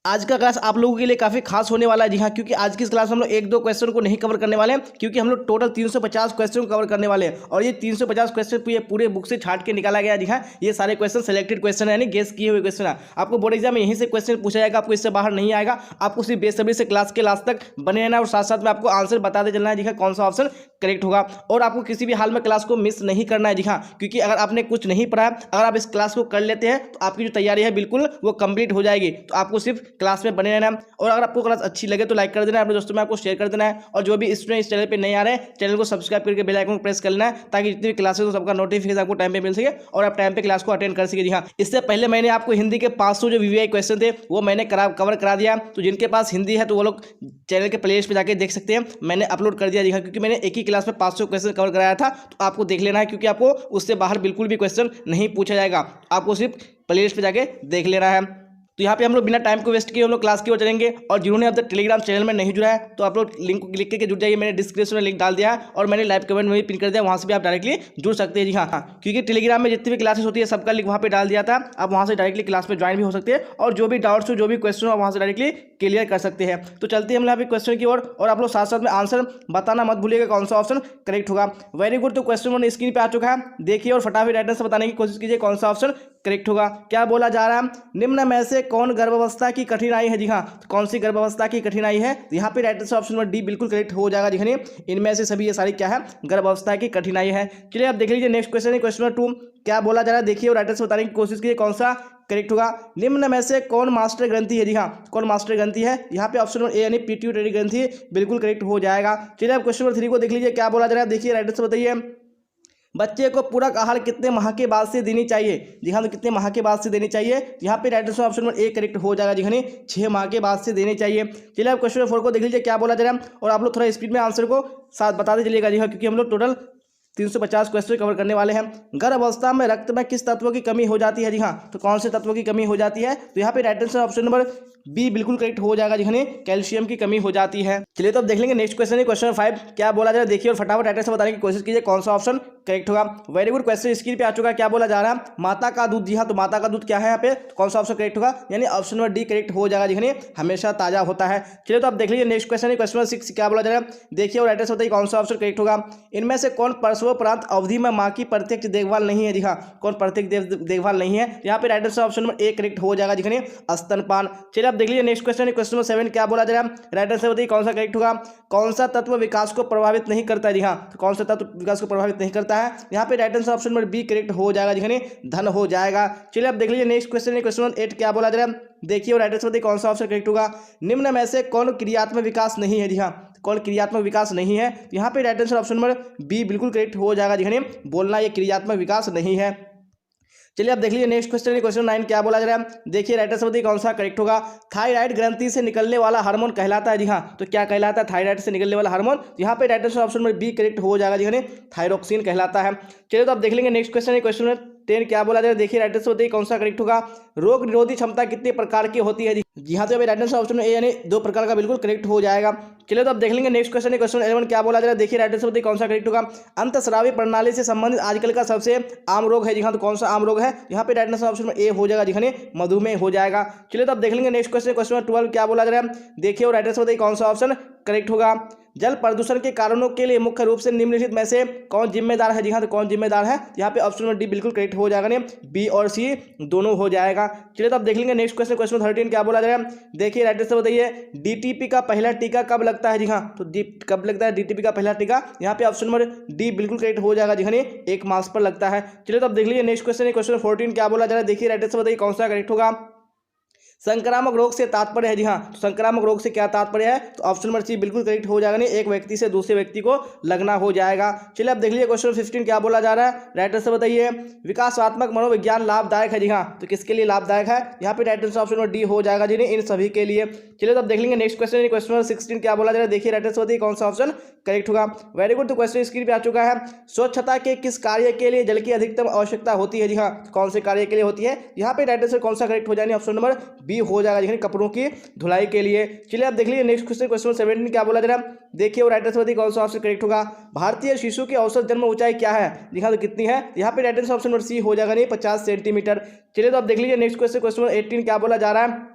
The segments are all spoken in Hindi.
आज का क्लास आप लोगों के लिए काफ़ी खास होने वाला है। जी हाँ, क्योंकि आज की इस क्लास में हम लोग एक दो क्वेश्चन को नहीं कवर करने वाले हैं, क्योंकि हम लोग टोटल 350 क्वेश्चन को कवर करने वाले हैं। और ये 350 क्वेश्चन ये पूरे बुक से छाट के निकाला गया। जी हाँ, ये सारे क्वेश्चन सेलेक्टेड क्वेश्चन है, यानी गेस किए हुए क्वेश्चन है। आपको बोर्ड एग्जाम में यहीं से क्वेश्चन पूछा जाएगा, आपको इससे बाहर नहीं आएगा। आपको सिर्फ बेसब्री से क्लास के लास्ट तक बने रहना और साथ साथ में आपको आंसर बताते चलना है। जी हाँ, कौन सा ऑप्शन करेक्ट होगा। और आपको किसी भी हाल में क्लास को मिस नहीं करना है। जी हाँ, क्योंकि अगर आपने कुछ नहीं पढ़ा है, अगर आप इस क्लास को कर लेते हैं तो आपकी जो तैयारी है बिल्कुल वो कंप्लीट हो जाएगी। तो आपको सिर्फ क्लास में बने रहना है। और अगर आपको क्लास अच्छी लगे तो लाइक कर देना है, अपने दोस्तों में आपको शेयर कर देना है। और जो भी स्टूडेंट इस चैनल पे नहीं आ रहे हैं, चैनल को सब्सक्राइब करके बेल आइकन को प्रेस कर लेना है, ताकि जितनी भी क्लासेस हो सबका नोटिफिकेशन आपको टाइम पे मिल सके और आप टाइम पे क्लास को अटेंड कर सके। जी हाँ, इससे पहले मैंने आपको हिंदी के 500 जो वीवीआई क्वेश्चन थे वो मैंने कवर करा दिया। तो जिनके पास हिंदी है तो वो लोग चैनल के प्लेलिस्ट पे जाके देख सकते हैं, मैंने अपलोड कर दिया। जी हाँ, क्योंकि मैंने एक ही क्लास में 500 क्वेश्चन कवर कराया था, तो आपको देख लेना है, क्योंकि आपको उससे बाहर बिल्कुल भी क्वेश्चन नहीं पूछा जाएगा। आपको सिर्फ प्लेलिस्ट पे जाके देख लेना है। तो यहाँ पे हम लोग बिना टाइम को वेस्ट किए हम लोग क्लास की ओर चलेंगे। और जिन्होंने अब तक टेलीग्राम चैनल में नहीं जुड़ा है तो आप लोग लिंक को क्लिक करके जुड़ जाइए। मैंने डिस्क्रिप्शन में लिंक डाल दिया है और मैंने लाइव कमेंट में भी पिन कर दिया, वहाँ से भी आप डायरेक्टली जुड़ सकते हैं। जी हाँ, क्योंकि टेलीग्राम में जितनी भी क्लासेस होती है सबका लिंक वहाँ पे डाल दिया था। आप वहाँ से डायरेक्टली क्लास में ज्वाइन भी हो सकते हैं और जो भी डाउट्स हो, जो भी क्वेश्चन हो, वहाँ से डायरेक्टली क्लियर कर सकते हैं। तो चलते हैं हम यहाँ पे क्वेश्चन की ओर, और आप लोग साथ साथ में आंसर बताना मत भूलिएगा कौन सा ऑप्शन करेक्ट होगा। Very good. तो क्वेश्चन 1 स्क्रीन पे आ चुका है, देखिए और फटाफट राइटर से बताने की कोशिश कीजिए कौन सा ऑप्शन करेक्ट होगा। क्या बोला जा रहा है, निम्न में से कौन गर्भावस्था की कठिनाई है। जी हाँ, तो कौन सी गर्भावस्था की कठिनाई है, यहाँ पे right answer option number D बिल्कुल करेक्ट हो जाएगा। जी हाँ, इनमें से सभी ये सारी क्या है, गर्भावस्था की कठिनाई है। चलिए आप देख लीजिए नेक्स्ट क्वेश्चन है, क्वेश्चन नंबर 2। क्या बोला जा रहा है, देखिए और राइटर से बताने की कोशिश कीजिए कौन सा करेक्ट होगा। निम्न में से कौन मास्टर ग्रंथि है। जी हाँ, कौन मास्टर ग्रंथि है, यहाँ पे ऑप्शन नंबर ए यानी पिट्यूटरी ग्रंथि बिल्कुल करेक्ट हो जाएगा। चलिए आप क्वेश्चन नंबर 3 को देख लीजिए, क्या बोला जा रहा है, देखिए राइटर से बताइए। बच्चे को पूरक आहार कितने माह के बाद से देनी चाहिए। जी हाँ, तो कितने माह के बाद से देनी चाहिए, यहाँ पे right answer option number A correct हो जाएगा। जी हाँ, 6 माह के बाद से देनी चाहिए। चलिए आप क्वेश्चन नंबर 4 को देख लीजिए, क्या बोला जा रहा है, और आप लोग थोड़ा स्पीड में आंसर को साथ बताते चलिएगा। जी हाँ, क्योंकि हम लोग टोटल 350 क्वेश्चन कवर करने वाले हैं। गर्भावस्था में रक्त में किस तत्व की कमी हो जाती है। जी हाँ, तो कौन से तत्व की कमी हो जाती है, तो यहाँ पे right answer option number B बिल्कुल करेक्ट हो जाएगा। जी हाँ, कैल्शियम की कमी हो जाती है। चलिए तो अब देख लेंगे नेक्स्ट क्वेश्चन है, क्वेश्चन 5। क्या बोला जा रहा है, देखिए और फटाफट राइट आंसर बताने की कोशिश कीजिए कौन सा ऑप्शन करेक्ट होगा। Very good. क्वेश्चन स्क्रीन पे आ चुका है, क्या बोला जा रहा है, माता का दूध। जी हाँ, तो माता का दूध क्या है यहाँ पे, तो कौन सा ऑप्शन करेक्ट होगा, यानी ऑप्शन नंबर डी करेक्ट हो जाएगा। जी हाँ, हमेशा ताजा होता है। चलिए तो आप देख लीजिए नेक्स्ट क्वेश्चन है, क्वेश्चन नंबर 6। क्या बोला जा रहा है, देखिए और राइट आंसर बताइए कौन सा ऑप्शन करेक्ट होगा। इनमें से कौन प्रसवोपरांत अवधि में माँ की प्रत्यक्ष देखभाल नहीं है। जी हाँ, कौन प्रत्यक्ष देखभाल नहीं है, यहाँ पे right answer option number A correct हो जाएगा। जी हाँ, स्तनपान। चलिए आप देख लीजिए नेक्स्ट क्वेश्चन है, क्वेश्चन नंबर 7। क्या बोला जा रहा है, राइट आंसर बताइए कौन सा करेक्ट होगा। कौन सा तत्व विकास को प्रभावित नहीं करता है। जी हाँ, तो कौन सा तत्व विकास को प्रभावित नहीं करता है, यहाँ पे right answer option number B correct हो जाएगा। जी हाँ, धन हो जाएगा। चलिए आप देख लीजिए नेक्स्ट क्वेश्चन है, क्वेश्चन नंबर 8। क्या बोला जा रहा है, देखिए और राइट आंसर बताइए कौन सा ऑप्शन करेक्ट होगा। निम्न में से कौन क्रियात्मक विकास नहीं है। जी हाँ, कौन क्रियात्मक विकास नहीं है, यहाँ पे right answer option number B बिल्कुल करेक्ट हो जाएगा। जी हाँ, बोलना ये क्रियात्मक विकास नहीं है। चलिए आप देख लीजिए नेक्स्ट क्वेश्चन है, क्वेश्चन 9। क्या बोला जा रहा है, देखिए राइट आंसर बताइए कौन सा करेक्ट होगा। थायराइड ग्रंथि से निकलने वाला हार्मोन कहलाता है। जी हाँ, तो क्या कहलाता है, थायराइड से निकलने वाला हार्मोन, यहाँ पे right answer option number B correct हो जाएगा। जी हाँ, थायरोक्सिन कहलाता है। चलिए तो आप देख लेंगे नेक्स्ट क्वेश्चन है, क्वेश्चन 10। क्या बोला जा रहा है, देखिए राइट आंसर बताइए कौन सा करेक्ट होगा। रोग निरोधी क्षमता कितने प्रकार की होती है। जी हाँ, तो अभी राइट आंसर ऑप्शन ए यानी 2 प्रकार का बिल्कुल करेक्ट हो जाएगा। चलिए तो आप देख लेंगे नेक्स्ट क्वेश्चन है, क्वेश्चन 11। क्या बोला जा रहा है, देखिए राइट आंसर बताइए कौन सा करेक्ट होगा। अंतःस्रावी प्रणाली से संबंधित आजकल का सबसे आम रोग है। जी हाँ, तो कौन सा आम रोग है, यहाँ पे राइट आंसर ऑप्शन ए हो जाएगा। जी हाँ, मधुमेह हो जाएगा। चलिए तो आप देख लेंगे नेक्स्ट क्वेश्चन, क्वेश्चन 12। क्या बोला जा रहा है, देखिए और राइट आंसर बताइए कौन सा ऑप्शन करेक्ट होगा। जल प्रदूषण के कारणों के लिए मुख्य रूप से निम्नलिखित में से कौन जिम्मेदार है। जी हाँ, तो कौन जिम्मेदार है, यहाँ पे ऑप्शन नंबर डी बिल्कुल करेक्ट हो जाएगा, नहीं बी और सी दोनों हो जाएगा। चलिए तो आप देख लेंगे नेक्स्ट क्वेश्चन, क्वेश्चन 13। क्या बोला जा रहा है, देखिए राइट आंसर बताइए डीटीपी का पहला टीका कब लगता है। जी हाँ, तो कब लगता है डीटीपी का पहला टीका, यहाँ पे ऑप्शन नंबर डी बिल्कुल करेक्ट हो जाएगा। जी हाँ, 1 मास पर लगता है। चलिए तो आप देख लीजिए नेक्स्ट क्वेश्चन, क्वेश्चन 14। क्या बोला जा रहा है, देखिए राइट आंसर बताइए कौन सा करेक्ट होगा। संक्रामक रोग से तात्पर्य है। जी हाँ, तो संक्रामक रोग से क्या तात्पर्य है, तो ऑप्शन नंबर सी बिल्कुल करेक्ट हो जाएगा, नहीं एक व्यक्ति से दूसरे व्यक्ति को लगना हो जाएगा। चलिए आप देख लीजिए क्वेश्चन 15। क्या बोला जा रहा है, राइट आंसर बताइए। विकासात्मक मनोविज्ञान लाभदायक है। जी हाँ, तो किसके लिए लाभदायक है, यहाँ पे right answer option number D हो जाएगा। जी इन सभी के लिए। चलिए तो आप देख लेंगे नेक्स्ट क्वेश्चन, क्वेश्चन नंबर 16। क्या बोला जा रहा है, देखिए राइट आंसर बताइए कौन सा ऑप्शन करेक्ट होगा। Very good. तो क्वेश्चन स्क्रीन पे आ चुका है, स्वच्छता के किस कार्य के लिए जल की अधिकतम आवश्यकता होती है। जी हाँ, कौन से कार्य के लिए होती है, यहाँ पे राइट आंसर कौन सा करेक्ट हो जाएगा, ऑप्शन नंबर बी हो जाएगा। जी कपड़ों की धुलाई के लिए। चलिए आप देख लीजिए नेक्स्ट क्वेश्चन, क्वेश्चन 17। क्या बोला जा रहा है, देखिए और राइट आंसर बताइए कौन सा ऑप्शन करेक्ट होगा। भारतीय शिशु की औसत जन्म ऊंचाई क्या है। जी हाँ, तो कितनी है, यहाँ पे right answer option number C हो जाएगा, नहीं 50 सेंटीमीटर। चलिए तो आप देख लीजिए नेक्स्ट क्वेश्चन, क्वेश्चन 18। क्या बोला जा रहा है,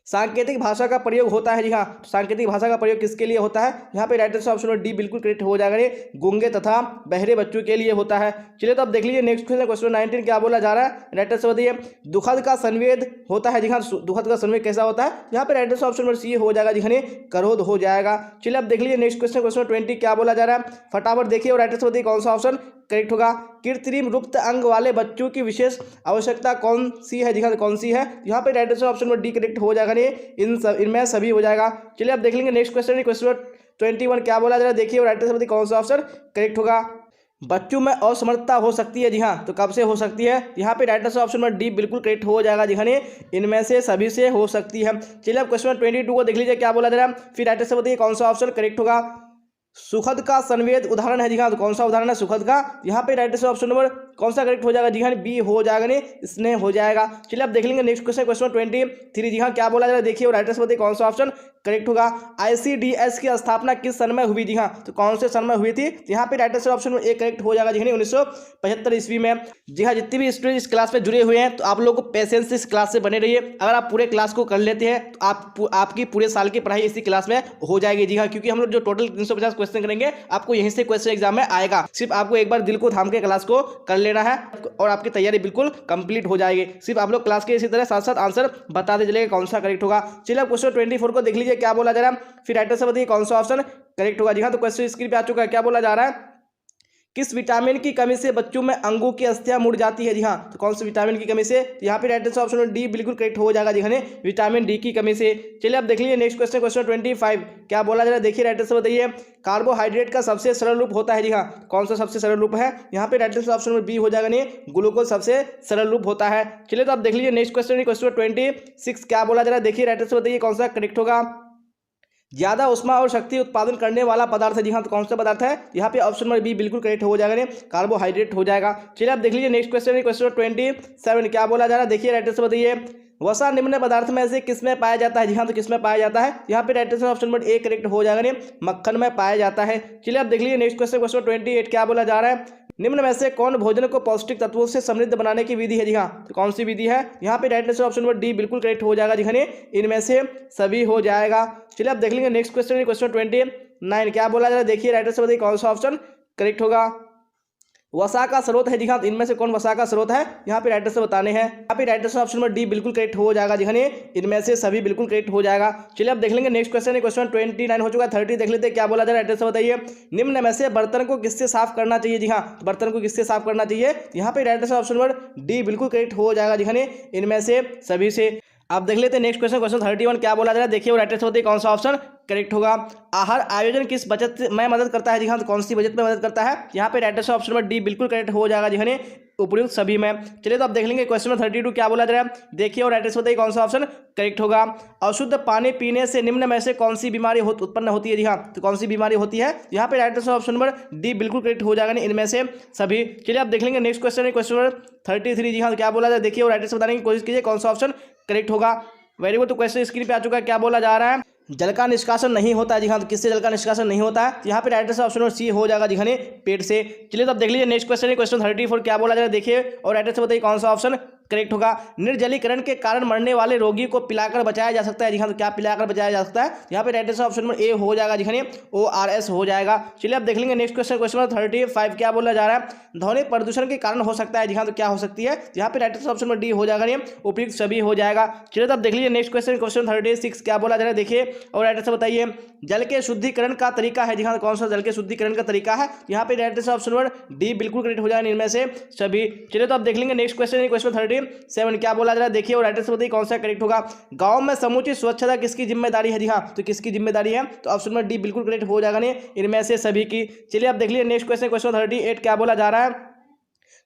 सांकेतिक भाषा का प्रयोग होता है। जी हाँ, तो सांकेतिक भाषा का प्रयोग किसके लिए होता है? यहाँ पे right answer option number D बिल्कुल करेक्ट हो जाएगा, ये गूंगे तथा बहरे बच्चों के लिए होता है। चलिए तो अब देख लीजिए नेक्स्ट क्वेश्चन, क्वेश्चन 19 क्या बोला जा रहा है? राइट आंसर बताइए। दुखद का संवेद होता है। जी हाँ, दुखद का संवेद कैसा होता है? यहाँ पे right answer option number C हो जाएगा, जी हाँ, क्रोध हो जाएगा। चलिए अब देख लीजिए नेक्स्ट क्वेश्चन, क्वेश्चन 20 क्या बोला जा रहा है? फटाफट देखिए और राइट आंसर बताइए कौन सा ऑप्शन करेक्ट होगा। कृत्रिम रूप्त अंग वाले बच्चों की विशेष आवश्यकता कौन सी है? जी हाँ, कौन सी है? यहाँ पे right answer option number D correct हो जाएगा, इनमें सभी हो जाएगा। चलिए अब देख लेंगे नेक्स्ट क्वेश्चन, क्वेश्चन 21 क्या बोला जा रहा है? देखिए और राइट आंसर बताइए कौन सा ऑप्शन करेक्ट होगा। बच्चों में असमर्थता हो सकती है। जी हाँ, तो कब से हो सकती है? यहाँ पे right answer option number D बिल्कुल करेक्ट हो जाएगा, जी हाँ, इनमें से सभी से हो सकती है। चलिए अब क्वेश्चन 22 को देख लीजिए क्या बोला जा रहा है, फिर राइट आंसर बताइए कौन सा ऑप्शन करेक्ट होगा। सुखद का संवेद उदाहरण है। जी हाँ, तो कौन सा उदाहरण है सुखद का? यहाँ पे राइट आंसर ऑप्शन नंबर कौन सा करेक्ट हो जाएगा? जी हाँ, बी हो जाएगा, स्नेह हो जाएगा। चलिए अब देख लेंगे नेक्स्ट क्वेश्चन, क्वेश्चन 23। जी हाँ, क्या बोला जा रहा है? देखिए और राइट आंसर बताइए कौन सा ऑप्शन करेक्ट होगा। ICDS की स्थापना किस सन में हुई? जी हाँ, तो कौन से सन में हुई थी? यहाँ पे right answer option A correct हो जाएगा, जी हाँ, 1975 ईस्वी में। जी हाँ, जितनी भी स्टूडेंट इस क्लास में जुड़े हुए हैं तो आप लोग को पेशेंस से इस क्लास से बने रहिए। अगर आप पूरे क्लास को कर लेते हैं तो आपकी पूरे साल की पढ़ाई इसी क्लास में हो जाएगी। जी हाँ, क्योंकि हम लोग जो टोटल 350 क्वेश्चन करेंगे आपको यहीं से क्वेश्चन एग्जाम में आएगा। सिर्फ आपको एक बार दिल को थाम के क्लास को कर लेना है और आपकी तैयारी बिल्कुल कंप्लीट हो जाएगी। सिर्फ आप लोग क्लास के इसी तरह साथ साथ आंसर बताते चलेंगे कौन सा करेक्ट होगा। चलिए अब क्वेश्चन 24 को देख लीजिए क्या बोला जा रहा है, फिर राइट आंसर बताइए कौन सा ऑप्शन करेक्ट होगा। जी हाँ, तो क्वेश्चन स्क्रीन पे आ चुका है। क्या बोला जा रहा है? किस विटामिन की कमी से बच्चों में अंगों की अस्थियां मुड़ जाती है? जी हाँ, तो कौन से विटामिन की कमी से? यहाँ पे राइट आंसर ऑप्शन डी बिल्कुल करेक्ट हो जाएगा, जी हाँ, विटामिन डी की कमी से। चलिए अब देख लीजिए नेक्स्ट क्वेश्चन, क्वेश्चन 25 क्या बोला जा रहा है? देखिए राइट आंसर बताइए। कार्बोहाइड्रेट का सबसे सरल रूप होता है। जी हाँ, कौन सा सबसे सरल रूप है? यहाँ पे राइट आंसर ऑप्शन बी हो जाएगा, ग्लूकोज सबसे सरल रूप होता है। चलिए तो अब देख लीजिए नेक्स्ट क्वेश्चन, क्वेश्चन 26 क्या बोला जा रहा है? देखिए राइट आंसर बताइए कौन सा करेक्ट होगा। ज्यादा उष्मा और शक्ति उत्पादन करने वाला पदार्थ है। जी हाँ, तो कौन सा पदार्थ है? यहाँ पे ऑप्शन नंबर बी बिल्कुल करेक्ट हो जाएगा, कार्बोहाइड्रेट हो जाएगा। चलिए आप देख लीजिए नेक्स्ट क्वेश्चन, क्वेश्चन 27 क्या बोला जा रहा है? देखिए राइट आंसर बताइए। वसा निम्न पदार्थ में से किसमें पाया जाता है? जी हाँ, तो किसमें पाया जाता है? यहाँ पे right answer option number A correct हो जाएगा, मक्खन में पाया जाता है। चलिए आप देख लीजिए नेक्स्ट क्वेश्चन, क्वेश्चन 28 क्या बोला जा रहा है? निम्न में से कौन भोजन को पौष्टिक तत्वों से समृद्ध बनाने की विधि है? जी हाँ, तो कौन सी विधि है? यहाँ पे right answer option number D बिल्कुल करेक्ट हो जाएगा, जी हाँ, इनमें से सभी हो जाएगा। चलिए आप देख लेंगे नेक्स्ट क्वेश्चन, क्वेश्चन 29 क्या बोला जा रहा है? देखिए राइट आंसर बताइए कौन सा ऑप्शन करेक्ट होगा। वसा का स्रोत है। जी हाँ, इनमें से कौन वसा का स्रोत है? यहाँ पे राइट आंसर बताने हैं। यहाँ पे right answer option number D बिल्कुल करेक्ट हो जाएगा, जी हाँ, इनमें से सभी बिल्कुल करेक्ट हो जाएगा। चलिए अब देख लेंगे नेक्स्ट क्वेश्चन, क्वेश्चन 29 हो चुका है। 30 देख लेते हैं क्या बोला जाए, राइट आंसर बताइए। निम्न में से बर्तन को किससे साफ करना चाहिए? जी हाँ, बर्तन को किससे साफ करना चाहिए? यहाँ पे right answer option number D बिल्कुल करेक्ट हो जाएगा, जी हाँ, इनमें से सभी से। अब देख लेते हैं नेक्स्ट क्वेश्चन, क्वेश्चन 31 क्या बोला जा रहा है? देखिए राइट आंसर बताइए कौन सा ऑप्शन करेक्ट होगा। आहार आयोजन किस बचत में मदद करता है? जी हाँ, तो कौन सी बचत में मदद करता है? यहाँ पे right answer option number D बिल्कुल करेक्ट हो जाएगा, जी हाँ, उपयुक्त सभी में। चलिए तो अब देख लेंगे क्वेश्चन नंबर 32 क्या बोला जा रहा है? देखिए और राइट आंसर बताइए कौन सा ऑप्शन करेक्ट होगा। अशुद्ध पानी पीने से निम्न में से कौन सी बीमारी उत्पन्न होती है? जी हाँ, तो कौन सी बीमारी होती है? यहाँ पे right answer option number D बिल्कुल करेक्ट हो जाएगा, इनमें से सभी। चलिए आप देख लेंगे नेक्स्ट क्वेश्चन, क्वेश्चन नंबर 33। जी हाँ, क्या बोला जाए? देखिए और राइट आंसर बताने की कोशिश कीजिए कौन सा ऑप्शन करेक्ट होगा। वेरी गुड, तो क्वेश्चन स्क्रीन पे आ चुका है। क्या बोला जा रहा है? जल का निष्कासन नहीं होता है। जी हाँ, तो किससे जल का निष्कासन नहीं होता है? यहाँ पे right answer option number C हो जाएगा, जी हाँ, पेट से। चलिए तो अब देख लीजिए नेक्स्ट क्वेश्चन, क्वेश्चन 34 क्या बोला जा रहा है? देखिए और राइट आंसर बताइए कौन सा ऑप्शन करेक्ट होगा। निर्जलीकरण के कारण मरने वाले रोगी को पिलाकर बचाया जा सकता है। जी हाँ, तो क्या पिलाकर बचाया जा सकता है? यहाँ पे right answer option number A हो जाएगा, जी हाँ, ORS हो जाएगा। चलिए अब देख लेंगे नेक्स्ट क्वेश्चन, क्वेश्चन नंबर 35 क्या बोला जा रहा है? ध्वनि प्रदूषण के कारण हो सकता है। जी हाँ, तो क्या हो सकती है? यहाँ पे right answer option number D हो जाएगा, उपयुक्त सभी हो जाएगा। चलिए तो अब देख लीजिए नेक्स्ट क्वेश्चन, क्वेश्चन 36 क्या बोला जा रहा है? देखिए और राइट आंसर बताइए। जल के शुद्धिकरण का तरीका है। जी हाँ, कौन सा जल के शुद्धिकरण का तरीका है? यहाँ पे right answer option number D बिल्कुल करेक्ट हो जाएगा, इनमें से सभी। चलिए तो अब देख लेंगे नेक्स्ट क्वेश्चन, क्वेश्चन 37 क्या बोला जा रहा है? देखिए और राइट आंसर बताइए कौन सा करेक्ट होगा। गांव में समुचित स्वच्छता किसकी जिम्मेदारी है? जी हाँ, तो किसकी जिम्मेदारी है? तो ऑप्शन नंबर डी बिल्कुल करेक्ट हो जाएगा, इनमें से सभी की। चलिए अब देख लीजिए नेक्स्ट क्वेश्चन, क्वेश्चन 38 क्या बोला जा रहा है?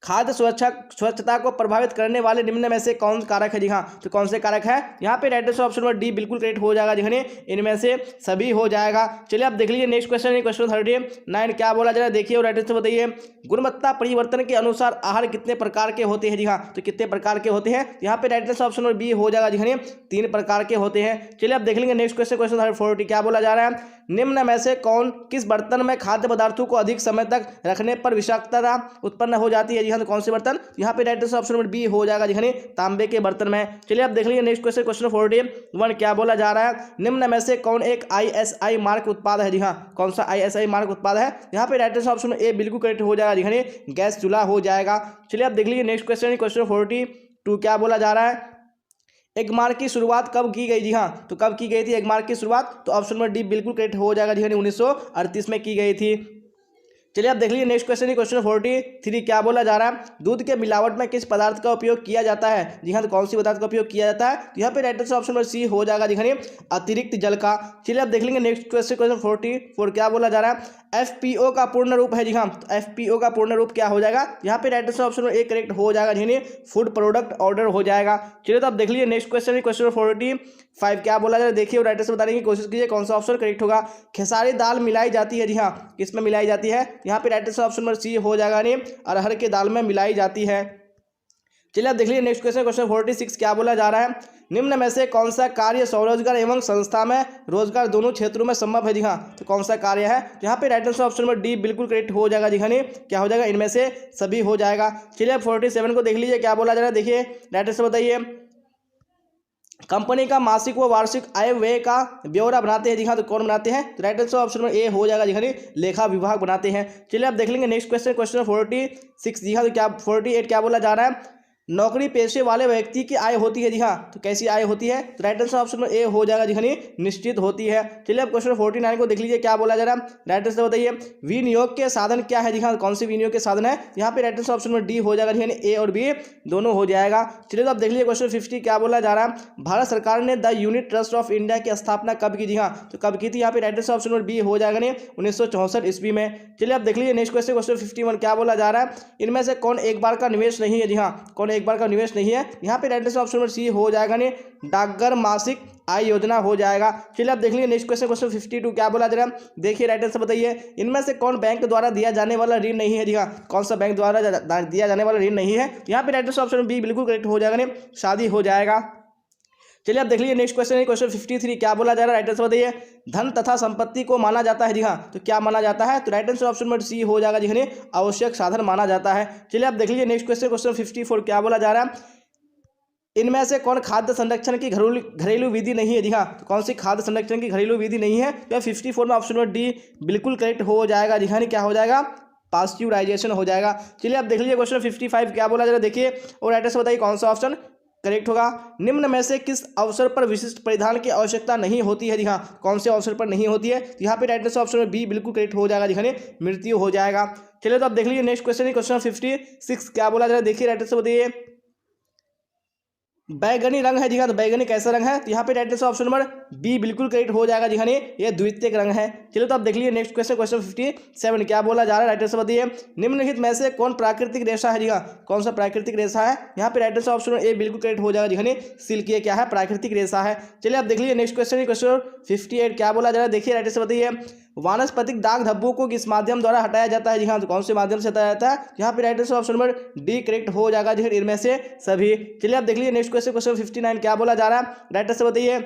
खाद्य स्वच्छता को प्रभावित करने वाले निम्न में से कौन कारक है? जी हाँ, तो कौन से कारक है? यहाँ पे right answer option number D बिल्कुल करेक्ट हो जाएगा, जी हाँ, इनमें से सभी हो जाएगा। चलिए आप देख लीजिए नेक्स्ट क्वेश्चन, क्वेश्चन 39 क्या बोला जा रहा है? देखिए और राइट आंसर बताइए। गुणवत्ता परिवर्तन के अनुसार आहार कितने प्रकार के होते हैं? जी हाँ, तो कितने प्रकार के होते हैं? यहाँ पे right answer option number B हो जाएगा, जी हाँ, 3 प्रकार के होते हैं। चलिए आप देख लेंगे नेक्स्ट क्वेश्चन, क्वेश्चन 40 क्या बोला जा रहा है? निम्न में से किस बर्तन में खाद्य पदार्थों को अधिक समय तक रखने पर विषाक्तता उत्पन्न हो जाती है? जी हाँ तो कौन से बर्तन, यहाँ पे right answer option number B हो जाएगा जी हाँ तांबे के बर्तन में। चलिए आप देख लीजिए नेक्स्ट क्वेश्चन, क्वेश्चन 41 क्या बोला जा रहा है, निम्न में से कौन एक ISI मार्क उत्पाद है जी हाँ, कौन सा ISI मार्क उत्पाद है, यहाँ पे राइट आंसर ऑप्शन ए बिल्कुल करेक्ट हो जाएगा जी हाँ गैस चूल्हा हो जाएगा। चलिए आप देख लीजिए नेक्स्ट क्वेश्चन, क्वेश्चन 42 क्या बोला जा रहा है, एगमार्क की शुरुआत कब की गई जी हाँ, तो कब की गई थी एगमार्क की शुरुआत, तो ऑप्शन नंबर डी बिल्कुल करेक्ट हो जाएगा जी हाँ 1938 में की गई थी। चलिए आप देख लीजिए नेक्स्ट क्वेश्चन, क्वेश्चन 43 क्या बोला जा रहा है, दूध के मिलावट में किस पदार्थ का उपयोग किया जाता है जी हाँ, तो कौन सी पदार्थ का उपयोग किया जाता है, तो यहाँ पे right answer option number C हो जाएगा जी हाँ अतिरिक्त जल का। चलिए आप देख लेंगे नेक्स्ट क्वेश्चन, क्वेश्चन 44 क्या बोला जा रहा है, FPO का पूर्ण रूप है जी हाँ, तो FPO का पूर्ण रूप क्या हो जाएगा, यहाँ पे right answer option number A correct हो जाएगा जी हाँ फूड प्रोडक्ट ऑर्डर हो जाएगा। चलिए तो आप देख लीजिए नेक्स्ट क्वेश्चन, क्वेश्चन 45 क्या बोला जा रहा है, देखिए और राइट आंसर बताने की कोशिश कीजिए कौन सा ऑप्शन करेक्ट होगा। खेसारी दाल मिलाई जाती है जी हाँ, किसमें मिलाई जाती है, यहाँ पे right answer option number C हो जाएगा नहीं अरहर के दाल में मिलाई जाती है। चलिए आप देख लीजिए नेक्स्ट क्वेश्चन, क्वेश्चन 46 क्या बोला जा रहा है, निम्न में से कौन सा कार्य स्वरोजगार एवं संस्था में रोजगार दोनों क्षेत्रों में संभव है जी हाँ, तो कौन सा कार्य है, यहाँ पे right answer option number D बिल्कुल करेक्ट हो जाएगा जी हाँ क्या हो जाएगा, इनमें से सभी हो जाएगा। चलिए आप 47 को देख लीजिए क्या बोला जा रहा है, देखिए राइट आंसर बताइए, कंपनी का मासिक व वार्षिक आय व्यय का ब्यौरा बनाते हैं जी हाँ, तो कौन बनाते हैं, तो right answer option number A हो जाएगा जी हाँ लेखा विभाग बनाते हैं। चलिए आप देख लेंगे नेक्स्ट क्वेश्चन, क्वेश्चन 46 जी हाँ, तो क्या 48 क्या बोला जा रहा है, नौकरी पेशे वाले व्यक्ति की आय होती है जी हाँ, तो कैसी आय होती है, तो right answer option number A हो जाएगा जी हाँ निश्चित होती है। चलिए अब क्वेश्चन 49 को देख लीजिए क्या बोला जा रहा है, राइट आंसर बताइए, विनियोग के साधन क्या है जी हाँ, कौन से विनियोग के साधन है, यहाँ पे right answer option number D हो जाएगा जी हाँ ए और बी दोनों हो जाएगा। चलिए तो आप देख लीजिए क्वेश्चन 50 क्या बोला जा रहा है, भारत सरकार ने the unit trust of India की स्थापना कब की जी हाँ, तो कब की थी, यहाँ पे right answer option number B हो जाएगा नहीं 1964 ईस्वी में। चलिए आप देख लीजिए नेक्स्ट क्वेश्चन, क्वेश्चन 51 क्या बोला जा रहा है, इनमें से कौन एक बार का निवेश नहीं है जी हाँ, कौन एक बार का निवेश नहीं है, यहाँ पे right answer option number C हो जाएगा नहीं डाकघर मासिक आय योजना हो जाएगा। चलिए आप देख लीजिए नेक्स्ट क्वेश्चन, क्वेश्चन 52 क्या बोला जा रहा है, देखिए राइट आंसर बताइए, इनमें से कौन बैंक द्वारा दिया जाने वाला ऋण नहीं है जी हाँ, कौन सा बैंक द्वारा दिया जाने वाला ऋण नहीं है, यहाँ पे राइट आंसर ऑप्शन बी बिल्कुल करेक्ट हो जाएगा नहीं शादी हो जाएगा। चलिए आप देख लीजिए नेक्स्ट क्वेश्चन, क्वेश्चन 53 क्या बोला जा रहा है, राइट आंसर बताइए, धन तथा संपत्ति को माना जाता है जी हाँ, तो क्या माना जाता है, तो right answer option number C हो जाएगा जी हाँ आवश्यक साधन माना जाता है। चलिए आप देख लीजिए नेक्स्ट क्वेश्चन, क्वेश्चन 54 क्या बोला जा रहा है, इनमें से कौन खाद्य संरक्षण की घरेलू विधि नहीं है जी हाँ, तो कौन सी खाद्य संरक्षण की घरेलू विधि नहीं है, तो 54 में ऑप्शन नंबर डी बिल्कुल करेक्ट हो जाएगा जी हाँ क्या हो जाएगा पास्चुराइजेशन हो जाएगा। चलिए आप देख लीजिए क्वेश्चन 55 क्या बोला जा रहा है, देखिए और राइट आंसर बताइए कौन सा ऑप्शन करेक्ट होगा, निम्न में से किस अवसर पर विशिष्ट परिधान की आवश्यकता नहीं होती है जी हाँ, कौन से अवसर पर नहीं होती है, तो यहाँ पे राइट आंसर ऑप्शन बी बिल्कुल करेक्ट हो जाएगा जी हाँ मृत्यु हो जाएगा। चलिए तो आप देख लीजिए नेक्स्ट क्वेश्चन, क्वेश्चन 56 क्या बोला जा रहा है, देखिए राइट आंसर बताइए, बैगनी रंग है जी हाँ, तो बैगनी कैसा रंग है, तो यहाँ पे right answer option number B बिल्कुल करेक्ट हो जाएगा जी हाँ ये द्वितीयक रंग है। चलिए तो आप देख लीजिए नेक्स्ट क्वेश्चन, क्वेश्चन 57 क्या बोला जा रहा है, राइट आंसर बताइए, निम्नलिखित में से कौन प्राकृतिक रेशा है जी हाँ, कौन सा प्राकृतिक रेशा है, यहाँ पे राइट आंसर ऑप्शन ए बिल्कुल करेक्ट हो जाएगा जी हाँ सिल्क क्या है प्राकृतिक रेशा है। चलिए आप देख लीजिए नेक्स्ट क्वेश्चन, क्वेश्चन 58 क्या बोला जा रहा है, देखिए राइट आंसर बताइए, वानस्पतिक दाग धब्बों को किस माध्यम द्वारा हटाया जाता है जी हाँ, तो कौन से माध्यम से हटाया जाता है, यहाँ पे right answer option number D correct हो जाएगा जी इनमें से सभी। चलिए आप देख लीजिए नेक्स्ट क्वेश्चन, क्वेश्चन 59 क्या बोला जा रहा है, राइट आंसर बताइए,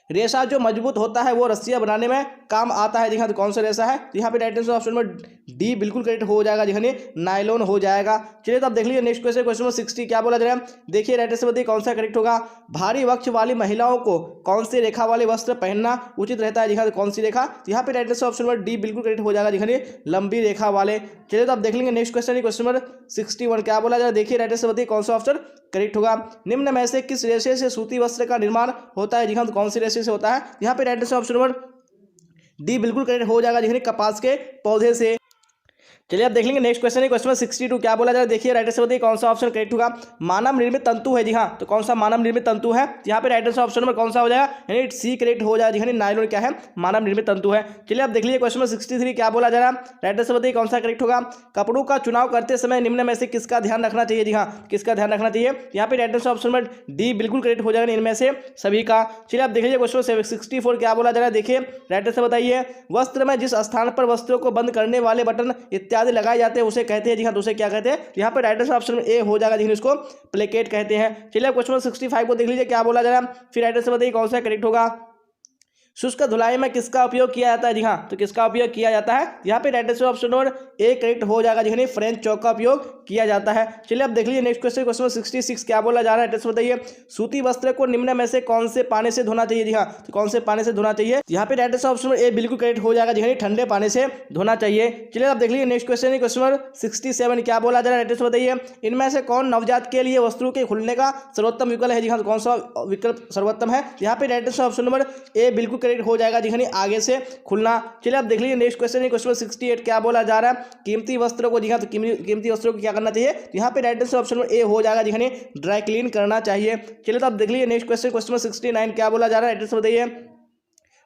रेशा जो मजबूत होता है वो रस्सियां बनाने में काम आता है जी हाँ, तो कौन सा रेशा है, तो यहाँ पे right answer option number D बिल्कुल करेक्ट हो जाएगा जी हाँ नायलॉन हो जाएगा। चलिए तो आप देख लीजिए नेक्स्ट क्वेश्चन, क्वेश्चन नंबर 60 क्या बोला जा रहा है, देखिए राइट आंसर बताइए कौन सा करेक्ट होगा, भारी वक्ष वाली महिलाओं को कौन सी रेखा वाले वस्त्र पहनना उचित रहता है जी हाँ, तो कौन सी रेखा, तो यहाँ पे right answer option number D बिल्कुल करेक्ट हो जाएगा जी हाँ लंबी रेखा वाले। चलिए तो आप देख लेंगे नेक्स्ट क्वेश्चन, क्वेश्चन नंबर 61 क्या बोला जा रहा है, देखिए राइट आंसर बताइए कौन सा ऑप्शन करेक्ट होगा, निम्न में से किस रेशे से सूती वस्त्र का निर्माण होता है जी हाँ, तो कौन सी रेशे से होता है, यहाँ पे right answer option number D बिल्कुल करेक्ट हो जाएगा जी कपास के पौधे से। चलिए आप देख लेंगे नेक्स्ट क्वेश्चन है, क्वेश्चन नंबर 62 क्या बोला जा रहा है, देखिए राइट आंसर बताइए कौन सा ऑप्शन करेक्ट होगा, मानव निर्मित तंतु है जी हाँ, तो कौन सा मानव निर्मित तंतु है, यहाँ पे राइट आंसर ऑप्शन नंबर कौन सा हो जाएगा, यानी सी करेक्ट हो जाएगा जी हाँ नायलॉन क्या है मानव निर्मित तंतु है। चलिए आप देख लीजिए क्वेश्चन नंबर 63 क्या बोला जा रहा है, राइट आंसर बताइए कौन सा करेक्ट होगा, कपड़ों का चुनाव करते समय निम्न में से किसका ध्यान रखना चाहिए जी हाँ, किसका ध्यान रखना चाहिए, यहाँ पे right answer option number D बिल्कुल करेक्ट हो जाएगा इनमें से सभी का। चलिए आप देख लीजिए क्वेश्चन 64 क्या बोला जा रहा है, देखिए राइट आंसर बताइए, वस्त्र में जिस स्थान पर वस्त्रों को बंद करने वाले बटन इत्यादि लगाए जाते हैं उसे कहते हैं जी हाँ, तो उसे क्या कहते हैं, यहाँ पे राइट आंसर ऑप्शन ए हो जाएगा जी इसको प्लेकेट कहते हैं। चलिए क्वेश्चन 65 को देख लीजिए क्या बोला जा रहा है, फिर राइट आंसर बताइए कौन सा करेक्ट होगा, शुष्क धुलाई में किसका उपयोग किया जाता है जी हाँ, तो किसका उपयोग किया जाता है, यहाँ पे right answer option number A correct हो जाएगा जी फ्रेंच चौक का उपयोग किया जाता है। चलिए अब देख लीजिए नेक्स्ट क्वेश्चन, क्वेश्चन 66 क्या बोला जा रहा है, टेस्ट बताइए। सूती वस्त्र को निम्न में से कौन से पानी से धोना चाहिए? जी हाँ, तो कौन से पानी से धोना चाहिए? यहाँ पे राइट ऑप्शन नंबर ए बिल्कुल करेक्ट हो जाएगा, जी ठंडे पानी से धोना चाहिए। चलिए अब देख लीजिए नेक्स्ट क्वेश्चन, क्वेश्चन नंबर 67 क्या बोला जा रहा है, टेस्ट बताइए। इनमें से कौन नवजात के लिए वस्त्रों के खुलने का सर्वोत्तम विकल्प है? जी हाँ, तो कौन सा विकल्प सर्वोत्तम है? यहाँ पे राइट ऑप्शन नंबर ए बिल्कुल करेक्ट हो जाएगा, जी आगे से खुलना। चलिए अब देख लीजिए नेक्स्ट क्वेश्चन, क्वेश्चन 68 क्या बोला जा रहा है। कीमती वस्त्रों को, जी हाँ, तो कीमती वस्त्रों को क्या करना चाहिए? तो यहाँ पे राइट ऑप्शन नंबर ए हो जाएगा, जी ड्राई क्लीन करना चाहिए। चलिए तो अब देख लीजिए नेक्स्ट क्वेश्चन, क्वेश्चन 69 क्या बोला जा रहा है, एड्रेस बताइए।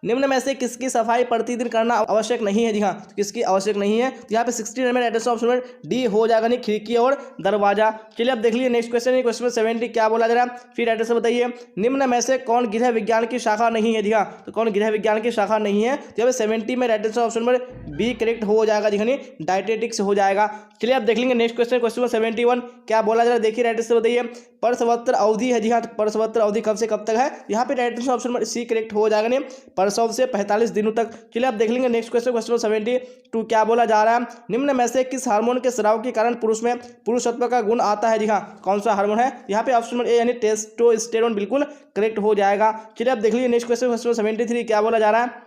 निम्न में से किसकी सफाई प्रतिदिन करना आवश्यक नहीं है? जी हाँ, तो किसकी आवश्यक नहीं है? तो यहाँ पे 69 में एड्रेस ऑप्शन में डी हो जाएगा, नहीं खिड़की और दरवाजा। चलिए अब देख लीजिए नेक्स्ट क्वेश्चन, क्वेश्चन 70 क्या बोला जा रहा है, फिर एड्रेस बताइए। निम्न में से कौन गृह विज्ञान की शाखा नहीं है? जी हाँ, तो कौन गृह विज्ञान की शाखा नहीं है? तो यहाँ पे 70 में एड्रेस ऑप्शन में बी करेक्ट हो जाएगा, जी डायटेटिक्स हो जाएगा। चलिए अब देख लेंगे नेक्स्ट क्वेश्चन, क्वेश्चन 71 क्या बोला जा रहा है, देखिए एड्रेस बताइए। परसवस्त्र अवधि है, जी हाँ, तो परसवस्त्र अवधि कब से कब तक है? यहाँ पे एड्रेस ऑप्शन में सी करेक्ट हो जाएगा, नहीं परसव से 45 दिनों तक। चलिए आप देख लेंगे नेक्स्ट क्वेश्चन, क्वेश्चन 72 क्या बोला जा रहा है। निम्न में से किस हार्मोन के स्राव के कारण पुरुष में पुरुषत्व का गुण आता है? जी हाँ, कौन सा हार्मोन है? यहाँ पे ऑप्शन नंबर ए यानी टेस्टोस्टेरोन बिल्कुल करेक्ट हो जाएगा। चलिए आप देख लीजिए नेक्स्ट क्वेश्चन, क्वेश्चन 73 क्या बोला जा रहा है।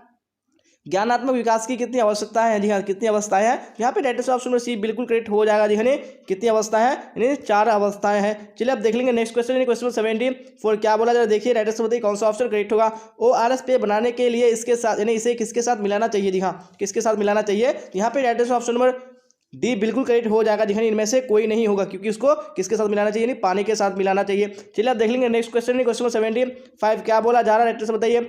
ज्ञानात्मक विकास की कितनी अवस्थाएं हैं? जी हाँ, कितनी अवस्थाएं हैं? यहाँ पे राइट ऑप्शन में सी बिल्कुल करेक्ट हो जाएगा, जी हाँ, कितनी अवस्थाएं हैं? यानी 4 अवस्थाएं हैं। चलिए अब देख लेंगे नेक्स्ट क्वेश्चन, क्वेश्चन 74 क्या बोला जा रहा है, देखिए राइट ऑप्शन बताइए कौन सा ऑप्शन करेक्ट होगा। ORS पेय बनाने के लिए इसके साथ यानी इसे किसके साथ मिलाना चाहिए? जी हाँ, किसके साथ मिलाना चाहिए? यहाँ पे राइट ऑप्शन नंबर डी बिल्कुल करेक्ट हो जाएगा, जी इनमें से कोई नहीं होगा, क्योंकि इसको किसके साथ मिलाना चाहिए? नहीं पानी के साथ मिलाना चाहिए। चलिए अब देख लेंगे नेक्स्ट क्वेश्चन, क्वेश्चन 75 क्या बोला जा रहा है, राइट ऑप्शन बताइए।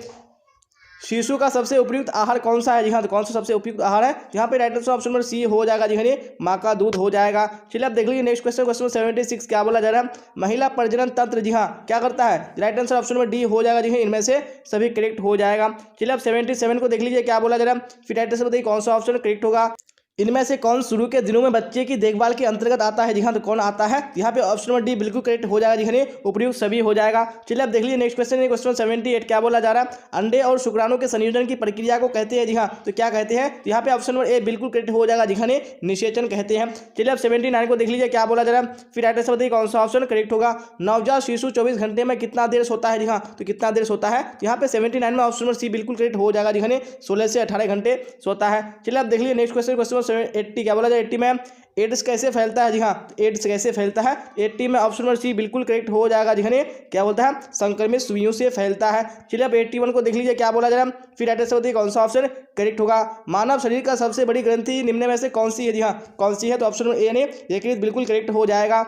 शिशु का सबसे उपयुक्त आहार कौन सा है? जी हाँ, तो कौन सा सबसे उपयुक्त आहार है? यहाँ पे राइट ऑप्शन नंबर सी हो जाएगा, जी माँ का दूध हो जाएगा। चलिए आप देख लीजिए नेक्स्ट क्वेश्चन, क्वेश्चन 76 क्या बोला जा रहा है। महिला प्रजनन तंत्र, जी हाँ, क्या करता है? Right answer option number D हो जाएगा, जी इनमें से सभी करेक्ट हो जाएगा। चलिए आप 77 को देख लीजिए क्या बोला जा रहा है, फिर राइट आंसर बताइए कौन सा ऑप्शन करेक्ट होगा। इनमें से कौन शुरू के दिनों में बच्चे की देखभाल के अंतर्गत आता है? जी हाँ, तो कौन आता है? यहाँ पे ऑप्शन नंबर डी बिल्कुल करेक्ट हो जाएगा, जी उपयुक्त सभी हो जाएगा। चलिए अब देख लीजिए नेक्स्ट क्वेश्चन, क्वेश्चन 78 क्या बोला जा रहा है। अंडे और शुक्राणु के संयोजन की प्रक्रिया को कहते हैं? जी हाँ, तो क्या कहते हैं? तो यहाँ पे ऑप्शन नंबर ए बिल्कुल करेक्ट हो जाएगा, जी निषेचन कहते हैं। चलिए अब 79 को देख लीजिए क्या बोला जा रहा है, फिर राइट आंसर बताइए कौन सा ऑप्शन करेक्ट होगा। नवजात शिशु 24 घंटे में कितना देर सोता है? जी हाँ, तो कितना देर सोता है? यहाँ पे 79 में ऑप्शन नंबर सी बिल्कुल करेक्ट हो जाएगा, जी 16 से 18 घंटे सोता है। चलिए अब देख लीजिए नेक्स्ट क्वेश्चन, क्वेश्चन 80 क्या बोला 80 में एड्स कैसे फैलता है? जी हाँ, एड्स कैसे फैलता है? 80 में ऑप्शन नंबर सी बिल्कुल करेक्ट हो जाएगा, जी क्या बोलता है? संक्रमित सुइयों से फैलता है। चलिए अब 81 को देख लीजिए क्या बोला जा रहा है, फिर राइट आंसर बताइए कौन सा ऑप्शन करेक्ट होगा। मानव शरीर का सबसे बड़ी ग्रंथि निम्न में से कौन सी है? जी हाँ, कौन सी है? तो ऑप्शन नंबर ए ने यकृत बिल्कुल करेक्ट हो जाएगा।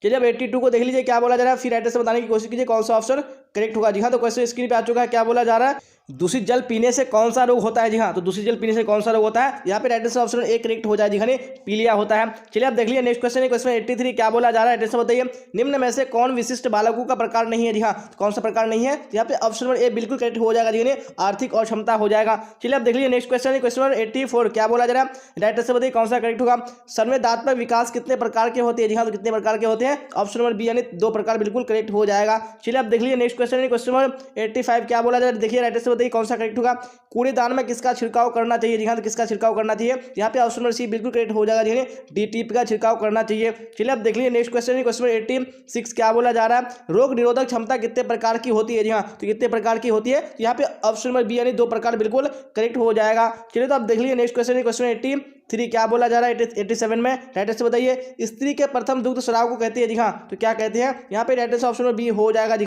चलिए अब 82 को देख लीजिए क्या बोला जा रहा है, फिर राइट आंसर बताने की कोशिश कीजिए कौन सा ऑप्शन करेक्ट होगा। जी हाँ, तो क्वेश्चन स्क्रीन पे आ चुका है, क्या बोला जा रहा है। दूषित जल पीने से कौन सा रोग होता है? जी हाँ, तो दूषित जल पीने से कौन सा रोग होता है? यहाँ पे right answer option A correct हो जाए, जी पीलिया होता है। चलिए अब देख लीजिए नेक्स्ट क्वेश्चन, क्वेश्चन 83 क्या बोला जा रहा है, आंसर बताइए। निम्न में से कौन विशिष्ट बालकों का प्रकार नहीं है? जी हाँ, तो कौन सा प्रकार नहीं है? यहाँ पे ऑप्शन नंबर ए बिल्कुल करेक्ट हो जाएगा, जी आर्थिक और क्षमता हो जाएगा। चलिए अब देख लीजिए नेक्स्ट क्वेश्चन, क्वेश्चन नंबर 84 क्या बोला जा रहा है, राइट आंसर बताइए कौन सा करेक्ट होगा। संवेदनात्मक विकास कितने प्रकार के होते हैं? जी हाँ, तो कितने प्रकार के होते हैं? ऑप्शन नंबर बी यानी 2 प्रकार बिल्कुल करेक्ट हो जाएगा। चलिए अब देख लीजिए नेक्स्ट क्वेश्चन, क्वेश्चन नंबर 85 क्या बोला जा रहा है, देखिए राइट आंसर बताइए कौन सा करेक्ट होगा। कूड़ेदान में किसका छिड़काव करना चाहिए? जी हाँ, तो किसका छिड़काव करना चाहिए? यहाँ पे ऑप्शन नंबर सी बिल्कुल करेक्ट हो जाएगा, जी DTP का छिड़काव करना चाहिए। चलिए अब देख लीजिए नेक्स्ट क्वेश्चन, क्वेश्चन 86 क्या बोला जा रहा है, रोग निरोधक क्षमता कितने प्रकार की होती है? जी हाँ, तो कितने प्रकार की होती है? यहाँ पे ऑप्शन नंबर बी यानी 2 प्रकार बिल्कुल करेक्ट हो जाएगा। चलिए तो अब देख लीजिए नेक्स्ट क्वेश्चन, क्वेश्चन 83 क्या बोला जा रहा है, 87 में राइट आंसर बताइए। स्त्री के प्रथम दुग्ध स्राव को कहते हैं? जी हाँ, तो क्या कहते हैं? यहाँ पे right answer option number B हो जाएगा, जी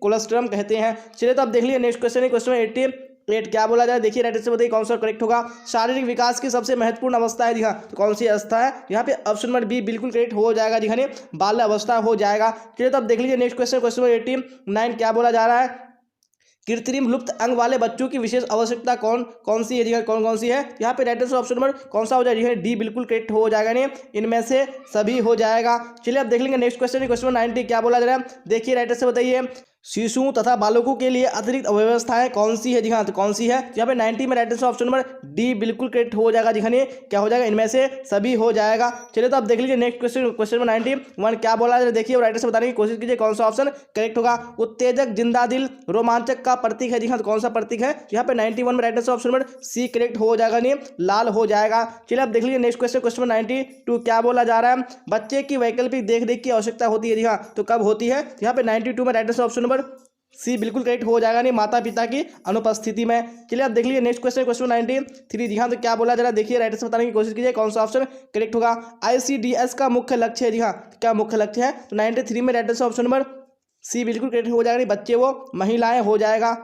कोलेस्ट्रम कहते हैं। चलिए तो अब देख लीजिए नेक्स्ट क्वेश्चन, क्वेश्चन 88 क्या बोला जाए, देखिए राइट आंसर बताइए कौन सा करेक्ट होगा। शारीरिक विकास की सबसे महत्वपूर्ण अवस्था है? जी हाँ, तो कौन सी अवस्था है? यहाँ पे ऑप्शन नंबर बी बिल्कुल करेक्ट हो जाएगा, जी बाल्य अवस्था हो जाएगा। चलिए तो अब देख लीजिए नेक्स्ट क्वेश्चन, क्वेश्चन 89 क्या बोला जा रहा है, कृत्रिम लुप्त अंग वाले बच्चों की विशेष आवश्यकता कौन सी है? जी कौन सी है? यहाँ पे राइट आंसर ऑप्शन नंबर कौन सा हो जाएगा? डी बिल्कुल करेक्ट हो जाएगा, नहीं इनमें से सभी हो जाएगा। चलिए अब देख लेंगे नेक्स्ट क्वेश्चन, क्वेश्चन 90 क्या बोला जा रहा है, देखिए राइट आंसर बताइए। शिशुओं तथा बालकों के लिए अतिरिक्त व्यवस्थाएं कौन सी है? जी हाँ, तो कौन सी है? यहाँ पे 90 में right answer option number D बिल्कुल करेक्ट हो जाएगा। जी हाँ, क्या हो जाएगा? इनमें से सभी हो जाएगा। चलिए तो आप देख लीजिए नेक्स्ट क्वेश्चन, क्वेश्चन नंबर 91 क्या बोला है देखिए और राइट आंसर बताने की कोशिश कीजिए कौन सा ऑप्शन करेक्ट होगा। उत्तेजक, जिंदा दिल, रोमांचक का प्रतीक है। जी हाँ, तो कौन सा प्रतीक है? यहाँ पे 91 में right answer option number C correct हो जाएगा, नहीं लाल हो जाएगा। चलिए आप देख लीजिए नेक्स्ट क्वेश्चन, क्वेश्चन नंबर 92 क्या बोला जा रहा है? बच्चे की वैकल्पिक देख रेख की आवश्यकता होती है। जी हाँ, तो कब होती है? यहाँ पे 92 में right answer option number C बिल्कुल करेक्ट हो जाएगा, नहीं माता पिता की अनुपस्थिति में। चलिए आप देख लीजिए नेक्स्ट क्वेश्चन, क्वेश्चन 93 जी हाँ, तो क्या बोला जरा देखिए राइट आंसर बताने की कोशिश कीजिए कौन सा ऑप्शन करेक्ट होगा। ICDS का मुख्य लक्ष्य है। जी हाँ, क्या मुख्य लक्ष्य है? तो 93 में right answer option number C बिल्कुल करेक्ट हो जाएगा, नहीं बच्चे वो महिलाएं हो जाएगा।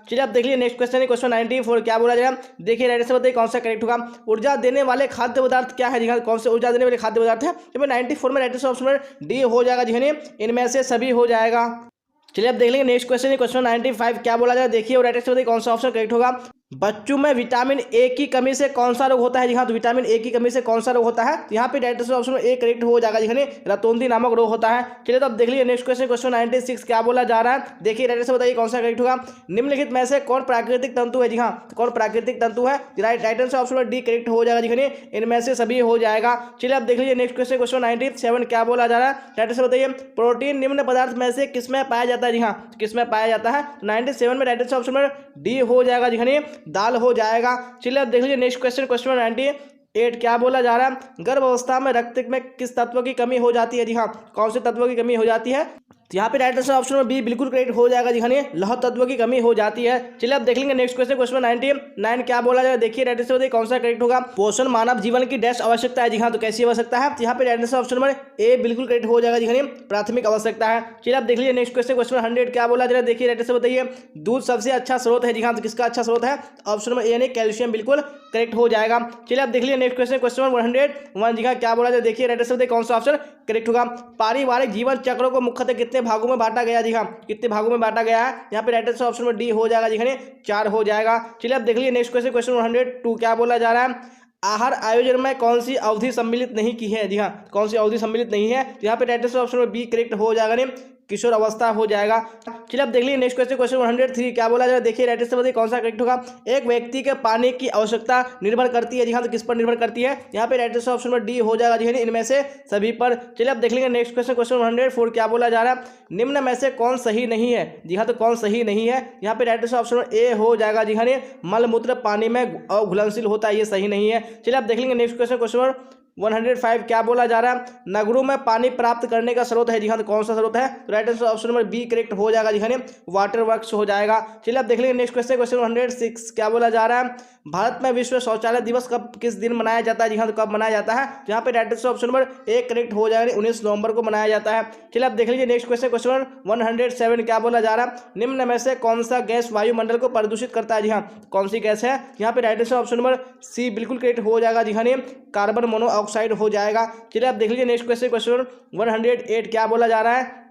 चलिए आप देख लीजिए नेक्स्ट क्वेश्चन है क्वेश्चन 94 क्या बोला जाएगा देखिए राइट आंसर बताइए कौन सा करेक्ट होगा। ऊर्जा देने वाले खाद्य पदार्थ क्या है? जी हाँ, कौन से ऊर्जा देने वाले खाद्य पदार्थ है? तो 94 में right answer option number D हो जाएगा। जी हाँ, इनमें से सभी हो जाएगा। चलिए आप देख लेंगे नेक्स्ट क्वेश्चन है क्वेश्चन 95 क्या बोला जाए देखिए और राइट आंसर बताइए कौन सा ऑप्शन करेक्ट होगा। बच्चों में विटामिन ए की कमी से कौन सा रोग होता है? जी हाँ, तो विटामिन ए की कमी से कौन सा रोग होता है? यहाँ पे right answer option A correct हो जाएगा। जी हाँ, रतौंधी नामक रोग होता है। चलिए तो आप देख लीजिए नेक्स्ट क्वेश्चन क्वेश्चन 96 क्या बोला जा रहा है देखिए राइट आंसर बताइए कौन सा करेक्ट होगा। निम्नलिखित में से कौन प्राकृतिक तंतु है? जी हाँ, तो कौन प्राकृतिक तंतु है? Right answer option D correct हो जाएगा। जी हाँ, इनमें से सभी हो जाएगा। चलिए आप देख लीजिए नेक्स्ट क्वेश्चन क्वेश्चन 97 क्या बोला जा रहा है राइट आंसर बताइए। प्रोटीन निम्न पदार्थ में से किसमें पाया जाता है? जी हाँ, किसमें पाया जाता है? 97 में right answer option number D हो जाएगा। जी हाँ, दाल हो जाएगा। चलिए आप देख लीजिए नेक्स्ट क्वेश्चन क्वेश्चन 98 क्या बोला जा रहा है। गर्भ अवस्था में रक्त में किस तत्व की कमी हो जाती है? जी हाँ, कौन से तत्व की कमी हो जाती है? तो यहाँ पे राइट आंसर ऑप्शन में बी बिल्कुल करेक्ट हो जाएगा। जी हाँ, लौह तत्व की कमी हो जाती है। चलिए आप देख लेंगे नेक्स्ट क्वेश्चन क्वेश्चन 99 क्या बोला जाएगा देखिए राइट आंसर बताइए कौन सा करेक्ट होगा। पोषण मानव जीवन की डैश आवश्यकता है। जी हाँ, तो कैसी आवश्यकता है? तो यहाँ पे right answer option number A बिल्कुल करेक्ट हो जाएगा। जी हाँ, प्राथमिक आवश्यकता है। चलिए आप देख लीजिए नेक्स्ट क्वेश्चन क्वेश्चन 100 क्या बोला जाएगा देखिए राइट आंसर बताइए। दूध सबसे अच्छा स्रोत है। जी हाँ, तो किसका अच्छा स्रोत है? ऑप्शन नंबर ए यानी कैल्शियम बिल्कुल करेक्ट हो जाएगा। चलिए आप देख लीजिए नेक्स्ट क्वेश्चन क्वेश्चन 101 जी हाँ, क्या बोला जाए देखिए राइट आंसर बताइए कौन सा ऑप्शन करेक्ट होगा। पारिवारिक जीवन चक्रों को मुख्यतः कितने भागों में बांटा गया? जी हाँ, कितने भागों में बांटा गया है? यहाँ पे राइट आंसर ऑप्शन में डी हो जाएगा। जी हाँ, 4 हो जाएगा। चलिए आप देख लीजिए नेक्स्ट क्वेश्चन क्वेश्चन 102 क्या बोला जा रहा है। आहार आयोजन में कौन सी अवधि सम्मिलित नहीं की है? जी हाँ, कौन सी अवधि सम्मिलित नहीं है? यहाँ पे राइट आंसर ऑप्शन में बी करेक्ट हो जाएगा, नहीं किशोर अवस्था हो जाएगा। चलिए आप देख लीजिए नेक्स्ट क्वेश्चन क्वेश्चन 103 क्या बोला जाए देखिए राइट आंसर बताइए कौन सा करेक्ट होगा। एक व्यक्ति के पानी की आवश्यकता निर्भर करती है। जी हाँ, तो किस पर निर्भर करती है? यहाँ पे राइट आंसर ऑप्शन में डी हो जाएगा। जी हाँ, इनमें से सभी पर। चलिए आप देख लेंगे नेक्स्ट क्वेश्चन क्वेश्चन 104 क्या बोला जा रहा है। निम्न में से कौन सही नहीं है? जी हाँ, तो कौन सही नहीं है? यहाँ पे राइट आंसर ऑप्शन में ए हो जाएगा। जी हाँ, मलमूत्र पानी में घुलनशील होता है, ये सही नहीं है। चलिए आप देख लेंगे नेक्स्ट क्वेश्चन क्वेश्चन 105 क्या बोला जा रहा है। नगरों में पानी प्राप्त करने का स्रोत है। जी हाँ, तो कौन सा स्रोत है? तो right answer option number B correct हो जाएगा। जी हाँ, वाटर वर्क्स हो जाएगा। चलिए आप देख लेंगे नेक्स्ट क्वेश्चन क्वेश्चन 106 क्या बोला जा रहा है। भारत में विश्व शौचालय दिवस कब किस दिन मनाया जाता है? जी हाँ, तो कब मनाया जाता है? यहाँ पे right answer option number A correct हो जाएगा, 19 नवंबर को मनाया जाता है। चलिए आप देख लीजिए नेक्स्ट क्वेश्चन क्वेश्चन 107 क्या बोला जा रहा है। निम्न में से कौन सा गैस वायुमंडल को प्रदूषित करता है? जी हाँ, कौन सी गैस है? यहाँ पे right answer option number C बिल्कुल करेक्ट हो जाएगा। जी हाँ, कार्बन मोनोऑक्साइड हो जाएगा। चलिए आप देख लीजिए नेक्स्ट क्वेश्चन क्वेश्चन 108 क्या बोला जा रहा है।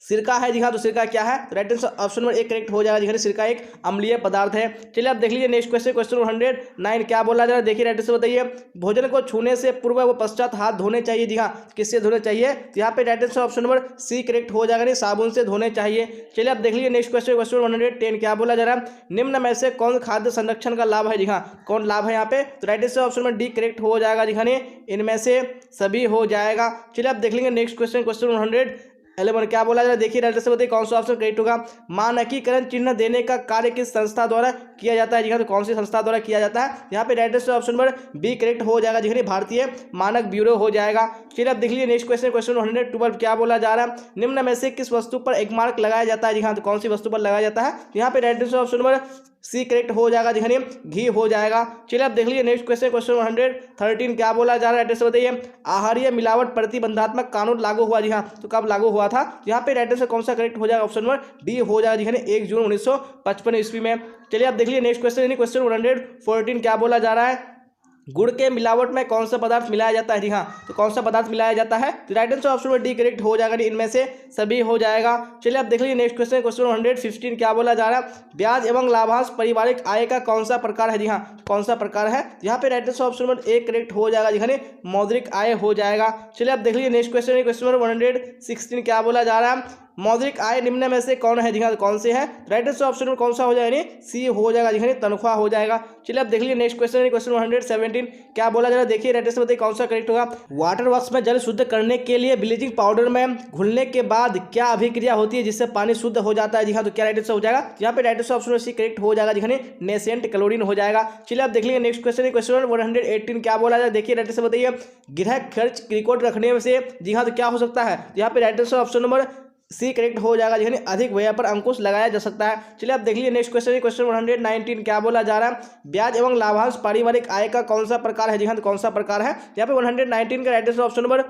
सिरका है। जी हाँ, तो सिरका क्या है? राइट आंसर ऑप्शन नंबर एक करेक्ट हो जाएगा। जी हाँ, सिरका एक अम्लीय पदार्थ है। चलिए आप देख लीजिए नेक्स्ट क्वेश्चन क्वेश्चन 109 क्या बोला जा रहा है देखिए राइट आंसर बताइए। भोजन को छूने से पूर्व व पश्चात हाथ धोने चाहिए। जी हाँ, किससे धोने चाहिए? तो यहाँ पे right answer option number C correct हो जाएगा, नहीं साबुन से धोने चाहिए। चलिए आप देख लीजिए नेक्स्ट क्वेश्चन क्वेश्चन 110 क्या बोला जा रहा है। निम्न में से कौन खाद्य संरक्षण का लाभ है? जी हाँ, कौन लाभ है यहाँ पे? तो राइट आंसर ऑप्शन में डी करेक्ट हो जाएगा। जी हाँ, इनमें से सभी हो जाएगा। चलिए आप देख लेंगे नेक्स्ट क्वेश्चन क्वेश्चन 111 क्या बोला जा रहा है देखिए राइट आंसर बताइए कौन सा ऑप्शन करेक्ट होगा। मानकीकरण चिन्ह देने का कार्य किस संस्था द्वारा किया जाता है? जी हाँ, तो कौन सी संस्था द्वारा किया जाता है? यहाँ पे right answer option number B correct हो जाएगा। जी हाँ, भारतीय मानक ब्यूरो हो जाएगा। चलिए आप देख लीजिए नेक्स्ट क्वेश्चन क्वेश्चन 112 क्या बोला जा रहा है। निम्न में से किस वस्तु पर एक मार्क लगाया जाता है? जी हाँ, तो कौन सी वस्तु पर लगाया जाता है? यहाँ पे right answer option number C correct हो जाएगा। जी हाँ, घी हो जाएगा। चलिए आप देख लीजिए नेक्स्ट क्वेश्चन क्वेश्चन 113 क्या बोला जा रहा है राइट आंसर बताइए। आहारीय मिलावट प्रतिबंधात्मक कानून लागू हुआ। जी हाँ, तो कब लागू हुआ था? यहाँ पे राइट आंसर कौन सा करेक्ट हो जाएगा? ऑप्शन नंबर डी हो जाएगा। जी हाँ, 1 जून 1955 ईस्वी में। चलिए आप देख लीजिए नेक्स्ट क्वेश्चन क्वेश्चन 114 क्या बोला जा रहा है। गुड़ के मिलावट में कौन सा पदार्थ मिलाया जाता है? जी हाँ, तो कौन सा पदार्थ मिलाया जाता है? तो राइट आंसर ऑप्शन में डी करेक्ट हो जाएगा, इनमें से सभी हो जाएगा। चलिए आप देख लीजिए नेक्स्ट क्वेश्चन क्वेश्चन 115 क्या बोला जा रहा है। ब्याज एवं लाभांश पारिवारिक आय का कौन सा प्रकार है? जी हाँ, कौन सा प्रकार है? यहाँ पे right answer option number A correct हो जाएगा। जी हाँ, मौद्रिक आय हो जाएगा। चलिए आप देख लीजिए नेक्स्ट क्वेश्चन क्वेश्चन 116 क्या बोला जा रहा है। मौद्रिक आय निम्न में से कौन है जी हाँ, कौन से है? राइट आंसर ऑप्शन में कौन सा हो जाएगा? यानी सी हो जाएगा जी हाँ, तनख्वाह हो जाएगा। चलिए अब देख लीजिए नेक्स्ट क्वेश्चन, क्वेश्चन 117 क्या बोला जा रहा है, देखिए राइट आंसर बताइए कौन सा करेक्ट होगा। वाटर वर्क्स में जल शुद्ध करने के लिए ब्लीचिंग पाउडर में घुलने के बाद क्या अभिक्रिया होती है जिससे पानी शुद्ध हो जाता है जी हाँ, तो क्या राइट आंसर हो जाएगा? यहाँ पे राइट आंसर ऑप्शन में सी करेक्ट हो जाएगा जी हाँ, नेसेंट क्लोरीन हो जाएगा। चलिए अब देख लीजिए नेक्स्ट क्वेश्चन, क्वेश्चन 118 क्या बोला जाए, देखिए राइट आंसर बताइए गृह खर्च रिकॉर्ड रखने से जी हाँ, तो क्या हो सकता है? यहाँ पे right answer option number C correct हो जाएगा, यानी अधिक व्यय पर अंकुश लगाया जा सकता है। चलिए आप देख लीजिए नेक्स्ट क्वेश्चन, क्वेश्चन 119 क्या बोला जा रहा है, ब्याज एवं लाभांश पारिवारिक आय का कौन सा प्रकार है जी हाँ, तो कौन सा प्रकार है? यहाँ पे 119 का right answer option number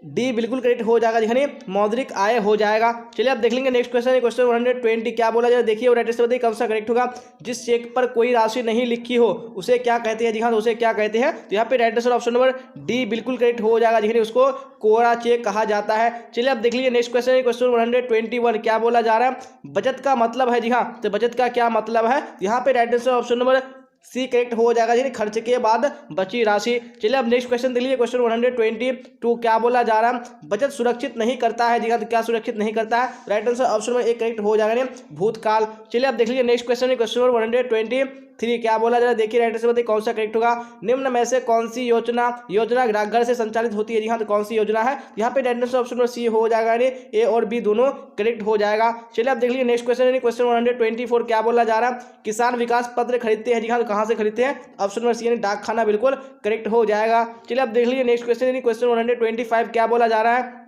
D बिल्कुल करेक्ट हो जाएगा जी हाँ, मौद्रिक आय हो जाएगा। चलिए आप देख लेंगे नेक्स्ट क्वेश्चन, क्वेश्चन 120 क्या बोला जाए, देखिए राइट आंसर बताइए कौन सा करेक्ट होगा। जिस चेक पर कोई राशि नहीं लिखी हो उसे क्या कहते हैं जी हाँ, तो उसे क्या कहते हैं? तो यहाँ पे right answer option number D बिल्कुल करेक्ट हो जाएगा जी हाँ, उसको कोरा चेक कहा जाता है। चलिए आप देख लीजिए नेक्स्ट क्वेश्चन, क्वेश्चन 121 क्या बोला जा रहा है, बचत का मतलब है जी हाँ, तो बचत का क्या मतलब है? यहाँ पे right answer option number C correct हो जाएगा यानी खर्च के बाद बची राशि। चलिए अब नेक्स्ट क्वेश्चन देख लीजिए, क्वेश्चन 122 क्या बोला जा रहा है, बचत सुरक्षित नहीं करता है जी हाँ, तो क्या सुरक्षित नहीं करता है? राइट आंसर ऑप्शन में एक करेक्ट हो जाएगा भूतकाल। चलिए अब देख लीजिए नेक्स्ट क्वेश्चन, क्वेश्चन 123 क्या बोला जा रहा है, देखिए राइट आंसर बताइए कौन सा करेक्ट होगा। निम्न में से कौन सी योजना डाकघर से संचालित होती है जी हाँ, तो कौन सी योजना है? यहाँ पे राइट आंसर ऑप्शन में सी हो जाएगा, यानी ए और बी दोनों करेक्ट हो जाएगा। चलिए अब देख लीजिए नेक्स्ट क्वेश्चन, क्वेश्चन 124 क्या बोला जा रहा है, किसान विकास पत्र खरीदते हैं जी हाँ, तो कहाँ से खरीदते हैं? ऑप्शन नंबर सी यानी डाकखाना बिल्कुल करेक्ट हो जाएगा। चलिए अब देख लीजिए नेक्स्ट क्वेश्चन, क्वेश्चन 125 क्या बोला जा रहा है,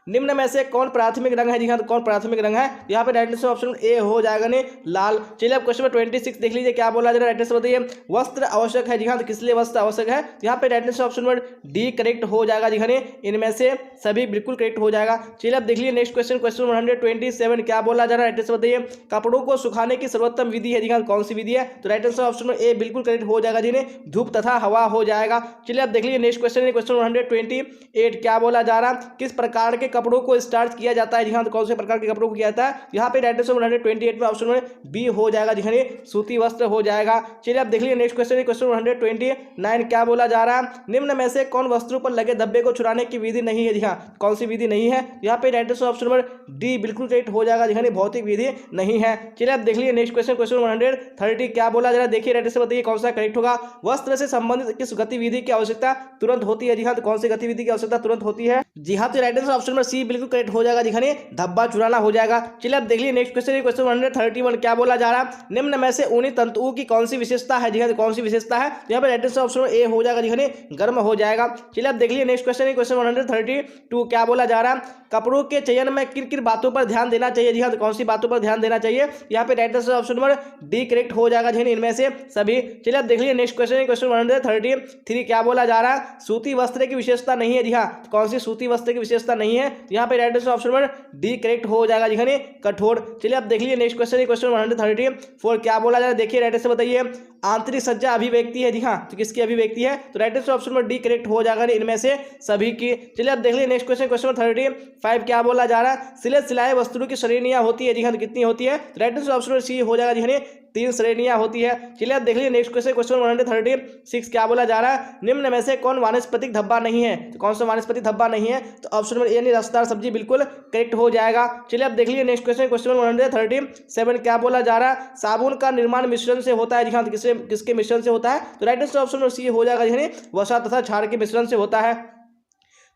निम्न में से कौन प्राथमिक रंग है जी हाँ, तो कौन प्राथमिक रंग है? यहाँ पे राइट आंसर ऑप्शन ए हो जाएगा ने लाल। चलिए अब क्वेश्चन 26 देख लीजिए क्या बोला जा रहा है, राइट आंसर बताइए वस्त्र आवश्यक है जी हाँ, तो किस लिए वस्त्र आवश्यक है? यहाँ पे right answer option number D correct हो जाएगा जी हाँ, इनमें से सभी बिल्कुल करेक्ट हो जाएगा। चलिए अब देख लीजिए नेक्स्ट क्वेश्चन, क्वेश्चन 127 क्या बोला जा रहा है, राइट आंसर बताइए कपड़ों को सुखाने की सर्वोत्तम विधि है जी हाँ, कौन सी विधि है? तो राइट आंसर ऑप्शन ए बिल्कुल करेक्ट हो जाएगा जी, धूप तथा हवा हो जाएगा। चलिए अब देख लीजिए नेक्स्ट क्वेश्चन, क्वेश्चन 128 क्या बोला जा रहा है, किस प्रकार के कपड़ों को स्टार्च किया जाता है जी हाँ, तो कौन से प्रकार के कपड़ों को किया जाता है? यहाँ पे राइट आंसर 128 में ऑप्शन में बी हो जाएगा जी हाँ, सूती वस्त्र हो जाएगा। चलिए अब देख लीजिए नेक्स्ट क्वेश्चन, क्वेश्चन 129 क्या बोला जा रहा है, निम्न में से कौन वस्त्रों पर लगे धब्बे को छुड़ाने की विधि नहीं है जी हाँ, कौन सी विधि नहीं है? यहाँ पे right answer option number D बिल्कुल करेक्ट हो जाएगा जी हाँ, भौतिक विधि नहीं है। चलिए अब देख लीजिए नेक्स्ट क्वेश्चन, क्वेश्चन 130 क्या बोला जा रहा है, देखिए राइट आंसर बताइए कौन सा करेक्ट होगा। वस्त्र से संबंधित किस गतिविधि की आवश्यकता तुरंत होती है जी हाँ, तो कौन सी गतिविधि की आवश्यकता तुरंत होती है? जी हाँ, तो right answer option number C बिल्कुल करेक्ट हो जाएगा जी हाँ, धब्बा चुराना हो जाएगा। चलिए अब देख लीजिए नेक्स्ट क्वेश्चन, क्वेश्चन 131 क्या बोला जा रहा है, निम्न में से ऊनी तंतुओं की कौन सी विशेषता है जी हाँ, कौन सी विशेषता है? यहाँ पे राइट आंसर ऑप्शन ए हो जाएगा जी हाँ, गर्म हो जाएगा। चलिए अब देख लीजिए नेक्स्ट क्वेश्चन, क्वेश्चन 132 क्या बोला जा रहा है, कपड़ों के चयन में किन किन बातों पर ध्यान देना चाहिए जी हाँ, तो कौन सी बातों पर ध्यान देना चाहिए? यहाँ पे right answer option number D correct हो जाएगा जी, इनमें से सभी। चलिए अब देख लीजिए नेक्स्ट क्वेश्चन, क्वेश्चन 133 क्या बोला जा रहा है, सूती वस्त्र की विशेषता नहीं है जी हाँ, कौन सी सूती वस्त्र की विशेषता नहीं है? यहाँ पे right answer option number D correct हो जाएगा जी हाँ, कठोर। चलिए अब देख लीजिए नेक्स्ट क्वेश्चन, क्वेश्चन 134 क्या बोला जा रहा है, देखिए राइट आंसर बताइए आंतरिक सज्जा अभिव्यक्ति है जी हाँ, तो किसकी अभिव्यक्ति है? तो राइट आंसर ऑप्शन में डी करेक्ट हो जाएगा इनमें से सभी की। चलिए अब देख लीजिए नेक्स्ट क्वेश्चन, क्वेश्चन 35 क्या बोला जा रहा है, सिले सिलाए वस्त्रों की श्रेणियां होती है जी हाँ, तो कितनी होती है? तो राइट आंसर ऑप्शन में सी हो जाएगा जी हाँ, 3 श्रेणियां होती है। चलिए अब देख लीजिए नेक्स्ट क्वेश्चन, क्वेश्चन 136 क्या बोला जा रहा है, निम्न में से कौन वानस्पतिक धब्बा नहीं है? तो कौन सा वानस्पतिक धब्बा नहीं है? तो ऑप्शन नंबर ए यानी रसदार सब्जी बिल्कुल करेक्ट हो जाएगा। चलिए अब देख लीजिए नेक्स्ट क्वेश्चन, क्वेश्चन 137 क्या बोला जा रहा है, साबुन का निर्माण मिश्रण से होता है जी हाँ, तो किसके मिश्रण से होता है? तो right answer option number C हो जाएगा जी, वसा तथा क्षार के मिश्रण से होता है।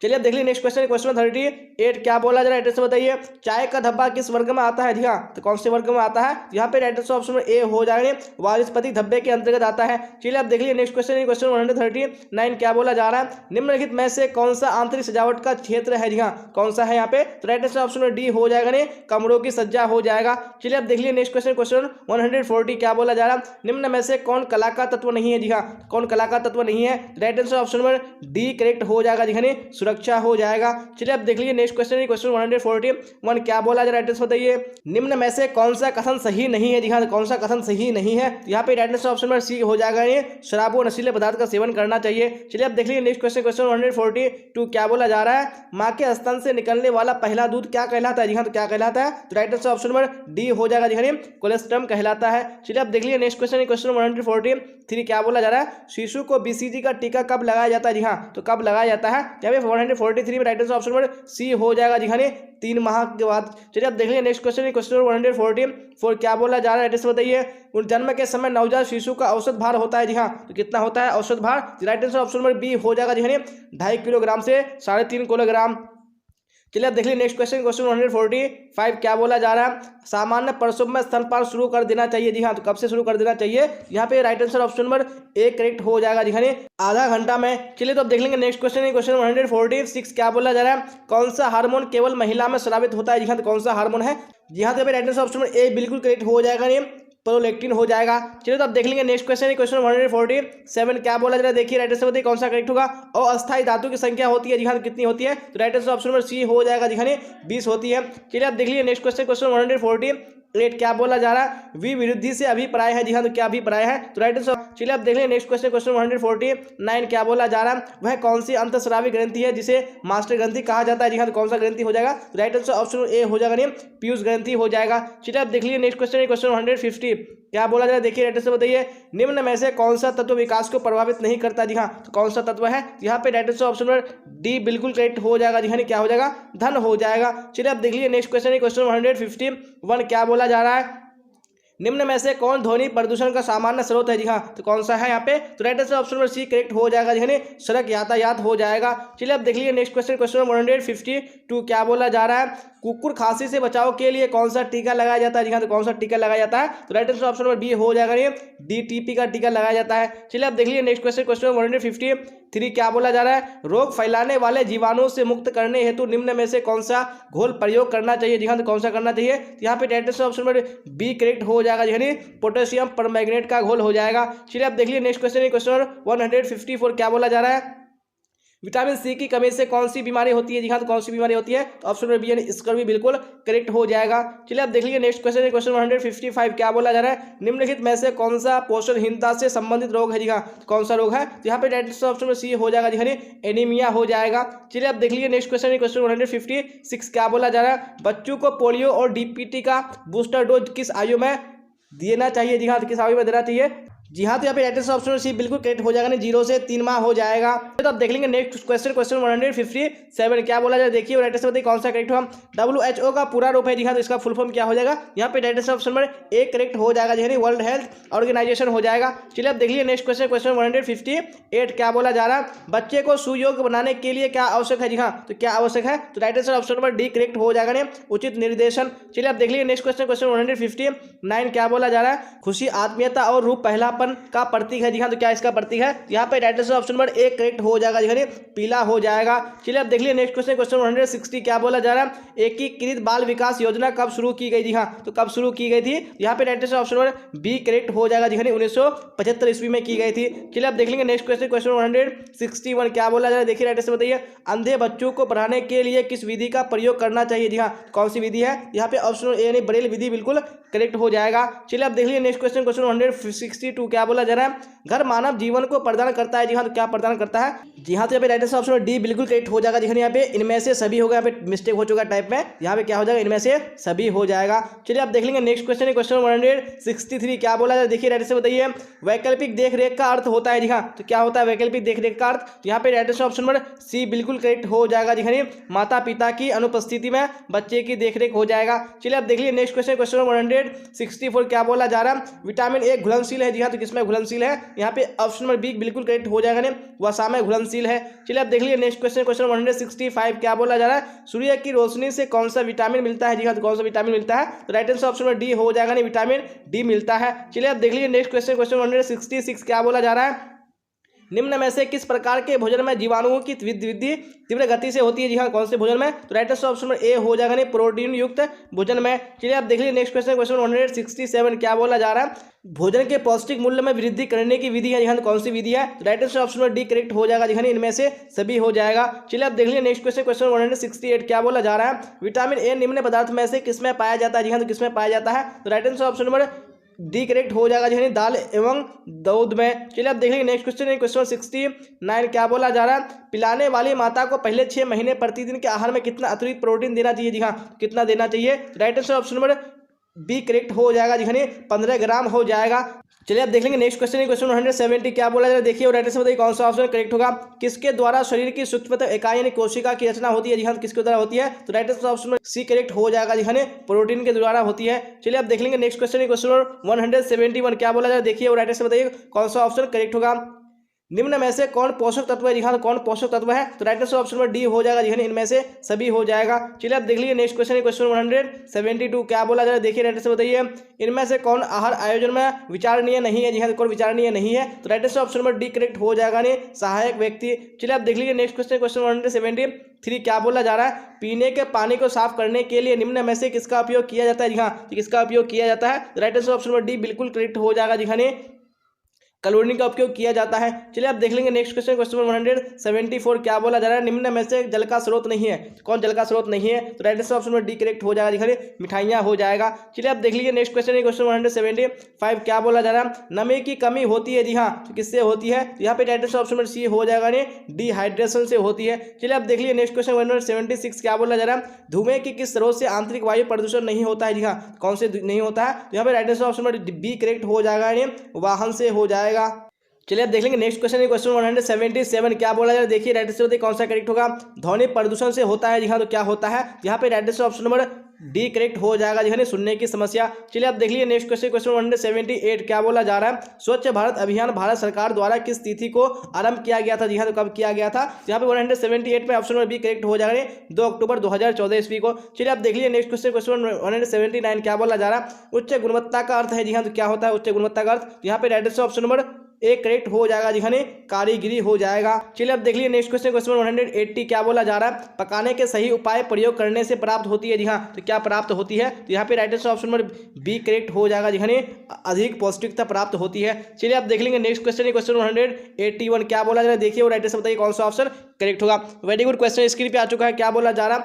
चलिए अब देख लीजिए नेक्स्ट क्वेश्चन, क्वेश्चन 38 क्या बोला जा रहा है, राइट आंसर बताइए चाय का धब्बा किस वर्ग में आता है जी हाँ, तो कौन से वर्ग में आता है? यहाँ पे राइट आंसर ऑप्शन में ए हो जाएगा, वानस्पतिक धब्बे के अंतर्गत आता है। चलिए अब देख लीजिए नेक्स्ट क्वेश्चन, क्वेश्चन 139 क्या बोला जा रहा है, निम्नलिखित में से कौन सा आंतरिक सजावट का क्षेत्र है जी हाँ, कौन सा है यहाँ पे? तो राइट आंसर ऑप्शन में डी हो जाएगा, कमरों की सज्जा हो जाएगा। चलिए अब देख लीजिए नेक्स्ट क्वेश्चन, क्वेश्चन 140 क्या बोला जा रहा है, निम्न में से कौन कला का तत्व नहीं है जी हाँ, कौन कला का तत्व नहीं है? राइट आंसर ऑप्शन में डी करेक्ट हो जाएगा जी हाँ, सुरक्षा हो जाएगा। चलिए अब देख लीजिए नेक्स्ट क्वेश्चन, क्वेश्चन 141 क्या बोला जा रहा है, राइट आंसर बताइए निम्न में से कौन सा कथन सही नहीं है जी हाँ, कौन सा कथन सही नहीं है? यहाँ पे राइट आंसर ऑप्शन में सी हो जाएगा, शराब व नशीले पदार्थ का सेवन करना चाहिए। चलिए अब देख लीजिए नेक्स्ट क्वेश्चन, क्वेश्चन 142 क्या बोला जा रहा है, माँ के स्तन से निकलने वाला पहला दूध क्या कहलाता है जी हाँ, तो क्या कहलाता है? तो right answer option number D हो जाएगा जी हाँ, कोलेस्ट्रम कहलाता है। चलिए अब देख लीजिए नेक्स्ट क्वेश्चन, क्वेश्चन 143 क्या बोला जा रहा है, शिशु को BCG का टीका कब लगाया जाता है जी हाँ, तो कब लगाया जाता है? यहाँ पे 143 में right answer option number C हो जाएगा जी हाँ 3 माह के बाद। चलिए अब देख लीजिए नेक्स्ट क्वेश्चन, क्वेश्चन नंबर 144 क्या बोला जा रहा है, एड्रेस बताइए। जन्म के समय नवजात शिशु का औसत भार होता है जी हाँ, तो कितना होता है औसत भार, right answer option number B हो जाएगा जी हाँ 2.5 किलोग्राम से 3.5 किलोग्राम। चलिए अब देख लीजिए नेक्स्ट क्वेश्चन, क्वेश्चन 145 क्या बोला जा रहा है, सामान्य प्रसव में स्तनपान शुरू कर देना चाहिए जी हाँ, तो कब से शुरू कर देना चाहिए, यहाँ पे right answer option number A correct हो जाएगा जी हाँ आधा घंटा में। चलिए तो अब देख लेंगे नेक्स्ट क्वेश्चन, क्वेश्चन 146 क्या बोला जा रहा है, कौन सा हार्मोन केवल महिला में स्रावित होता है जी हाँ, तो कौन सा हार्मोन है, जी हाँ तो right answer option number A बिल्कुल करेक्ट हो जाएगा प्रोलैक्टिन हो जाएगा। चलिए तो अब देख लेंगे नेक्स्ट क्वेश्चन, क्वेश्चन 147 क्या बोला जा रहा है, देखिए राइट आंसर बताइए कौन सा करेक्ट होगा। अस्थायी धातु की संख्या होती है जी हाँ, कितनी होती है, तो right answer option number C हो जाएगा जी हाँ 20 होती है। चलिए अब देख लीजिए नेक्स्ट क्वेश्चन, क्वेश्चन 148 क्या बोला जा रहा है, विवृद्धि से अभिप्राय है जी हाँ, तो क्या अभिप्राय है, तो राइट आंसर। चलिए अब देख लें नेक्स्ट क्वेश्चन, क्वेश्चन 149 क्या बोला जा रहा है, वह कौन सी अंतःस्रावी ग्रंथि है जिसे मास्टर ग्रंथि कहा जाता है जी हाँ, तो कौन सा ग्रंथि हो जाएगा, तो राइट आंसर ऑप्शन ए हो जाएगा पीयूष ग्रंथि हो जाएगा। चलिए अब देख लीजिए नेक्स्ट क्वेश्चन, क्वेश्चन 150 क्या बोला जा रहा है, देखिए राइट आंसर बताइए, निम्न में से कौन सा तत्व विकास को प्रभावित नहीं करता जी हाँ, तो कौन सा तत्व है, यहाँ पे right answer option number D बिल्कुल करेक्ट हो जाएगा जी हाँ, क्या हो जाएगा धन हो जाएगा। चलिए अब देख लीजिए नेक्स्ट क्वेश्चन, क्वेश्चन 151 क्या बोला जा रहा है, निम्न में से कौन ध्वनि प्रदूषण का सामान्य स्रोत है जी हाँ, तो कौन सा है यहाँ पे, तो right answer option number C correct हो जाएगा जी हाँ सड़क यातायात हो जाएगा। चलिए अब देख लीजिए नेक्स्ट क्वेश्चन, क्वेश्चन 152 क्या बोला जा रहा है, कुकुर खांसी से बचाव के लिए कौन सा टीका लगाया जाता है जी हाँ, तो कौन सा टीका लगाया जाता है, तो right answer option number B हो जाएगा डीटीपी का टीका लगाया जाता है। चलिए अब देख लीजिए नेक्स्ट क्वेश्चन, क्वेश्चन 153 क्या बोला जा रहा है, रोग फैलाने वाले जीवाणुओं से मुक्त करने हेतु निम्न में से कौन सा घोल प्रयोग करना चाहिए जी हाँ, तो कौन सा करना चाहिए, यहाँ पे right answer option number B correct हो जाएगा जी पोटेशियम परमैंगनेट का घोल हो जाएगा। चलिए अब देख लीजिए नेक्स्ट क्वेश्चन, क्वेश्चन 154 क्या बोला जा रहा है, विटामिन सी की कमी से कौन सी बीमारी होती है जी हाँ, तो कौन सी बीमारी होती है, तो ऑप्शन नंबर बी यानी स्कर्वी बिल्कुल करेक्ट हो जाएगा। चलिए अब देख लीजिए नेक्स्ट क्वेश्चन, क्वेश्चन 155 क्या बोला जा रहा है, निम्नलिखित में से कौन सा पोषणहीनता से संबंधित रोग है जी हाँ, तो कौन सा रोग है, तो यहाँ पे right answer option number C हो जाएगा जी हाँ एनीमिया हो जाएगा। चलिए अब देख लीजिए नेक्स्ट क्वेश्चन, क्वेश्चन 156 क्या बोला जा रहा है, बच्चों को पोलियो और डीपीटी का बूस्टर डोज किस आयु में देना चाहिए जी हाँ, तो किस आयु में देना चाहिए, जी हाँ तो यहाँ पे राइट आंसर ऑप्शन सी बिल्कुल करेक्ट हो जाएगा 0 से 3 माह हो जाएगा। तो अब देख लेंगे नेक्स्ट क्वेश्चन, क्वेश्चन 157 क्या बोला जाए, देखिए राइट आंसर बताइए कौन सा करेक्ट होगा। WHO का पूरा रूप है जी हाँ, तो इसका फुल फॉर्म क्या हो जाएगा, यहाँ पे right answer option number A correct हो जाएगा जी वर्ल्ड हेल्थ ऑर्गेनाइजेशन हो जाएगा। चलिए अब देख लीजिए नेक्स्ट क्वेश्चन, क्वेश्चन 158 क्या बोला जा रहा है, बच्चे को सुयोग्य बनाने के लिए क्या आवश्यक है जी हाँ, तो क्या आवश्यक है, तो right answer option number D correct हो जाएगा उचित निर्देशन। चलिए अब देख लीजिए नेक्स्ट क्वेश्चन, क्वेश्चन 159 क्या बोला जा रहा है, खुशी आत्मीयता और रूप पहलापन का प्रतीक है जी हाँ, तो क्या इसका प्रतीक है, यहाँ पे right answer option number A correct हो जाएगा जी हाँ पीला हो जाएगा। चलिए अब देख लीजिए नेक्स्ट क्वेश्चन, क्वेश्चन 160 क्या बोला जा रहा है, एकीकृत बाल विकास योजना कब शुरू की गई जी हाँ, तो कब शुरू की गई थी, यहाँ पे right answer option number B correct हो जाएगा जी हाँ 1975 ईस्वी में की गई थी। चलिए अब देख लेंगे नेक्स्ट क्वेश्चन, क्वेश्चन 161 क्या बोला जा रहा है, देखिए राइट आंसर बताइए, अंधे बच्चों को पढ़ाने के लिए किस विधि का प्रयोग करना चाहिए जी हाँ, कौन सी विधि है, यहाँ पे ऑप्शन ए यानी ब्रेल विधि बिल्कुल करेक्ट हो जाएगा। चलिए अब देख लीजिए नेक्स्ट क्वेश्चन, क्वेश्चन 162 क्या बोला जा रहा है, घर मानव जीवन को प्रदान करता है जी हाँ, तो क्या प्रदान करता है, जी हाँ तो यहाँ पे राइट आंसर ऑप्शन डी बिल्कुल करेक्ट हो जाएगा जी हाँ, यहाँ पे इनमें से सभी होगा, यहाँ पे मिस्टेक हो चुका टाइप में, यहाँ पे क्या हो जाएगा इनमें से सभी हो जाएगा। चलिए अब देख लेंगे नेक्स्ट क्वेश्चन, क्वेश्चन 163 क्या बोला जाए, देखिए राइट आंसर बताइए, वैकल्पिक देखरेख का अर्थ होता है जी हाँ, तो क्या होता है वैकल्पिक देखरेख का अर्थ, तो यहाँ पे right answer option number C बिल्कुल करेक्ट हो जाएगा जी हाँ माता पिता की अनुपस्थिति में बच्चे की देखरेख हो जाएगा। चलिए अब देख लीजिए नेक्स्ट क्वेश्चन, क्वेश्चन 164 क्या बोला जा रहा है, विटामिन ए घुलनशील है जी हाँ, तो किसमें घुलनशील है, यहाँ पे ऑप्शन नंबर बी बिल्कुल करेक्ट हो जाएगा वसा में घुलनशील है। चलिए अब देख लीजिए नेक्स्ट क्वेश्चन, क्वेश्चन 165 क्या बोला जा रहा है, सूर्य की रोशनी से कौन सा विटामिन मिलता है जी हाँ, तो कौन सा विटामिन मिलता है, तो right answer option number D हो जाएगा विटामिन डी मिलता है। चलिए अब देख लीजिए नेक्स्ट क्वेश्चन, क्वेश्चन 166 क्या बोला जा रहा है, निम्न में से किस प्रकार के भोजन में जीवाणुओं की वृद्धि तीव्र गति से होती है जी हाँ, कौन से भोजन में, तो right answer option number A हो जाएगा प्रोटीन युक्त भोजन में। चलिए आप देख लीजिए नेक्स्ट क्वेश्चन, क्वेश्चन 167 क्या बोला जा रहा है, भोजन के पौष्टिक मूल्य में वृद्धि करने की विधि है जी हाँ, कौन सी विधि है, तो right answer option number D correct हो जाएगा जी हाँ, इनमें से सभी हो जाएगा। चलिए आप देख लीजिए नेक्स्ट क्वेश्चन, क्वेश्चन 168 क्या बोला जा रहा है, विटामिन ए निम्न पदार्थ में से किसमें पाया जाता है जी हाँ, तो किसमें पाया जाता है, तो right answer option number D correct हो जाएगा जी दाल एवं दूध में। चलिए आप देखेंगे नेक्स्ट क्वेश्चन, क्वेश्चन 69 क्या बोला जा रहा है, पिलाने वाली माता को पहले 6 महीने प्रतिदिन के आहार में कितना अतिरिक्त प्रोटीन देना चाहिए जी हाँ, कितना देना चाहिए, right answer option number B correct हो जाएगा जी हाँ 15 ग्राम हो जाएगा। चलिए आप देख लेंगे नेक्स्ट क्वेश्चन है क्वेश्चन 170 क्या बोला जाए देखिए और राइट से बताइए कौन सा ऑप्शन करेक्ट होगा। किसके द्वारा शरीर की सूक्ष्म इकाई यानी कोशिका की रचना होती है जी हाँ किसके द्वारा होती है तो राइट ऑप्शन में सी करेक्ट हो जाएगा जी हाँ प्रोटीन के द्वारा होती है। चलिए आप देख लेंगे नेक्स्ट क्वेश्चन है क्वेश्चन 171 क्या बोला जाए देखिए और राइट से बताइए कौन सा ऑप्शन करेक्ट होगा। निम्न में से कौन पोषक तत्व है जी हाँ कौन पोषक तत्व है तो राइट आंसर ऑप्शन में डी हो जाएगा जी हाँ इनमें से सभी हो जाएगा। चलिए आप देख लीजिए नेक्स्ट क्वेश्चन है क्वेश्चन 172 क्या बोला जाए देखिए राइट आंसर बताइए इनमें से कौन आहार आयोजन में विचारणीय नहीं है जी हाँ कौन विचारणीय नहीं है तो राइट आंसर ऑप्शन में डी करेक्ट हो जाएगा नहीं सहायक व्यक्ति। चलिए आप देख लीजिए नेक्स्ट क्वेश्चन 173 क्या बोला जा रहा है पीने के पानी को साफ करने के लिए निम्न में से किसका उपयोग किया जाता है जी हाँ किसका उपयोग किया जाता है तो राइट आंसर ऑप्शन में डी बिल्कुल करेक्ट हो जाएगा जी हाँ क्लोरीन का उपयोग किया जाता है। चलिए आप देख लेंगे नेक्स्ट क्वेश्चन 174 क्या बोला जा रहा है निम्न में से जल का स्रोत नहीं है कौन जल का स्रोत नहीं है तो राइट आंसर ऑप्शन में डी करेक्ट हो जाएगा दिखा मिठाइयाँ हो जाएगा। चलिए आप देख लीजिए नेक्स्ट क्वेश्चन 175 क्या बोला जा रहा है नमी की कमी होती है जी हाँ तो किससे होती है यहाँ पे राइट आंसर ऑप्शन में सी हो जाएगा डिहाइड्रेशन से होती है। चलिए आप देख लीजिए नेक्स्ट क्वेश्चन 176 क्या बोला जा रहा है धुएं की किस स्रोत से आंतरिक वायु प्रदूषण नहीं होता है जी हाँ कौन से नहीं होता है तो यहाँ पे राइट आंसर ऑप्शन में बी करेक्ट हो जाएगा वाहन से हो जाएगा। चलिए आप देख लेंगे नेक्स्ट क्वेश्चन 177 क्या बोला जाए देखिए राइट आंसर बताइए कौन सा करेक्ट होगा ध्वनि प्रदूषण से होता है जी हाँ तो क्या होता है यहाँ पे right answer option number D correct हो जाएगा जी हाँ सुनने की समस्या। चलिए आप देख लीजिए नेक्स्ट क्वेश्चन 178 क्या बोला जा रहा है स्वच्छ भारत अभियान भारत सरकार द्वारा किस तिथि को आरंभ किया गया था जी हाँ तो कब किया गया था यहाँ पे 178 में ऑप्शन नंबर बी करेक्ट हो जाएगा 2 अक्टूबर 2014 ईस्वी को। चलिए आप देख लीजिए नेक्स्ट क्वेश्चन 179 क्या बोला जा रहा है उच्च गुणवत्ता का अर्थ है जी हाँ तो क्या होता है उच्च गुणवत्ता का अर्थ यहाँ पे राइट आंसर ऑप्शन नंबर एक करेक्ट हो जाएगा जी हाँ कारीगिरी हो जाएगा। चलिए अब देख लीजिए नेक्स्ट क्वेश्चन 180 क्या बोला जा रहा है पकाने के सही उपाय प्रयोग करने से प्राप्त होती है जी हाँ तो क्या प्राप्त होती है तो यहाँ पे right answer option number B correct हो जाएगा जी हाँ अधिक पौष्टिकता प्राप्त होती है। चलिए आप देख लेंगे नेक्स्ट क्वेश्चन 181 क्या बोला जा रहा है देखिए और राइट आंसर बताइए कौन सा ऑप्शन करेक्ट होगा। वेरी गुड क्वेश्चन स्क्रीन पे आ चुका है क्या बोला जा रहा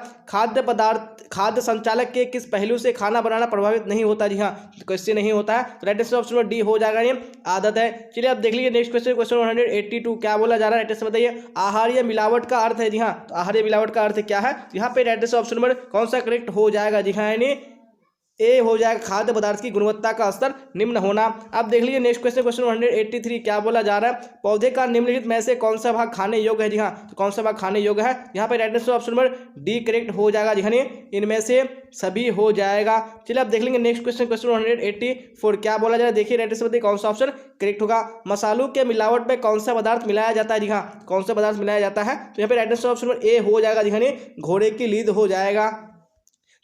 खाद्य संचालक के किस पहलू से खाना बनाना प्रभावित नहीं होता जी हाँ तो कैसे नहीं होता है तो राइट आंसर ऑप्शन में डी हो जाएगा ये आदत है। चलिए आप देख लीजिए नेक्स्ट क्वेश्चन 182 क्या बोला जा रहा है राइट आंसर बताइए आहार्य मिलावट का अर्थ है जी हाँ तो आहार्य मिलावट का अर्थ क्या है यहाँ पे राइट आंसर ऑप्शन नंबर कौन सा करेक्ट हो जाएगा जी हाँ यानी ए हो जाएगा खाद्य पदार्थ की गुणवत्ता का स्तर निम्न होना। अब देख लीजिए नेक्स्ट क्वेश्चन 183 क्या बोला जा रहा है पौधे का निम्नलिखित में से कौन सा भाग खाने योग्य है जी हाँ तो कौन सा भाग खाने योग्य है यहाँ पे right answer option number D correct हो जाएगा जी हाँ इनमें से सभी हो जाएगा। चलिए आप देख लेंगे नेक्स्ट क्वेश्चन 184 क्या बोला जा रहा है देखिए राइट आंसर बताइए कौन सा ऑप्शन करेक्ट होगा मसालों के मिलावट में कौन सा पदार्थ मिलाया जाता है जी हाँ कौन सा पदार्थ मिलाया जाता है तो यहाँ पे right answer option number A हो जाएगा जी हाँ घोड़े की लीद हो जाएगा।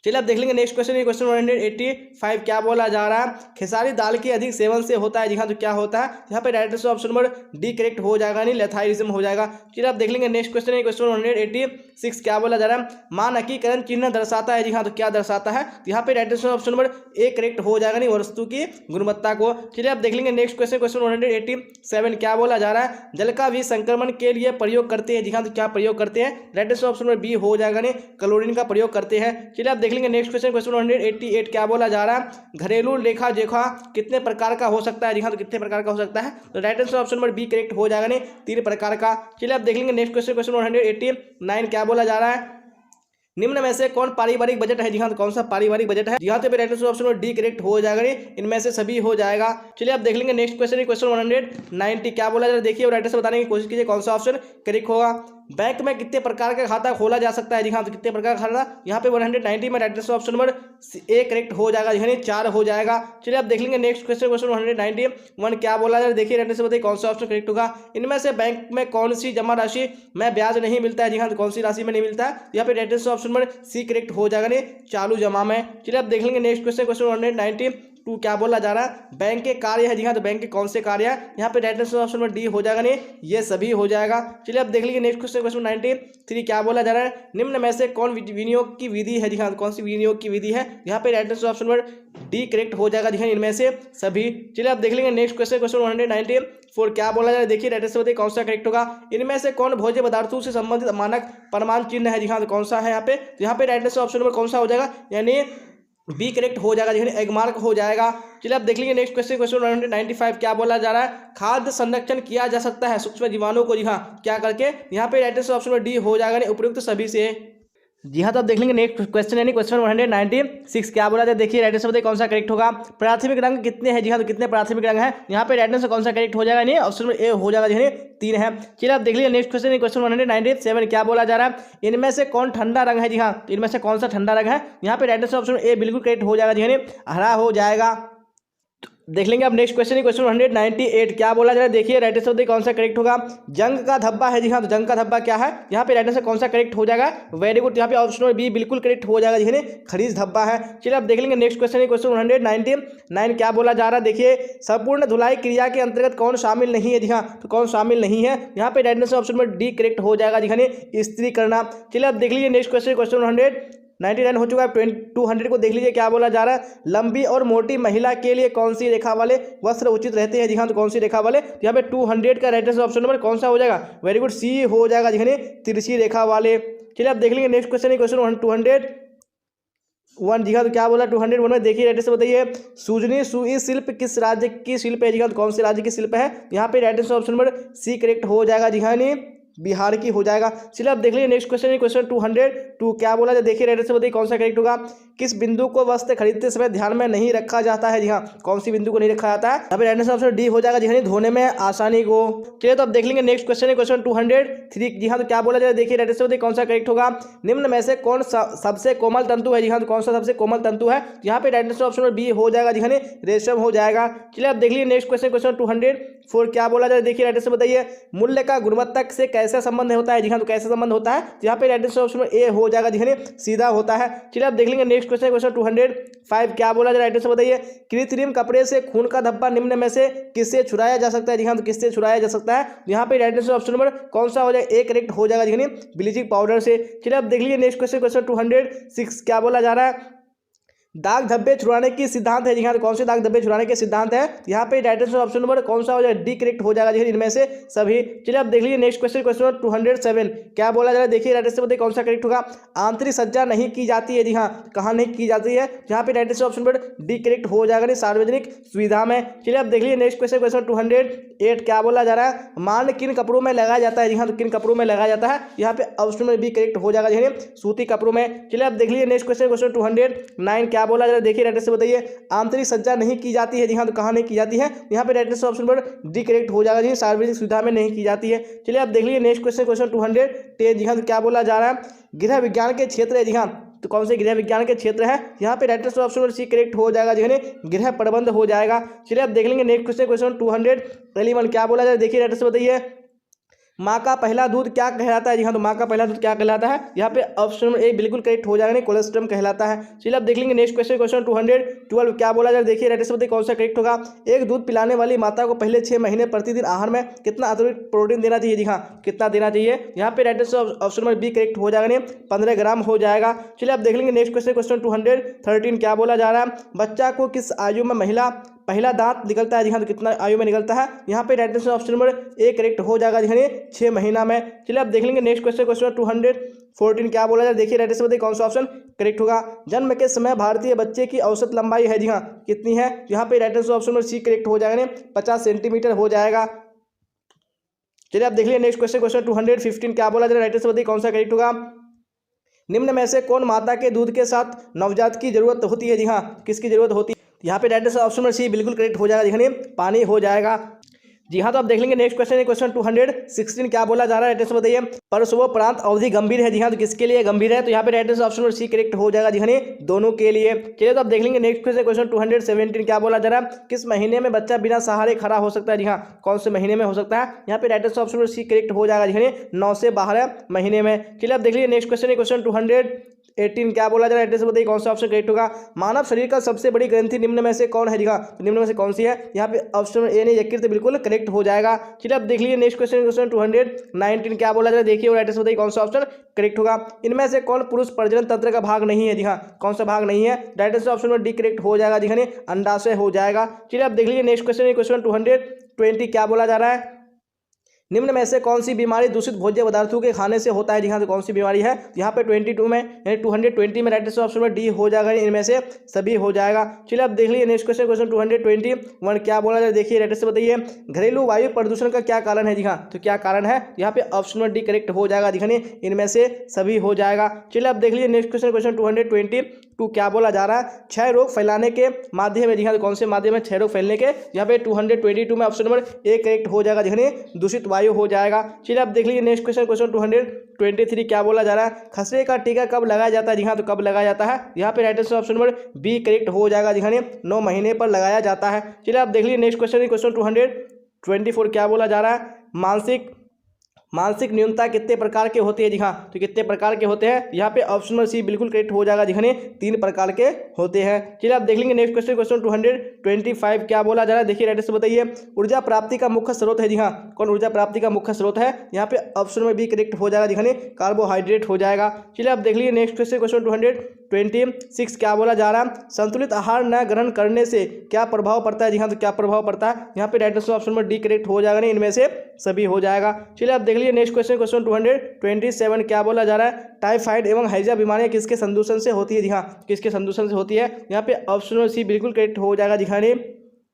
चलिए आप देख लेंगे नेक्स्ट क्वेश्चन 185 क्या बोला जा रहा है खेसारी दाल के अधिक सेवन से होता है जी हाँ तो क्या होता है यहाँ पे right answer option number D correct हो जाएगा लेथाइरिज्म हो जाएगा। चलिए आप देख लेंगे नेक्स्ट क्वेश्चन 186 क्या बोला जा रहा है मानकीकरण चिन्ह दर्शाता है जी हाँ तो क्या दर्शाता है यहाँ पे right answer option number A correct हो जाएगा वस्तु की गुणवत्ता को। चलिए आप देख लेंगे नेक्स्ट क्वेश्चन 187 क्या बोला जा रहा है जल का भी संक्रमण के लिए प्रयोग करते हैं जी हाँ तो क्या प्रयोग करते हैं right answer option number B हो जाएगा क्लोरीन का प्रयोग करते हैं। चलिए आप देख लेंगे नेक्स्ट क्वेश्चन 188 क्या बोला जा रहा है घरेलू लेखा जोखा कितने प्रकार का हो सकता है जी हाँ तो कितने प्रकार का हो सकता है तो right answer option number B correct हो जाएगा 3 प्रकार का। चलिए आप देख लेंगे नेक्स्ट क्वेश्चन 189 क्या बोला जा रहा है निम्न में से कौन पारिवारिक बजट है जी हाँ तो कौन सा पारिवारिक बजट है यहाँ पे right answer option D correct हो जाएगा इनमें से सभी हो जाएगा। चलिए आप देख लेंगे नेक्स्ट क्वेश्चन 190 क्या बोला जा रहा है देखिए और राइट आंसर बताने की कोशिश कीजिए कौन सा ऑप्शन करेक्ट होगा। बैंक में कितने प्रकार का खाता खोला जा सकता है जी हाँ तो कितने प्रकार का खाता यहाँ पे 190 में right answer option number A correct हो जाएगा यानी 4 हो जाएगा। चलिए आप देख लेंगे नेक्स्ट क्वेश्चन 191 क्या बोला जा रहा है देखिए राइट आंसर बताइए कौन सा ऑप्शन करेक्ट होगा इनमें से बैंक में कौन सी जमा राशि में ब्याज नहीं मिलता है जी हाँ तो कौन सी राशि में नहीं मिलता है यहाँ पे right answer option number C correct हो जाएगा चालू जमा में। चलिए आप देख लेंगे नेक्स्ट क्वेश्चन 192 क्या बोला जा रहा है बैंक के कार्य है जी हाँ तो बैंक के कौन से कार्य है यहाँ पे right answer option number D हो जाएगा ये सभी हो जाएगा। चलिए आप देख लीजिए नेक्स्ट क्वेश्चन 93 क्या बोला जा रहा है निम्न में से कौन विनियोग की विधि है जी हाँ कौन सी विनियोग की विधि है यहाँ पे right answer option number D correct हो जाएगा जी हाँ इनमें से सभी। चलिए आप देख लेंगे नेक्स्ट क्वेश्चन 194 क्या बोला जा रहा है देखिए राइट आंसर बताइए कौन सा करेक्ट होगा इनमें से कौन भोज्य पदार्थों से संबंधित मानक प्रमाण चिन्ह है जी हाँ तो कौन सा है यहाँ पे राइट आंसर ऑप्शन नंबर कौन सा हो जाएगा यानी बी करेक्ट हो जाएगा यानी एग मार्क हो जाएगा। चलिए आप देख लीजिए नेक्स्ट क्वेश्चन 195 क्या बोला जा रहा है खाद्य संरक्षण किया जा सकता है सूक्ष्म जीवाणु को जी हाँ क्या करके यहाँ पे राइट आंसर ऑप्शन में डी हो जाएगा उपयुक्त सभी से। जी हाँ, तो अब देख लेंगे नेक्स्ट क्वेश्चन यानी क्वेश्चन 196 क्या बोला जाए। देखिए राइट आंसर बताइए कौन सा करेक्ट होगा। प्राथमिक रंग कितने हैं? जी हाँ, तो कितने प्राथमिक रंग हैं यहाँ पे राइट आंसर कौन सा करेक्ट हो जाएगा? नहीं, ऑप्शन में ए हो जाएगा, यानी 3 है। चलिए आप देख लीजिए नेक्स्ट क्वेश्चन क्वेश्चन 197 क्या बोला जा रहा है। इनमें से कौन ठंडा रंग है? जी हाँ, तो इनमें से कौन सा ठंडा रंग है? यहाँ पे राइट आंसर ऑप्शन ए बिल्कुल करेक्ट हो जाएगा, यानी हरा हो जाएगा। देख लेंगे अब नेक्स्ट क्वेश्चन क्वेश्चन 198 क्या बोला जा रहा है। देखिए राइट आंसर कौन सा करेक्ट होगा। जंग का धब्बा है। जी हाँ, तो जंग का धब्बा क्या है? यहाँ पे राइट आंसर कौन सा करेक्ट हो जाएगा? वेरी गुड, यहाँ पे ऑप्शन बी बिल्कुल करेक्ट हो जाएगा, यानी खरीज धब्बा है। चलिए अब देख लेंगे नेक्स्ट क्वेश्चन क्वेश्चन 199 क्या बोला जा रहा है। देखिए संपूर्ण धुलाई क्रिया के अंतर्गत कौन शामिल नहीं है? जी हाँ, तो कौन शामिल नहीं है? यहाँ पे राइट आंसर ऑप्शन में डी करेक्ट हो जाएगा, यानी स्त्री करना। चलिए अब देख लीजिए नेक्स्ट क्वेश्चन क्वेश्चन 199 हो चुका है। 200 को देख लीजिए क्या बोला जा रहा है। लंबी और मोटी महिला के लिए कौन सी रेखा वाले वस्त्र उचित रहते हैं? जी हाँ, तो कौन सी रेखा वाले? यहाँ पे 200 का राइट आंसर ऑप्शन नंबर कौन सा हो जाएगा? वेरी गुड, सी हो जाएगा, यानी तिरछी रेखा वाले। चलिए आप देख लेंगे नेक्स्ट क्वेश्चन क्वेश्चन 201। जी हाँ, तो क्या बोला 201 में? देखिए राइट आंसर बताइए। सुजनी सुई शिल्प किस राज्य की शिल्प है? जी हाँ, तो कौन से राज्य की शिल्प है? यहाँ पे right answer option number C correct हो जाएगा, जी हाँ, बिहार की हो जाएगा। चलिए आप देख लीजिए नेक्स्ट क्वेश्चन क्वेश्चन 202 क्या बोला जाए। देखिए राइट आंसर बताइए कौन सा करेक्ट होगा। किस बिंदु को वस्त्र खरीदते समय ध्यान में नहीं रखा जाता है? जी हाँ, कौन सी बिंदु को नहीं रखा जाता है? यहाँ पे राइट आंसर ऑप्शन डी हो जाएगा, जी हाँ, धोने में आसानी को। चलिए तो अब देख लेंगे नेक्स्ट क्वेश्चन क्वेश्चन 203। जी हाँ, तो क्या बोला जाए। देखिए राइट आंसर बताइए कौन सा करेक्ट होगा। निम्न में से कौन सबसे कोमल तंतु है? जी हाँ, तो कौन सा सबसे कोमल तंतु है? यहाँ पे राइट आंसर ऑप्शन बी हो जाएगा, जी हाँ, रेशम हो जाएगा। चलिए आप देख लीजिए नेक्स्ट क्वेश्चन क्वेश्चन 204 क्या बोला जाए। देखिए राइट आंसर बताइए मूल्य का गुणवत्ता से कैसा संबंध होता है? जी हाँ, तो कैसे संबंध होता है? यहाँ पे राइट आंसर ऑप्शन ए हो जाएगा, जी हाँ, सीधा होता है। चलिए आप देख लेंगे नेक्स्ट क्वेश्चन क्वेश्चन 205 क्या बोला जाए। राइट आंसर बताइए कृत्रिम कपड़े से खून का धब्बा निम्न में से किससे छुड़ाया जा सकता है? जी हाँ, तो किससे छुड़ाया जा सकता है? यहाँ पे राइट आंसर ऑप्शन नंबर कौन सा हो जाएगा? ए करेक्ट हो जाएगा, जी हाँ, ब्लीचिंग पाउडर से। चलिए आप देख लीजिए नेक्स्ट क्वेश्चन क्वेश्चन 206 क्या बोला जा रहा है। दाग धब्बे छुड़ाने की सिद्धांत है। जी हाँ, तो कौन से दाग धब्बे छुड़ाने के सिद्धांत है? यहाँ पे राइट आंसर ऑप्शन नंबर कौन सा हो जाएगा? डी करेक्ट हो जाएगा, जी इनमें से सभी। चलिए आप देख लीजिए नेक्स्ट क्वेश्चन क्वेश्चन 207 क्या बोला जा रहा है। देखिए राइट आंसर बताइए कौन सा करेक्ट होगा। आंतरिक सज्जा नहीं की जाती है। जी हाँ, कहाँ नहीं की जाती है? यहाँ पे राइट आंसर ऑप्शन पर डी करेक्ट हो जाएगा, सार्वजनिक सुविधा में। चलिए आप देख लीजिए नेक्स्ट क्वेश्चन क्वेश्चन 208 क्या बोला जा रहा है। मान किन कपड़ों में लगाया जाता है? जी हाँ, तो किन कपड़ों में लगाया जाता है? यहाँ पे ऑप्शन में बी करेक्ट हो जाएगा, जी सूती कपड़ों में। चलिए आप देख लीजिए नेक्स्ट क्वेश्चन क्वेश्चन 209 क्या बोला जा रहा है। देखिए से बताइए आंतरिक सज्जा नहीं की जाती है। जी हाँ, तो कहाँ नहीं की जाती है? यहाँ पे राइट आंसर ऑप्शन पर डी करेक्ट हो जाएगा, जी सार्वजनिक सुविधा में नहीं की जाती है। चलिए आप देख लीजिए नेक्स्ट क्वेश्चन क्वेश्चन 210। जी हाँ, तो क्या बोला जा रहा है। गृह विज्ञान के क्षेत्र है। जी हाँ, तो कौन से गृह विज्ञान के क्षेत्र है? यहाँ पे राइट आंसर ऑप्शन पर सी करेक्ट हो जाएगा, जी गृह प्रबंध हो जाएगा। चलिए आप देख लेंगे नेक्स्ट क्वेश्चन क्वेश्चन 211 क्या बोला जाए। देखिए राइट आंसर बताइए माँ का पहला दूध क्या कहलाता है? जी हाँ, तो माँ का पहला दूध क्या कहलाता है? यहाँ पे ऑप्शन ए बिल्कुल करेक्ट हो जाएगा, कोलेस्ट्रम कहलाता है। चलिए आप देख लेंगे नेक्स्ट क्वेश्चन क्वेश्चन 212 क्या बोला जाए। देखिए राइट आंसर बताइए कौन सा करेक्ट होगा। एक दूध पिलाने वाली माता को पहले 6 महीने प्रतिदिन आहार में कितना अतिरिक्त प्रोटीन देना चाहिए? जी हाँ, कितना देना चाहिए? यहाँ पे राइट आंसर ऑप्शन में बी करेक्ट हो जाएगा, 15 ग्राम हो जाएगा। चलिए आप देख लेंगे नेक्स्ट क्वेश्चन क्वेश्चन 213 क्या बोला जा रहा है। बच्चा को किस आयु में पहला दांत निकलता है? जी हाँ, तो कितना आयु में निकलता है? यहाँ पे right answer option number A correct हो जाएगा, जी 6 महीना में। चलिए आप देख लेंगे नेक्स्ट क्वेश्चन क्वेश्चन 214 क्या बोला जाए। देखिए राइट आंसर बताइए कौन सा ऑप्शन करेक्ट होगा। जन्म के समय भारतीय बच्चे की औसत लंबाई है। जी हाँ, कितनी है? यहाँ पे right answer option number C correct हो जाएगा, 50 सेंटीमीटर हो जाएगा। चलिए आप देख लीजिए नेक्स्ट क्वेश्चन क्वेश्चन 215 क्या बोला जाए। राइट आंसर बताइए कौन सा करेक्ट होगा। निम्न में से कौन माता के दूध के साथ नवजात की जरूरत होती है? जी हाँ, किसकी जरूरत होती है? यहाँ पे राइट आंसर ऑप्शन में सी बिल्कुल करेक्ट हो जाएगा, जी पानी हो जाएगा। जी हाँ, तो आप देख लेंगे नेक्स्ट क्वेश्चन क्वेश्चन 216 क्या बोला जा रहा है। राइट आंसर बताइए परसवोपरांत अवधि गंभीर है। जी हाँ, तो किसके लिए गंभीर है? तो यहाँ पे राइट आंसर ऑप्शन में सी करेक्ट हो जाएगा, जी दोनों के लिए। चलिए तो आप देख लेंगे नेक्स्ट क्वेश्चन क्वेश्चन 217 क्या बोला जा रहा है। किस महीने में बच्चा बिना सहारे खड़ा हो सकता है? जी हाँ, कौन से महीने में हो सकता है? यहाँ पे राइट आंसर ऑप्शन में सी करेक्ट हो जाएगा, जी 9 से 12 महीने में। चलिए आप देख लीजिए नेक्स्ट क्वेश्चन क्वेश्चन 218 क्या बोला जा रहा है। एड्रेस बताइए कौन सा ऑप्शन करेक्ट होगा। मानव शरीर का सबसे बड़ी ग्रंथि निम्न में से कौन है? जी हाँ, तो निम्न में से कौन सी है? यहाँ पे ऑप्शन ए नहीं यकृत बिल्कुल करेक्ट हो जाएगा। चलिए अब देख लीजिए नेक्स्ट क्वेश्चन क्वेश्चन 219 क्या बोला जा रहा है। देखिए और एड्रेस बताइए कौन सा ऑप्शन करेक्ट होगा। इनमें से कौन पुरुष प्रजनन तंत्र का भाग नहीं है? जी हाँ, कौन सा भाग नहीं है? राइट आंसर ऑप्शन में डी करेक्ट हो जाएगा, जी हाँ, अंडाशय हो जाएगा। चलिए अब देख लीजिए नेक्स्ट क्वेश्चन क्वेश्चन 220 क्या बोला जा रहा है। निम्न में से कौन सी बीमारी दूषित भोज्य पदार्थों के खाने से होता है? जी हाँ, तो कौन सी बीमारी है? यहाँ पे 22 में यानी 220 में राइट आंसर ऑप्शन में डी हो जाएगा, इनमें से सभी हो जाएगा। चलिए अब देख लीजिए नेक्स्ट क्वेश्चन, क्वेश्चन 221 क्या बोला जाए, देखिए राइट आंसर बताइए। घरेलू वायु प्रदूषण का क्या कारण है? जी हाँ, तो क्या कारण है? यहाँ पे ऑप्शन में डी करेक्ट हो जाएगा, दिखाने इनमें से सभी हो जाएगा। चलिए अब देख लीजिए नेक्स्ट क्वेश्चन, क्वेश्चन 222 क्या बोला जा रहा है? क्षय रोग फैलाने के माध्यम है। जी हाँ, तो कौन से माध्यम है क्षय रोग फैलने के? यहाँ पे 222 में ऑप्शन नंबर ए करेक्ट हो जाएगा, दिखाने दूषित वायु हो जाएगा। चलिए अब देख लीजिए नेक्स्ट क्वेश्चन, क्वेश्चन 223 क्या बोला जा रहा है? खसरे का टीका कब लगाया जाता है? जी हाँ, तो कब लगाया जाता है? यहाँ पे right answer option number B correct हो जाएगा, दिखाने 9 महीने पर लगाया जाता है। चलिए आप देख लीजिए नेक्स्ट क्वेश्चन, क्वेश्चन 224 क्या बोला जा रहा है? मानसिक न्यूनता कितने प्रकार के होते हैं? जी हाँ, तो कितने प्रकार के होते हैं? यहाँ पे ऑप्शन नंबर सी बिल्कुल करेक्ट हो जाएगा, दिखाने 3 प्रकार के होते हैं। चलिए आप देख लेंगे नेक्स्ट क्वेश्चन, क्वेश्चन 225 क्या बोला जा रहा है? देखिए राइट से बताइए। ऊर्जा प्राप्ति का मुख्य स्रोत है? जी हाँ, कौन ऊर्जा प्राप्ति का मुख्य स्रोत है? यहाँ पे ऑप्शन में बी करेक्ट हो जाएगा, दिखाने कार्बोहाइड्रेट हो जाएगा। चलिए आप देख लीजिए नेक्स्ट क्वेश्चन, क्वेश्चन 226 क्या बोला जा रहा है? संतुलित आहार न ग्रहण करने से क्या प्रभाव पड़ता है? जी हाँ, तो क्या प्रभाव पड़ता है? यहाँ पे राइट आंसर ऑप्शन में डी करेक्ट हो जाएगा, नहीं इनमें से सभी हो जाएगा। चलिए आप देख लीजिए नेक्स्ट क्वेश्चन, क्वेश्चन 227 क्या बोला जा रहा है? टाइफाइड एवं हैजा बीमारियां किसके संदूषण से होती है? जी हाँ, किसके संदूषण से होती है? यहाँ पे ऑप्शन सी बिल्कुल करेक्ट हो जाएगा, दिखाने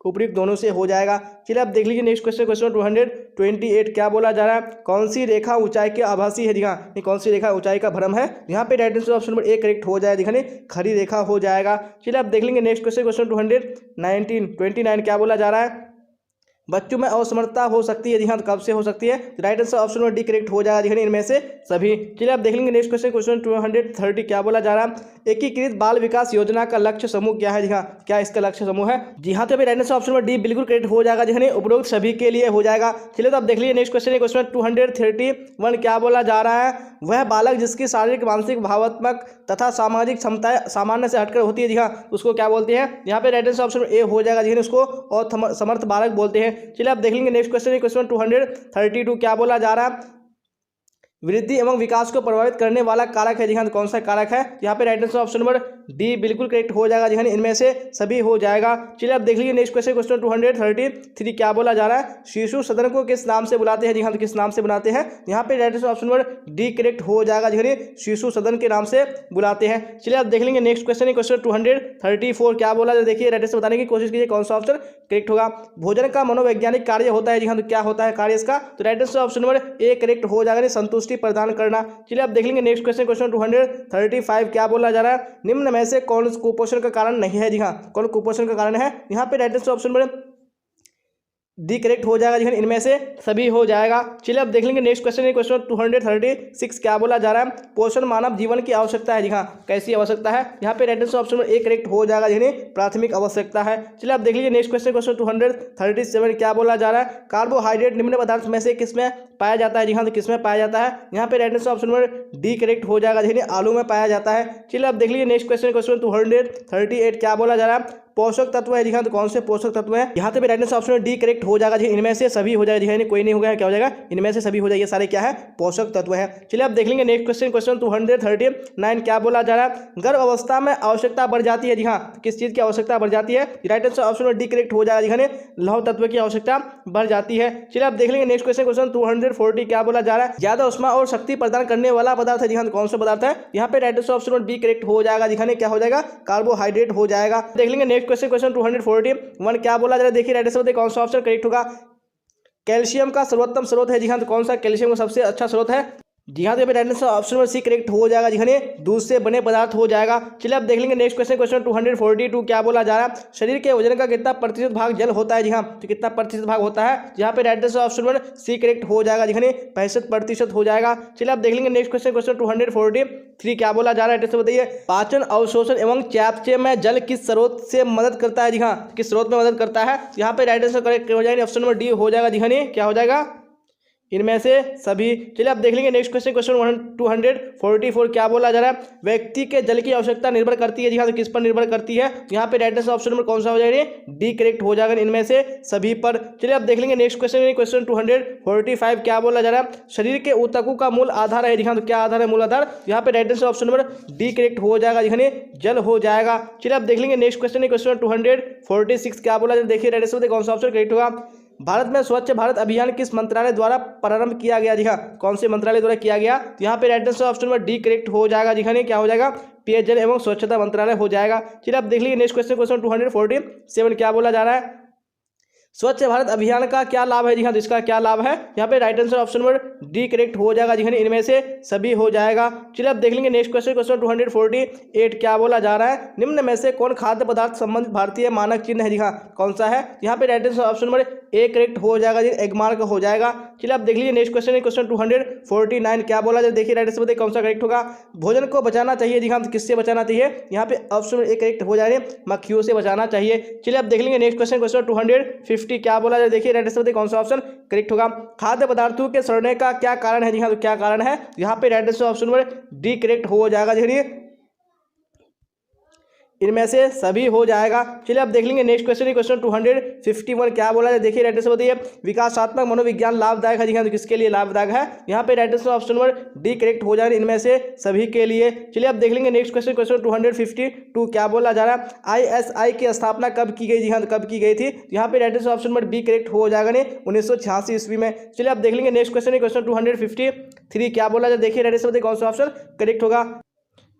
उपयुक्त दोनों से हो जाएगा। चलिए आप देख लीजिए नेक्स्ट क्वेश्चन, क्वेश्चन 228 क्या बोला जा रहा है? कौन सी रेखा ऊंचाई के आभासी है? जी हाँ, ये कौन सी रेखा ऊंचाई का भ्रम है? यहाँ पे right answer option number A correct हो जाएगा, दिखाने खड़ी रेखा हो जाएगा। चलिए आप देख लेंगे नेक्स्ट क्वेश्चन, क्वेश्चन 229 क्या बोला जा रहा है? बच्चों में असमर्थता हो सकती है? जी हाँ, तो कब से हो सकती है? राइट आंसर ऑप्शन में डी करेक्ट हो जाएगा, दिखाने इनमें से सभी। चलिए आप देख लेंगे नेक्स्ट क्वेश्चन, क्वेश्चन 230 क्या बोला जा रहा है? एकीकृत बाल विकास योजना का लक्ष्य समूह क्या है? जी हाँ, क्या इसका लक्ष्य समूह है? जी हाँ, तो राइट आंसर ऑप्शन में डी बिल्कुल करेक्ट हो जाएगा, दिखाने उपरोक्त सभी के लिए हो जाएगा। चलिए तो आप देख लीजिए नेक्स्ट क्वेश्चन, क्वेश्चन 231 क्या बोला जा रहा है? वह बालक जिसकी शारीरिक, मानसिक, भावात्मक तथा सामाजिक क्षमताएं सामान्य से हटकर होती है, जी हाँ, उसको क्या बोलते हैं? यहाँ पे राइट आंसर ऑप्शन ए हो जाएगा, जिन्हें उसको और समर्थ बालक बोलते हैं। चलिए आप देख लेंगे नेक्स्ट क्वेश्चन, क्वेश्चन 232 क्या बोला जा रहा है? वृद्धि एवं विकास को प्रभावित करने वाला कारक है? जी हाँ, तो कौन सा कारक है? यहाँ पे right answer option number D बिल्कुल करेक्ट हो जाएगा, जी हाँ, इनमें से सभी हो जाएगा। चलिए आप देख लीजिए नेक्स्ट क्वेश्चन, क्वेश्चन 233 क्या बोला जा रहा है? शिशु सदन को किस नाम से बुलाते हैं? जी हाँ, तो किस नाम से बुलाते हैं? यहाँ पे right answer option number D correct हो जाएगा, जी हाँ, शिशु सदन के नाम से बुलाते हैं। चलिए आप देख लेंगे नेक्स्ट क्वेश्चन, क्वेश्चन 234 क्या बोला? देखिए राइट आंसर बताने की कोशिश कीजिए कौन सा ऑप्शन करेक्ट होगा। भोजन का मनोवैज्ञानिक कार्य होता है? जी हाँ, तो क्या होता है कार्य इसका? तो right answer option number A correct हो जाएगा, संतुष्टि प्रदान करना। चलिए आप देख लेंगे नेक्स्ट क्वेश्चन, क्वेश्चन 235 क्या बोला जा रहा है? निम्न में से कौन कुपोषण का कारण नहीं है? जी हाँ, कौन कुपोषण का कारण है? यहाँ पे राइट आंसर ऑप्शन में डी करेक्ट हो जाएगा, इनमें से सभी हो जाएगा। चलिए अब देख लेंगे नेक्स्ट क्वेश्चन, क्वेश्चन 236 क्या बोला जा रहा है? पोषण मानव जीवन की आवश्यकता है? जी हाँ, कैसी आवश्यकता है? यहाँ पे राइट आंसर ऑप्शन में ए करेक्ट हो जाएगा, जिन्हें प्राथमिक आवश्यकता है। चलिए आप देख लीजिए नेक्स्ट क्वेश्चन, क्वेश्चन 237 क्या बोला जा रहा है? कार्बोहाइड्रेट निम्न पदार्थ में से किसमें पाया जाता है? जी हाँ, तो किसमें पाया जाता है? यहाँ पे राइट आंसर ऑप्शन में डी करेक्ट हो जाएगा, जिन्हें आलू में पाया जाता है। चलिए आप देख लीजिए नेक्स्ट क्वेश्चन, क्वेश्चन 238 क्या बोला जा रहा है? पोषक तत्व है? जी हाँ, तो कौन से पोषक तत्व है? यहाँ पे राइट आंसर ऑप्शन में डी करेक्ट हो जाएगा, इनमें से सभी हो जाएगा, जी कोई नहीं हो गया, क्या हो जाएगा? इनमें से सभी हो जाएगा, सारे क्या है? पोषक तत्व है। चलिए आप देख लेंगे नेक्स्ट क्वेश्चन, क्वेश्चन 239 क्या बोला जा रहा है? गर्भ अवस्था में आवश्यकता बढ़ जाती है? जी हाँ, किस चीज की आवश्यकता बढ़ जाती है? राइट आंसर ऑप्शन में डी करेक्ट हो जाएगा, लौह तत्व की आवश्यकता बढ़ जाती है। चलिए आप देख लेंगे नेक्स्ट क्वेश्चन, क्वेश्चन 240 क्या बोला जा रहा है? ज्यादा उष्मा और शक्ति प्रदान करने वाला पदार्थ है? जी हाँ, कौन सा पदार्थ है? यहाँ पे राइट आंसर ऑप्शन में बी करेक्ट हो जाएगा, दिखाने क्या हो जाएगा? कार्बोहाइड्रेट हो जाएगा। देख लेंगे नेक्स्ट क्वेश्चन, क्वेश्चन 241 क्या बोला जा रहा है? देखिए राइट आंसर बताइए कौन सा ऑप्शन करेक्ट होगा? कैल्शियम का सर्वोत्तम स्रोत है? जी हाँ, तो कौन सा कैल्शियम का सबसे अच्छा स्रोत है? जी हाँ, तो राइट आंसर ऑप्शन में सी करेक्ट हो जाएगा, जी हाँ, दूध से बने पदार्थ हो जाएगा। चलिए आप देख लेंगे नेक्स्ट क्वेश्चन, क्वेश्चन 242 क्या बोला जा रहा है? शरीर के वजन का कितना प्रतिशत भाग जल होता है? जी हाँ, तो कितना प्रतिशत भाग होता है? यहाँ पे राइट आंसर ऑप्शन में सी करेक्ट हो जाएगा, जी हाँ, 65% हो जाएगा। चलिए आप देख लेंगे नेक्स्ट क्वेश्चन, क्वेश्चन 243 क्या बोला जा रहा है? बताइए। पाचन, अवशोषण एवं चयापचय में जल किस स्रोत से मदद करता है? जी हाँ, किस स्रोत में मदद करता है? यहाँ पे राइट आंसर करेक्ट हो जाएगा, ऑप्शन नंबर डी हो जाएगा, जी हाँ, क्या हो जाएगा? इनमें से सभी। चलिए आप देख लेंगे नेक्स्ट क्वेश्चन, क्वेश्चन 244 क्या बोला जा रहा है? व्यक्ति के जल की आवश्यकता निर्भर करती है? जी हाँ, तो किस पर निर्भर करती है? यहाँ पे राइट आंसर ऑप्शन नंबर कौन सा हो जाएगा? डी करेक्ट हो जाएगा, इनमें से सभी पर। चलिए आप देख लेंगे नेक्स्ट क्वेश्चन, क्वेश्चन 245 क्या बोला जा रहा है? शरीर के ऊतकों का मूल आधार है? जी हाँ, तो क्या आधार है? मूल आधार। यहाँ पे right answer option number D correct हो जाएगा, जी जल हो जाएगा। चलिए आप देख लेंगे नेक्स्ट क्वेश्चन, क्वेश्चन 246 क्या बोला जा रहा है? देखिए राइट आंसर कौन सा ऑप्शन करेक्ट होगा? भारत में स्वच्छ भारत अभियान किस मंत्रालय द्वारा प्रारंभ किया गया? जी हाँ, कौन से मंत्रालय द्वारा किया गया? तो यहाँ पे right answer option number D correct हो जाएगा। जी हाँ, क्या हो जाएगा? पेयजल एवं स्वच्छता मंत्रालय हो जाएगा। चलिए आप देख लीजिए नेक्स्ट क्वेश्चन, क्वेश्चन 247 क्या बोला जा रहा है? स्वच्छ भारत अभियान का क्या लाभ है? जी हाँ, तो इसका क्या लाभ है? यहाँ पे right answer option number D correct हो जाएगा। जी हाँ, इनमें से सभी हो जाएगा। चलिए आप देख लेंगे नेक्स्ट क्वेश्चन, क्वेश्चन 248 क्या बोला जा रहा है? निम्न में से कौन खाद्य पदार्थ संबंधित भारतीय मानक चिन्ह है? जी हाँ, कौन सा है? यहाँ पे right answer option number A correct हो जाएगा। जी, एग मार्क हो जाएगा। चलिए आप देख लीजिए नेक्स्ट क्वेश्चन, क्वेश्चन 249 क्या बोला जाए? देखिए राइट आंसर बताइए कौन सा करेक्ट होगा? भोजन को बचाना चाहिए। जी हाँ, तो किससे बचाना चाहिए? यहाँ पे ऑप्शन ए करेक्ट हो जाए, मक्खियों से बचाना चाहिए। चलिए आप देख लेंगे नेक्स्ट क्वेश्चन, क्वेश्चन 250 क्या बोला जाए? देखिए राइट आंसर बताइए कौन सा ऑप्शन करेक्ट होगा? खाद्य पदार्थों के सड़ने का क्या कारण है? जी हाँ, तो क्या कारण है? यहाँ पे right answer option number D correct हो जाएगा। देखिए इनमें से सभी हो जाएगा। चलिए आप देख लेंगे नेक्स्ट क्वेश्चन, क्वेश्चन 251 क्या बोला है? देखिए राइट आंसर बताइए विकासात्मक मनोविज्ञान लाभदायक है। जी हाँ, तो किसके लिए लाभदायक है? यहाँ पे right answer option number D correct हो जाएगा, इनमें से सभी के लिए। चलिए आप देख लेंगे नेक्स्ट क्वेश्चन, क्वेश्चन 252 क्या बोला जा रहा है? ISI की स्थापना कब की गई? जी हाँ, तो कब की गई थी? यहाँ पे right answer option number B correct हो जाएगा, 1986 ईस्वी में। चलिए आप देख लेंगे नेक्स्ट क्वेश्चन, क्वेश्चन 253 क्या बोला जाए? देखिए राइट आंसर बताइए कौन सा ऑप्शन करेक्ट होगा?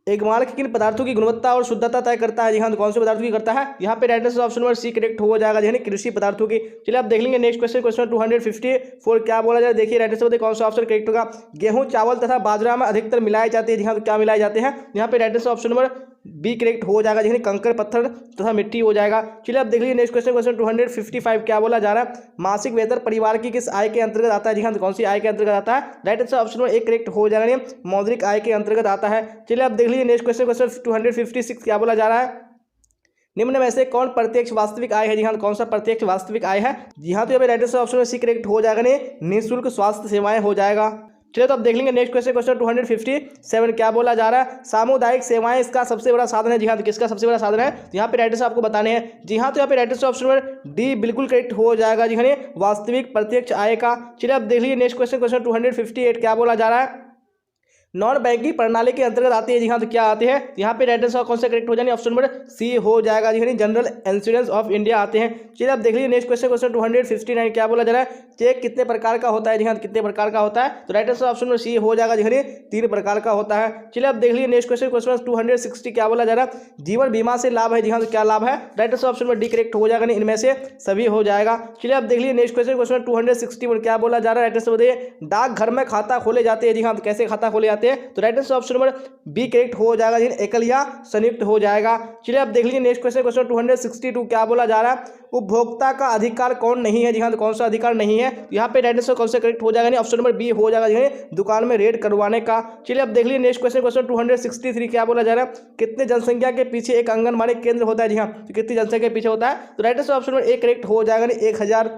एक मार्क किन पदार्थों की गुणवत्ता और शुद्धता तय करता है? जी हाँ, तो कौन से पदार्थों की करता है? यहाँ पे right answer option number C correct हो जाएगा, यानी कृषि पदार्थों की। चलिए आप देख लेंगे नेक्स्ट क्वेश्चन, क्वेश्चन 254 क्या बोला जाए? देखिए राइट आंसर बताइए कौन सा ऑप्शन करेक्ट होगा? गेहूं, चावल तथा बाजरा में अधिकतर मिलाए जाते हैं। जी हाँ, तो क्या मिलाए जाते हैं? यहाँ पे right answer option number B correct हो जाएगा, यानी कंकर, पत्थर तथा मिट्टी हो जाएगा। चलिए आप देख लीजिए नेक्स्ट क्वेश्चन, क्वेश्चन 255 क्या बोला जा रहा है? मासिक वेतन परिवार की किस आय के अंतर्गत आता है? जी हाँ, तो कौन सी आय के अंतर्गत आता है? Right answer option number A correct हो जाएगा, यानी मौद्रिक आय के अंतर्गत आता है। चलिए आप देख लीजिए नेक्स्ट क्वेश्चन, क्वेश्चन 256 क्या बोला जा रहा है? निम्न में से कौन प्रत्यक्ष वास्तविक आय है? जी हाँ, कौन सा प्रत्यक्ष वास्तविक आय है? जी हाँ, तो यहाँ पे राइट आंसर ऑप्शन में सी करेक्ट हो जाएगा, निःशुल्क स्वास्थ्य सेवाएं हो जाएगा। चलिए तो अब देख लेंगे नेक्स्ट क्वेश्चन, क्वेश्चन 257 क्या बोला जा रहा है? सामुदायिक सेवाएं इसका सबसे बड़ा साधन है। जी हाँ, तो किसका सबसे बड़ा साधन है? यहाँ पे राइट आंसर आपको बताने हैं। जी हाँ, तो यहाँ पे right answer option number D बिल्कुल करेक्ट हो जाएगा। जी हाँ, वास्तविक प्रत्यक्ष आय का। चलिए अब देख लीजिए नेक्स्ट क्वेश्चन, क्वेश्चन 258 क्या बोला जा रहा है? नॉन बैंकिंग प्रणाली के अंतर्गत आती है। जी हाँ, तो क्या आते हैं? यहाँ पे राइट आंसर कौन सा करेक्ट हो जाए? ऑप्शन नंबर सी हो जाएगा। जी हाँ, जनरल इंश्योरेंस ऑफ इंडिया आते हैं। चलिए आप देख लीजिए नेक्स्ट क्वेश्चन, क्वेश्चन 259 क्या बोला जा रहा है? चेक कितने प्रकार का होता है? जी हाँ, कितने प्रकार का होता है? तो right answer option number C हो जाएगा। जी हाँ, 3 प्रकार का होता है। चलिए आप देख लीजिए नेक्स्ट क्वेश्चन, क्वेश्चन 260 क्या बोला जा रहा है? जीवन बीमा से लाभ है। जी हाँ, तो क्या लाभ है? Right answer option number D correct हो जाएगा, इनमें से सभी हो जाएगा। चलिए आप देख लीजिए नेक्स्ट क्वेश्चन, क्वेश्चन 261 क्या बोला जा रहा है? राइट आंसर बताइए डाकघर में खाता खोले जाते हैं। जी हाँ, तो कैसे खाता खोले जाते हैं? तो right answer option number B correct हो जाएगा, एकल या संयुक्त हो जाएगा। चलिए आप देख लीजिए नेक्स्ट क्वेश्चन, क्वेश्चन 262 क्या बोला जा रहा है? उपभोक्ता का अधिकार कौन नहीं है? जी हाँ, तो कौन सा अधिकार नहीं है? यहाँ पे राइट आंसर कौन सा करेक्ट हो जाएगा? ऑप्शन नंबर बी हो जाएगा, दुकान में रेड करवाने का। चलिए आप देख लीजिए नेक्स्ट क्वेश्चन, क्वेश्चन 263 क्या बोला जा रहा है? कितने जनसंख्या के पीछे एक आंगनबाड़ी केंद्र होता है? जी हाँ, तो कितनी जनसंख्या के पीछे होता है? तो right answer option number A correct हो जाएगा, 1000।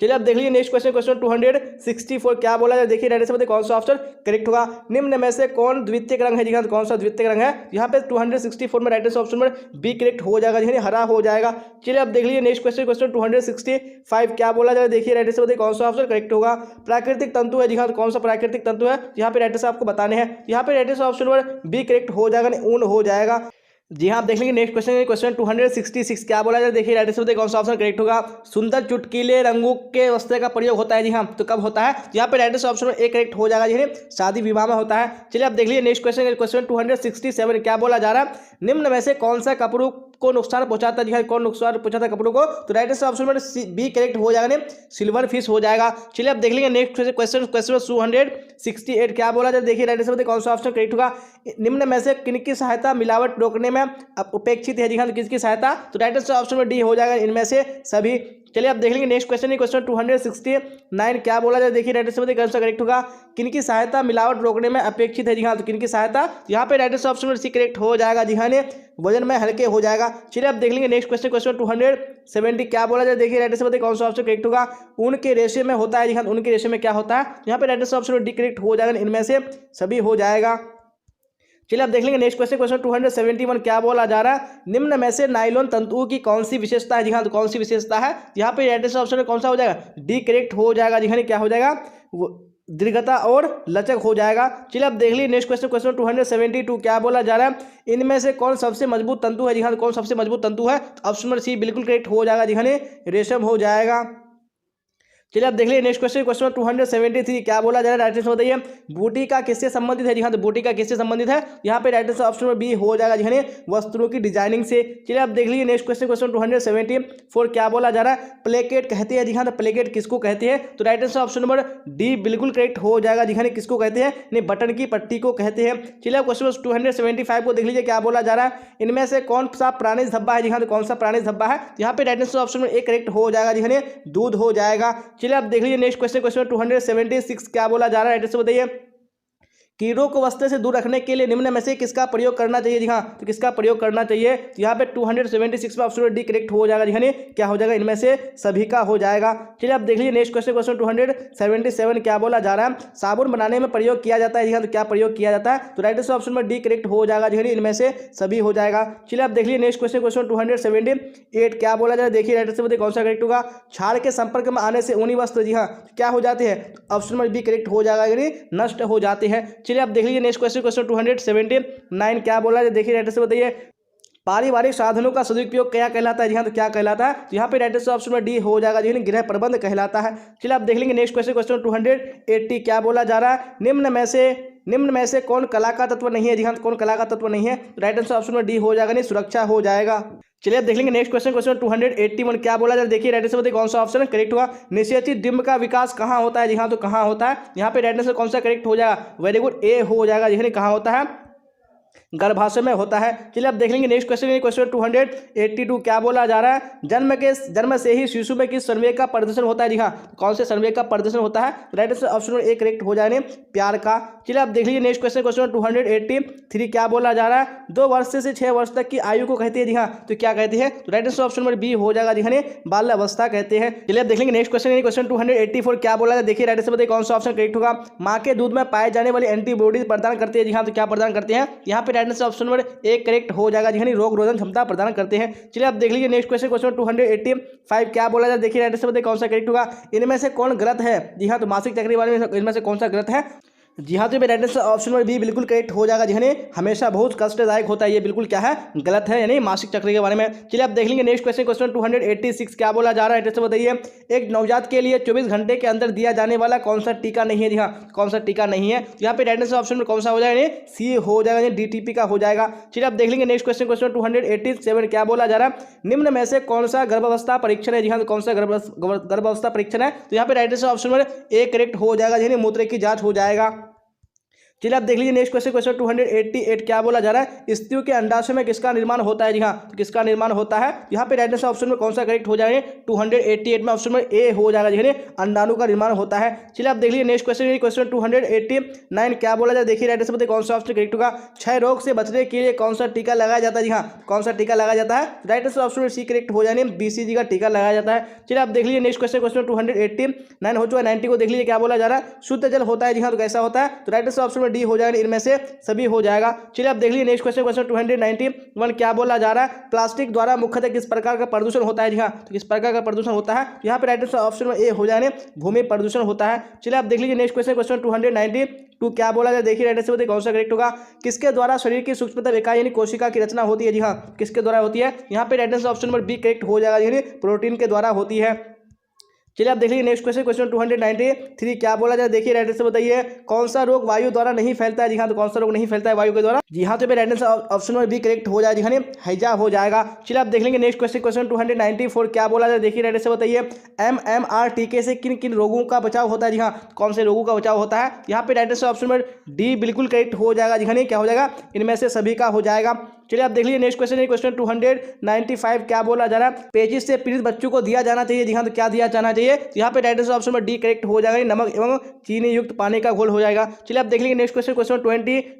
चलिए आप देख लीजिए नेक्स्ट क्वेश्चन, क्वेश्चन 264 क्या बोला जाए? देखिए राइट आंसर बताइए कौन सा ऑप्शन करेक्ट होगा? निम्न में से कौन द्वितीयक रंग है? जी हाँ, तो कौन सा द्वितीयक रंग है? यहाँ पे 264 में राइट आंसर ऑप्शन में बी करेक्ट हो जाएगा, जी हरा हो जाएगा। चलिए आप देख लीजिए नेक्स्ट क्वेश्चन, क्वेश्चन 265 क्या बोला जाए? देखिए राइट आंसर बताइए कौन सा ऑप्शन करेक्ट होगा? प्राकृतिक तंतु है। जी हाँ, तो कौन सा प्राकृतिक तंतु है? यहाँ पे राइट आंसर आपको बताने हैं। यहाँ पे right answer option number B correct हो जाएगा, ऊन हो जाएगा। जी हाँ, आप देख लेंगे नेक्स्ट क्वेश्चन, क्वेश्चन 266 क्या बोला जाए? देखिए राइट आंसर बताइए कौन सा ऑप्शन करेक्ट होगा? सुंदर चुटकीले रंगों के वस्त्र का प्रयोग होता है। जी हाँ, तो कब होता है? यहाँ पे राइट आंसर ऑप्शन में ए करेक्ट हो जाएगा, जी शादी विवाह में होता है। चलिए आप देख लीजिए नेक्स्ट क्वेश्चन, क्वेश्चन 267 क्या बोला जा रहा है? निम्न में से कौन सा कपड़ों को नुकसान पहुंचाता है? जी हाँ, कौन नुकसान पहुंचाता है कपड़ों को? तो राइट आंसर ऑप्शन में बी करेक्ट हो जाएगा, सिल्वर फिश हो जाएगा। चलिए आप देख लेंगे नेक्स्ट क्वेश्चन, क्वेश्चन 268 क्या बोला जाए? देखिए राइट आंसर बताइए कौन सा ऑप्शन करेक्ट होगा? निम्न में से किनकी सहायता मिलावट रोकने में अपेक्षित है? जी हाँ, तो किसकी सहायता? तो राइट आंसर ऑप्शन में डी हो जाएगा, इनमें से सभी। चलिए आप देख लेंगे नेक्स्ट क्वेश्चन, क्वेश्चन 269 क्या बोला जाए? देखिए राइट आंसर बताइए कौन सा करेक्ट होगा? किनकी सहायता मिलावट रोकने में अपेक्षित है? जी हाँ, तो किनकी सहायता? यहाँ पे राइट आंसर ऑप्शन में सी करेक्ट हो जाएगा, जी हाँ, वजन में हल्के हो जाएगा। चलिए आप देख लेंगे नेक्स्ट क्वेश्चन, क्वेश्चन 270 क्या बोला जाए? देखिए राइट आंसर बताइए कौन सा ऑप्शन करेक्ट होगा? ऊन के रेशे में होता है। जी हाँ, ऊन के रेशे में क्या होता है? यहाँ पे राइट आंसर ऑप्शन में डी करेक्ट हो जाएगा, इनमें से सभी हो जाएगा। चलिए आप देख लेंगे नेक्स्ट क्वेश्चन, क्वेश्चन 271 क्या बोला जा रहा है? निम्न में से नायलॉन तंतुओं की कौन सी विशेषता है? जी हाँ, तो कौन सी विशेषता है? यहाँ पे राइट आंसर ऑप्शन में कौन सा हो जाएगा? डी करेक्ट हो जाएगा, जी हाँ, क्या हो जाएगा? दीर्घता और लचक हो जाएगा। चलिए आप देख लीजिए नेक्स्ट क्वेश्चन, क्वेश्चन 272 क्या बोला जा रहा है? इनमें से कौन सबसे मजबूत तंतु है? जी हाँ, कौन सबसे मजबूत तंतु है? ऑप्शन नंबर सी बिल्कुल करेक्ट हो जाएगा, जी हाँ, रेशम हो जाएगा। चलिए आप देख लीजिए नेक्स्ट क्वेश्चन, क्वेश्चन 273 क्या बोला जा रहा है, राइट आंसर बताइए। बूटी का किससे संबंधित है, जी हाँ तो बूटी का किससे संबंधित है, यहाँ पे right answer option number B हो जाएगा जी हाँ वस्त्रों की डिजाइनिंग से। चलिए आप देख लीजिए नेक्स्ट क्वेश्चन, क्वेश्चन 274 क्या बोला जा रहा है, प्लेकेट कहते हैं, जी हाँ तो प्लेकेट किसको कहते हैं, तो right answer option number D बिल्कुल करेक्ट हो जाएगा जी हाँ किसको कहते हैं, नहीं बटन की पट्टी को कहते हैं। चलिए आप क्वेश्चन 275 को देख लीजिए क्या बोला जा रहा है, इनमें से कौन सा प्राणी धब्बा है, जी हाँ तो कौन सा प्राणी धब्बा है, यहाँ पे right answer option number A correct हो जाएगा जी हाँ दूध हो जाएगा। चलिए आप देख लीजिए नेक्स्ट क्वेश्चन, क्वेश्चन 276 क्या बोला जा रहा है, एड्रेस बताइए। कीड़ों को वस्त्र से दूर रखने के लिए निम्न में से किसका प्रयोग करना चाहिए, जी हाँ तो किसका प्रयोग करना चाहिए, तो यहाँ पे 276 में ऑप्शन डी करेक्ट हो जाएगा जी हाँ क्या हो जाएगा, इनमें से सभी का हो जाएगा। चलिए आप देख लीजिए नेक्स्ट क्वेश्चन, क्वेश्चन 277 क्या बोला जा रहा है, साबुन बनाने में प्रयोग किया जाता है, जी हाँ तो क्या प्रयोग किया जाता है, तो राइट आंसर ऑप्शन में डी करेक्ट हो जाएगा जी हाँ इनमें से सभी हो जाएगा। चलिए आप देख लीजिए नेक्स्ट क्वेश्चन, क्वेश्चन 278 क्या बोला जा रहा है, देखिए राइट आंसर बताइए कौन सा करेक्ट होगा। छाड़ के संपर्क में आने से ऊनी वस्त्र, जी हाँ क्या हो जाते हैं, ऑप्शन में बी करेक्ट हो जाएगा यानी नष्ट हो जाते हैं। चलिए आप देख लीजिए नेक्स्ट क्वेश्चन, क्वेश्चन 279 क्या बोला है, देखिए राइट आंसर बताइए। पारिवारिक साधनों का सदुपयोग क्या कहलाता है, जी हाँ तो क्या कहलाता है, तो यहाँ पे राइट आंसर ऑप्शन में डी हो जाएगा जी गृह प्रबंध कहलाता है। चलिए आप देख लेंगे नेक्स्ट क्वेश्चन, क्वेश्चन 280 क्या बोला जा रहा है, निम्न में से कौन कला का तत्व नहीं है, जी हाँ कौन कला का तत्व नहीं है, तो राइट आंसर ऑप्शन में डी हो जाएगा, नहीं सुरक्षा हो जाएगा। चलिए आप देख लेंगे नेक्स्ट क्वेश्चन, क्वेश्चन 281 क्या बोला जाए, देखिए राइट आंसर बताइए कौन सा ऑप्शन करेक्ट हुआ। निषेचित डिम्ब का विकास कहाँ होता है, जी हाँ तो कहाँ होता है, यहाँ पे राइट आंसर कौन सा करेक्ट हो जाएगा, वेरी गुड ए हो जाएगा जी कहाँ होता है, गर्भाशय में होता है। चलिए आप देख लेंगे नेक्स्ट क्वेश्चन, क्वेश्चन 282 क्या बोला जा रहा है, जन्म से ही शिशु में किस संवेग का प्रदर्शन होता है, जी हाँ कौन से संवेग का प्रदर्शन होता है, right answer option number A correct हो जाने प्यार का। चलिए आप देख लीजिए नेक्स्ट क्वेश्चन, क्वेश्चन 283 क्या बोला जा रहा है, 2 वर्ष से 6 वर्ष तक की आयु को कहते हैं, जी हाँ तो क्या कहते हैं, तो right answer option number B हो जाएगा जी हाँ बाल्यावस्था कहते हैं। चलिए आप देख लेंगे नेक्स्ट क्वेश्चन, क्वेश्चन 284 क्या बोला है, देखिए राइट आंसर बताइए कौन सा ऑप्शन करेक्ट होगा। माँ के दूध में पाए जाने वाले एंटीबॉडीज प्रदान करते हैं, जी हाँ तो क्या प्रदान करते हैं, यहाँ पे राइट आंसर ऑप्शन नंबर एक करेक्ट हो जाएगा जी रोग रोधन क्षमता प्रदान करते हैं। चलिए आप देख लीजिए नेक्स्ट क्वेश्चन, क्वेश्चन 285 क्या बोला जाए, देखिए राइट आंसर बताइए कौन सा करेक्ट होगा। इनमें से कौन गलत है, जी हाँ तो मासिक चक्र के बारे में इनमें से कौन सा गलत है, जी हाँ तो right answer option number B बिल्कुल करेक्ट हो जाएगा जी हमेशा बहुत कष्टदायक होता है, ये बिल्कुल क्या है गलत है यानी मासिक चक्र के बारे में। चलिए आप देख लेंगे नेक्स्ट क्वेश्चन, क्वेश्चन 286 क्या बोला जा रहा है, राइट आंसर बताइए। एक नवजात के लिए 24 घंटे के अंदर दिया जाने वाला कौन सा टीका नहीं है, जी हाँ कौन सा टीका नहीं है, यहाँ पे राइट आंसर ऑप्शन में कौन सा हो जाएगा, सी हो जाएगा, DTP का हो जाएगा। चलिए आप देख लेंगे नेक्स्ट क्वेश्चन, क्वेश्चन 287 क्या बोला जा रहा है, निम्न में से कौन सा गर्भावस्था परीक्षण है, जी हाँ तो कौन सा गर्भावस्था परीक्षण है, तो यहाँ पे राइट आंसर ऑप्शन में ए करेक्ट हो जाएगा जी मूत्र की जांच हो जाएगा। चलिए आप देख लीजिए नेक्स्ट क्वेश्चन, क्वेश्चन 288 क्या बोला जा रहा है, स्त्रियों के अंडाशय में किसका निर्माण होता है, जी हाँ तो किसका निर्माण होता है, यहाँ पे राइट आंसर ऑप्शन में कौन सा करेक्ट हो जाएगा, 288 में ऑप्शन में ए हो जाएगा जी अंडाणु का निर्माण होता है। चलिए आप देख लीजिए नेक्स्ट क्वेश्चन, क्वेश्चन 289 क्या बोला जाए, देखिए राइट आंसर बताइए कौन सा ऑप्शन करेक्ट होगा। क्षय रोग से बचने के लिए कौन सा टीका लगाया जाता है, जी हाँ कौन सा टीका लगाया जाता है, राइट आंसर ऑप्शन में सी करेक्ट हो जाए, BCG का टीका लगाया जाता है। चलिए आप देख लीजिए नेक्स्ट क्वेश्चन, क्वेश्चन 289 हो चुका है, 90 को देख लीजिए क्या बोला जा रहा है, शुद्ध जल होता है, जी हाँ तो कैसा होता है, तो राइट आंसर ऑप्शन में डी हो जाएगा, इनमें से सभी हो जाएगा। चलिए आप देख लीजिए नेक्स्ट क्वेश्चन, क्वेश्चन 291 क्या बोला जा रहा है, प्लास्टिक द्वारा मुख्यतः किस प्रकार का प्रदूषण होता है, जी हाँ तो किस प्रकार का प्रदूषण होता है, यहाँ पे राइट आंसर ऑप्शन में ए हो जाने भूमि प्रदूषण होता है। चलिए आप देख लीजिए नेक्स्ट क्वेश्चन, क्वेश्चन 292 क्या बोला जाए, देखिए राइट आंसर बताइए कौन सा करेक्ट होगा। किसके द्वारा शरीर की सूक्ष्मतम इकाई यानी कोशिका की रचना होती है, जी हाँ किसके द्वारा होती है, यहाँ पे right answer option number B correct हो जाएगा, यानी प्रोटीन के द्वारा होती है। चलिए आप देख लीजिए नेक्स्ट क्वेश्चन, क्वेश्चन 293 क्या बोला जाए, देखिए राइट आंसर बताइए कौन सा रोग वायु द्वारा नहीं फैलता है, जी हाँ तो कौन सा रोग नहीं फैलता है वायु के द्वारा, जी हाँ तो राइट आंसर ऑप्शन में बी करेक्ट हो जाएगा, जी हाँ हैजा हो जाएगा। चलिए आप देख लेंगे नेक्स्ट क्वेश्चन, क्वेश्चन 294 क्या बोला जाए, देखिए राइट आंसर बताइए MMR टीके से किन किन रोगों का बचाव होता है, जी हाँ कौन से रोगों का बचाव होता है, यहाँ पे राइट आंसर ऑप्शन में डी बिल्कुल करेक्ट हो जाएगा, जी हाँ क्या हो जाएगा, इनमें से सभी का हो जाएगा। चलिए आप देख लीजिए नेक्स्ट क्वेश्चन, क्वेश्चन 295 क्या बोला जा रहा है, पेचिश से पीड़ित बच्चों को दिया जाना चाहिए, जी हाँ तो क्या दिया जाना चाहिए, यहाँ पे राइट आंसर ऑप्शन में डी करेक्ट हो जाएगा, नमक एवं चीनी युक्त पानी का घोल हो जाएगा। चलिए आप देख लीजिए नेक्स्ट क्वेश्चन, क्वेश्चन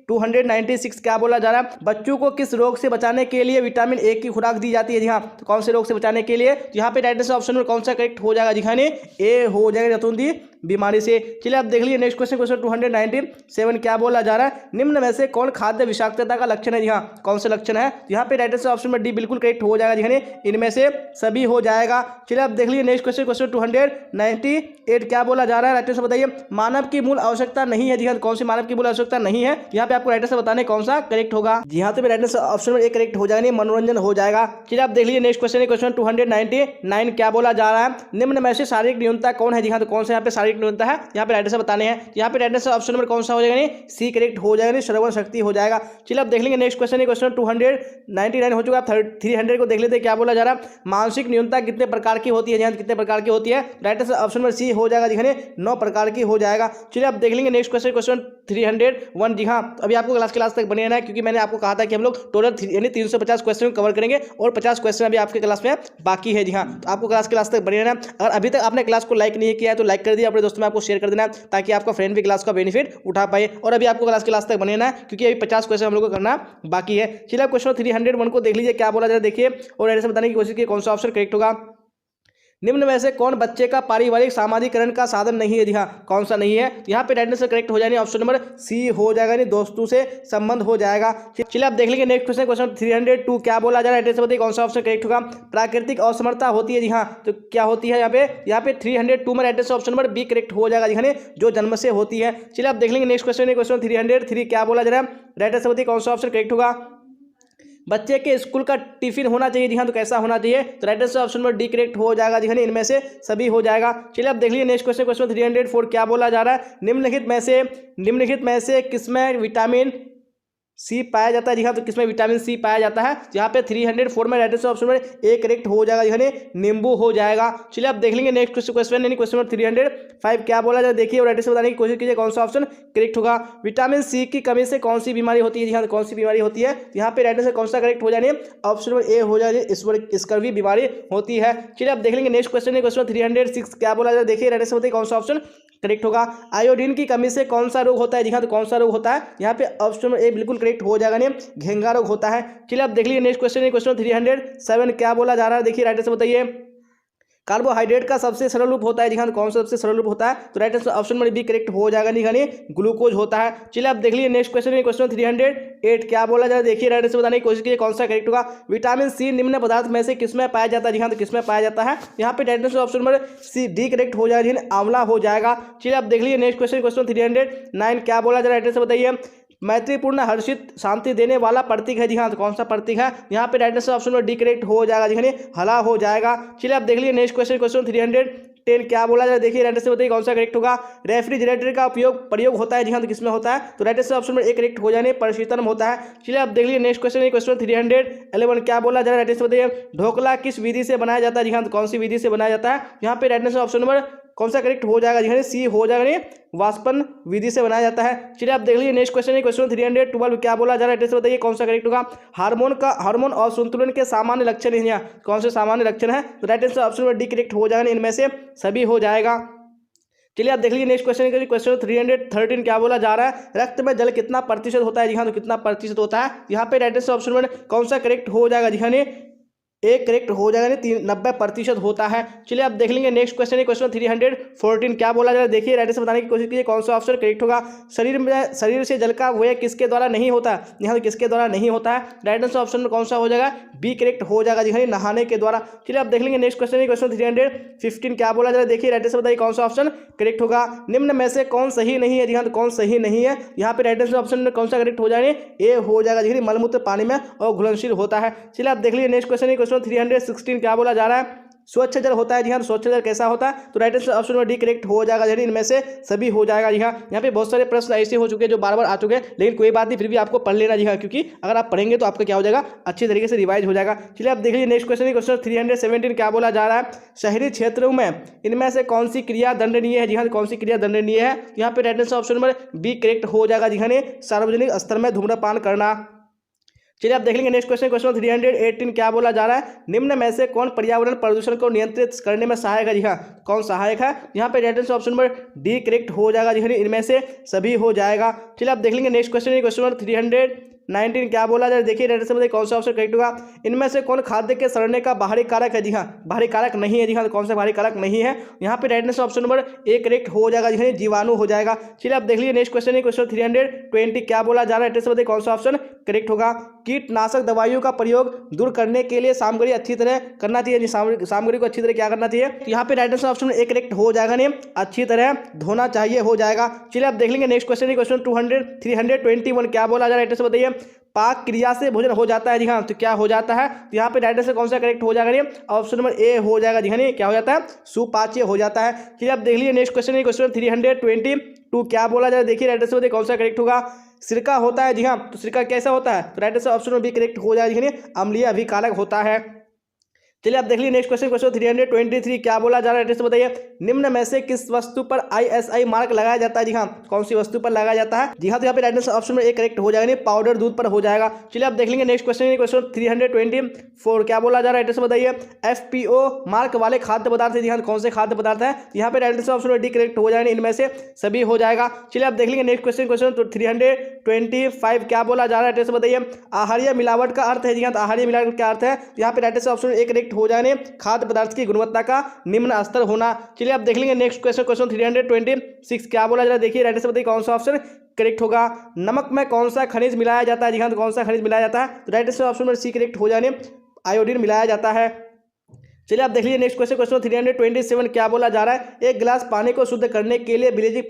296 क्या बोला जा रहा है, बच्चों को किस रोग से बचाने के लिए विटामिन ए की खुराक दी जाती है, जी हाँ तो कौन से रोग से बचाने के लिए, तो यहाँ पे राइट आंसर ऑप्शन में कौन सा करेक्ट हो जाएगा, जी हाँ ए हो जाएगा, रतुंदी बीमारी से। चलिए आप देख लीजिए नेक्स्ट क्वेश्चन, क्वेश्चन 297 क्या बोला जा रहा है, निम्न में से कौन खाद्य विषाक्तता का लक्षण है। जी हाँ, कौन सा लक्षण है, यहाँ पे राइट आंसर ऑप्शन में डी बिल्कुल करेक्ट हो जाएगा। जी इनमें से सभी हो जाएगा। चलिए आप देख लीजिए नेक्स्ट क्वेश्चन, क्वेश्चन 298 क्या बोला जा रहा है, राइट आंसर बताइए। मानव की मूल आवश्यकता नहीं है। जी हाँ, कौन सी मानव की मूल आवश्यकता नहीं है, यहाँ पे आपको राइट आंसर बताने कौन सा करेक्ट होगा। जी हाँ, तो राइट आंसर ऑप्शन में ए करेक्ट हो जाएगा, मनोरंजन हो जाएगा। चलिए आप देख लीजिए नेक्स्ट क्वेश्चन, क्वेश्चन 299 क्या बोला जा रहा है, निम्न में से शारीरिक न्यूनता कौन है। जी हाँ, तो कौन सा यहाँ पे शारीरिक न्यूनता है, यहाँ पे राइट आंसर बताने हैं। यहाँ पे राइट आंसर ऑप्शन नंबर कौन सा हो जाएगा, सी करेक्ट हो जाएगा, श्रवण शक्ति हो जाएगा। चलिए आप देख लेंगे नेक्स्ट क्वेश्चन, क्वेश्चन 299 हो चुका है। 300 को देख लेते हैं क्या बोला जा रहा है, मानसिक न्यूनता कितने प्रकार की होती है। यहाँ कितने प्रकार की होती है, right answer option number C हो जाएगा। जी 9 प्रकार की हो जाएगा। चलिए आप देख लेंगे नेक्स्ट क्वेश्चन, क्वेश्चन 301। जी हाँ, अभी आपको क्लास तक बने रहना है, क्योंकि मैंने आपको कहा था कि हम लोग टोटल यानी 350 क्वेश्चन कवर करेंगे और 50 क्वेश्चन अभी आपके क्लास में बाकी है। जी हाँ, तो आपको क्लास तक बने रहना है। अगर अभी तक आपने क्लास को लाइक नहीं किया है तो लाइक कर दिया, अपने दोस्तों में आपको शेयर कर देना, ताकि आपका फ्रेंड भी क्लास का बेनिफिट उठा पाए। और अभी आपको क्लास तक बने रहना है, क्योंकि अभी 50 क्वेश्चन हम लोग को करना बाकी है। चलिए आप क्वेश्चन 301 को देख लीजिए क्या बोला जाए, देखिए और ऐसे बताने की कोशिश की कौन सा ऑप्शन करेक्ट होगा। निम्न में से कौन बच्चे का पारिवारिक सामाजिकरण का साधन नहीं है। जी हाँ, कौन सा नहीं है, यहाँ पे राइट आंसर करेक्ट हो जाएगा, ऑप्शन नंबर सी हो जाएगा, नहीं दोस्तों से संबंध हो जाएगा। चलिए आप देख लेंगे नेक्स्ट क्वेश्चन, क्वेश्चन 302 क्या बोला जा रहा है, राइट आंसर बताइए कौन सा ऑप्शन करेक्ट होगा। प्राकृतिक असमर्थता होती है। जी हाँ, तो क्या होती है यहाँ पे 302 में right answer option number B correct हो जाएगा, जी जो जन्म से होती है। चलिए आप देख लेंगे नेक्स्ट क्वेश्चन, क्वेश्चन 303 क्या बोला जा रहा है, राइट आंसर बताइए कौन सा ऑप्शन करेक्ट होगा। बच्चे के स्कूल का टिफिन होना चाहिए। जी हाँ, तो कैसा होना चाहिए, तो right answer option number D correct हो जाएगा। जी हाँ, इनमें से सभी हो जाएगा। चलिए आप देख लीजिए नेक्स्ट क्वेश्चन, क्वेश्चन 304 क्या बोला जा रहा है, निम्नलिखित में से किसमें विटामिन सी पाया जाता है। जी हाँ, तो किसमें विटामिन सी पाया जाता है, यहाँ पे 304 में राइट आंसर ऑप्शन में ए करेक्ट हो जाएगा, यानी नींबू हो जाएगा। चलिए आप देख लेंगे नेक्स्ट क्वेश्चन यानी क्वेश्चन नंबर 305 क्या बोला जाए, देखिए और राइट आंसर बताने की कोशिश कीजिए कौन सा ऑप्शन करेक्ट होगा। विटामिन सी की कमी से कौन सी बीमारी होती है। जी हाँ, तो कौन सी बीमारी होती है, यहाँ पे राइट आंसर कौन सा करेक्ट हो जाए, ऑप्शन नंबर ए हो जाए, स्कर्वी बीमारी होती है। चलिए आप देख लेंगे नेक्स्ट क्वेश्चन 306 क्या बोला जाए, देखिए राइट आंसर बताइए कौन सा ऑप्शन करेक्ट होगा। आयोडीन की कमी से कौन सा रोग होता है। जी हाँ, तो कौन सा रोग होता है, यहाँ पे ऑप्शन नंबर ए बिल्कुल करेक्ट हो जाएगा, नहीं घेंगा रोग होता है। चलिए आप देख लीजिए नेक्स्ट क्वेश्चन, क्वेश्चन 307 क्या बोला जा रहा है, देखिए राइट आंसर बताइए। कार्बोहाइड्रेट का सबसे सरल रूप होता है। जी हाँ, तो कौन सा सबसे सरल रूप होता है, तो राइट आंसर ऑप्शन में बी करेक्ट हो जाएगा, नहीं ग्लूकोज होता है। चलिए आप देख लीजिए नेक्स्ट क्वेश्चन, क्वेश्चन 308 क्या बोला जाए, देखिए राइट आंसर बताने की कोशिश कीजिए कौन सा करेक्ट होगा। विटामिन सी निम्न पदार्थ में से किसमें पाया जाता है। जी हाँ, तो किसमें पाया जाता है, यहाँ पे right answer option number C D correct हो जाएगा, आंवला हो जाएगा। चलिए आप देख लीजिए नेक्स्ट क्वेश्चन, क्वेश्चन 309 क्या बोला जाए, राइट आंसर बताइए। मैत्रीपूर्ण हर्षित शांति देने वाला प्रतीक है। जी हाँ, तो कौन सा प्रतीक है, यहाँ पे राइट आंसर ऑप्शन में डी करेक्ट हो जाएगा, जी हला हो जाएगा। चलिए आप देख लीजिए नेक्स्ट क्वेश्चन, क्वेश्चन 310 क्या बोला जाए, देखिए राइट आंसर बताइए कौन सा करेक्ट होगा। रेफ्रिजरेटर का प्रयोग होता है। जी हाँ, तो किसमें होता है, तो राइट आंसर ऑप्शन में ए करेक्ट हो जाने परिशीतन में होता है। चलिए आप देख लीजिए नेक्स्ट क्वेश्चन, क्वेश्चन 311 क्या बोला जाए, राइट आंसर बताइए। ढोकला किस विधि से बनाया जाता है। जी हाँ, तो कौन सी विधि से बनाया जाता है, यहाँ पे राइट आंसर ऑप्शन नंबर कौन सा करेक्ट हो जाएगा, जी सी हो जाएगा, वाष्पन विधि से बनाया जाता है। चलिए आप देख लीजिए नेक्स्ट क्वेश्चन, क्वेश्चन 312 क्या बोला जा रहा है, बताइए कौन सा करेक्ट होगा। हार्मोन और संतुलन के सामान्य लक्षण है, कौन से सामान्य लक्षण है, तो राइट आंसर ऑप्शन में डी करेक्ट हो जाएगा, इनमें से सभी हो जाएगा। चलिए आप देख लीजिए नेक्स्ट क्वेश्चन, क्वेश्चन 313 क्या बोला जा रहा है, रक्त में जल कितना प्रतिशत होता है। जी हाँ, तो कितना प्रतिशत होता है, यहाँ पे राइट आंसर ऑप्शन में कौन सा करेक्ट हो जाएगा, जी हाँ एक करेक्ट हो जाएगा, 90% होता है। चलिए आप देख लेंगे नेक्स्ट क्वेश्चन, क्वेश्चन 314 क्या बोला जा रहा है, देखिए राइट आंसर बताने की कोशिश कीजिए कौन सा ऑप्शन करेक्ट होगा। शरीर से जल का व्यय किसके द्वारा नहीं होता, यहाँ किसके द्वारा नहीं होता है, राइट आंसर ऑप्शन में कौन सा हो जाएगा, बी करेक्ट हो जाएगा, जी नहाने के द्वारा। चलिए आप देख लेंगे नेक्स्ट क्वेश्चन, क्वेश्चन 315 क्या बोला जा रहा है, देखिए राइट आंसर बताइए कौन सा ऑप्शन करेक्ट होगा। निम्न में से कौन सही नहीं है, जी हाँ, तो कौन सही नहीं है, यहाँ पे राइट आंसर ऑप्शन में कौन सा करेक्ट हो जाएगा, ए हो जाएगा, जी मलमूत्र पानी में और घुलनशील होता है। चलिए आप देख लीजिए नेक्स्ट क्वेश्चन, क्वेश्चन 316 क्या बोला जा रहा है, स्वच्छ जल होता है। जी हाँ, स्वच्छ जल कैसा होता है, तो राइट आंसर ऑप्शन में डी करेक्ट हो जाएगा, यानी इनमें से सभी हो जाएगा। जी हाँ, यहाँ पे बहुत सारे प्रश्न ऐसे हो चुके हैं जो बार बार आ चुके हैं, लेकिन कोई बात नहीं, फिर भी आपको पढ़ लेना। जी हाँ, क्योंकि अगर आप पढ़ेंगे तो आपका क्या हो जाएगा, अच्छी तरीके से रिवाइज हो जाएगा। चलिए आप देख लीजिए नेक्स्ट क्वेश्चन, क्वेश्चन 317 क्या बोला जा रहा है, शहरी क्षेत्रों में इनमें से कौन सी क्रिया दंडनीय है। जी हाँ, कौन सी क्रिया दंडनीय है, यहाँ पे राइट आंसर ऑप्शन में बी करेक्ट हो जाएगा, जी हाँ सार्वजनिक स्तर में धूम्रपान करना। चलिए आप देख लेंगे नेक्स्ट क्वेश्चन, क्वेश्चन 318 क्या बोला जा रहा है, निम्न में से कौन पर्यावरण प्रदूषण को नियंत्रित करने में सहायक है। जी हाँ, कौन सहायक है, यहाँ पे right answer option number D correct हो जाएगा, जी इनमें से सभी हो जाएगा। चलिए आप देख लेंगे नेक्स्ट क्वेश्चन, क्वेश्चन 300 19 क्या बोला जाए, देखिए राइट आंसर बताइए कौन सा ऑप्शन करेक्ट होगा। इनमें से कौन खाद्य के सड़ने का बाहरी कारक है? जी हाँ, बाहरी कारक नहीं है। जी हाँ, कौन सा बाहरी कारक नहीं है? यहाँ पे right answer option number A correct हो जाएगा। जी हाँ, जीवाणु हो जाएगा। चलिए आप देख लीजिए नेक्स्ट क्वेश्चन है, क्वेश्चन 320 क्या बोला जा रहा है, राइट आंसर बताइए कौन सा ऑप्शन करेक्ट होगा। कीटनाशक दवाइयों का प्रयोग दूर करने के लिए सामग्री अच्छी तरह करना चाहिए। सामग्री को अच्छी तरह क्या करना चाहिए? यहाँ पे right answer option A correct हो जाएगा। नहीं, अच्छी तरह धोना चाहिए हो जाएगा। चलिए आप देख लेंगे नेक्स्ट क्वेश्चन है, क्वेश्चन 321 क्या बोला जा रहा है, राइट आंसर बताइए। पाक क्रिया से भोजन हो जाता है। जी हाँ, तो क्या हो जाता है? तो यहाँ पे राइट आंसर कौन सा करेक्ट हो जाएगा? नहीं, ऑप्शन नंबर ए हो जाएगा। जी हाँ, नहीं क्या हो जाता है? सुपाच्य हो जाता है। चलिए आप देख लीजिए नेक्स्ट क्वेश्चन है, क्वेश्चन 322 क्या बोला जा रहा है, देखिए राइट आंसर बताइए कौन सा करेक्ट होगा। सिरका होता है। जी हाँ, तो सिरका कैसा होता है? तो right answer option number B correct हो जाएगा। अम्लीय अभिकारक होता है। चलिए आप देख लीजिए नेक्स्ट क्वेश्चन, क्वेश्चन 323 क्या बोला जा रहा है, जैसे बताइए। निम्न में से किस वस्तु पर ISI मार्क लगाया जाता है? जी हाँ, कौन सी वस्तु पर लगाया जाता है? जी हाँ, तो यहाँ पे राइट आंसर ऑप्शन में एक करेक्ट हो जाएगा। पाउडर दूध पर हो जाएगा। चलिए आप देख लेंगे नेक्स्ट क्वेश्चन, क्वेश्चन 324 क्या बोला जा रहा है, जैसे बताइए। FPO मार्क वाले खाद्य पदार्थ है। जी हाँ, कौन से खाद्य पदार्थ है? यहाँ पे राइट आंसर ऑप्शन में डी करेक्ट हो जाएगा। इनमें से सभी हो जाएगा। चलिए आप देख लेंगे नेक्स्ट क्वेश्चन, क्वेश्चन 325 क्या बोला जा रहा है, जैसे बताइए। आहारीय मिलावट का अर्थ है। जी हाँ, तो आहारीय मिलावट का अर्थ है, यहाँ पे राइट आंसर ऑप्शन एक करेक्ट हो जाएगा। खाद्य पदार्थ की गुणवत्ता का निम्न स्तर होना। चलिए आप देख लेंगे नेक्स्ट क्वेश्चन, क्वेश्चन 326 क्या बोला जा रहा है, देखिए राइट आंसर बताइए कौन सा ऑप्शन करेक्ट होगा। नमक में कौन सा खनिज मिलाया जाता है? जी हाँ, तो कौन सा खनिज मिलाया जाता है? तो राइट आंसर ऑप्शन में सी करेक्ट हो जाने, आयोडीन मिलाया जाता है। चलिए आप देख लीजिए नेक्स्ट क्वेश्चन, क्वेश्चन 327 क्या बोला जा रहा है। एक गिलास पानी को शुद्ध करने के लिए ब्लीचिंग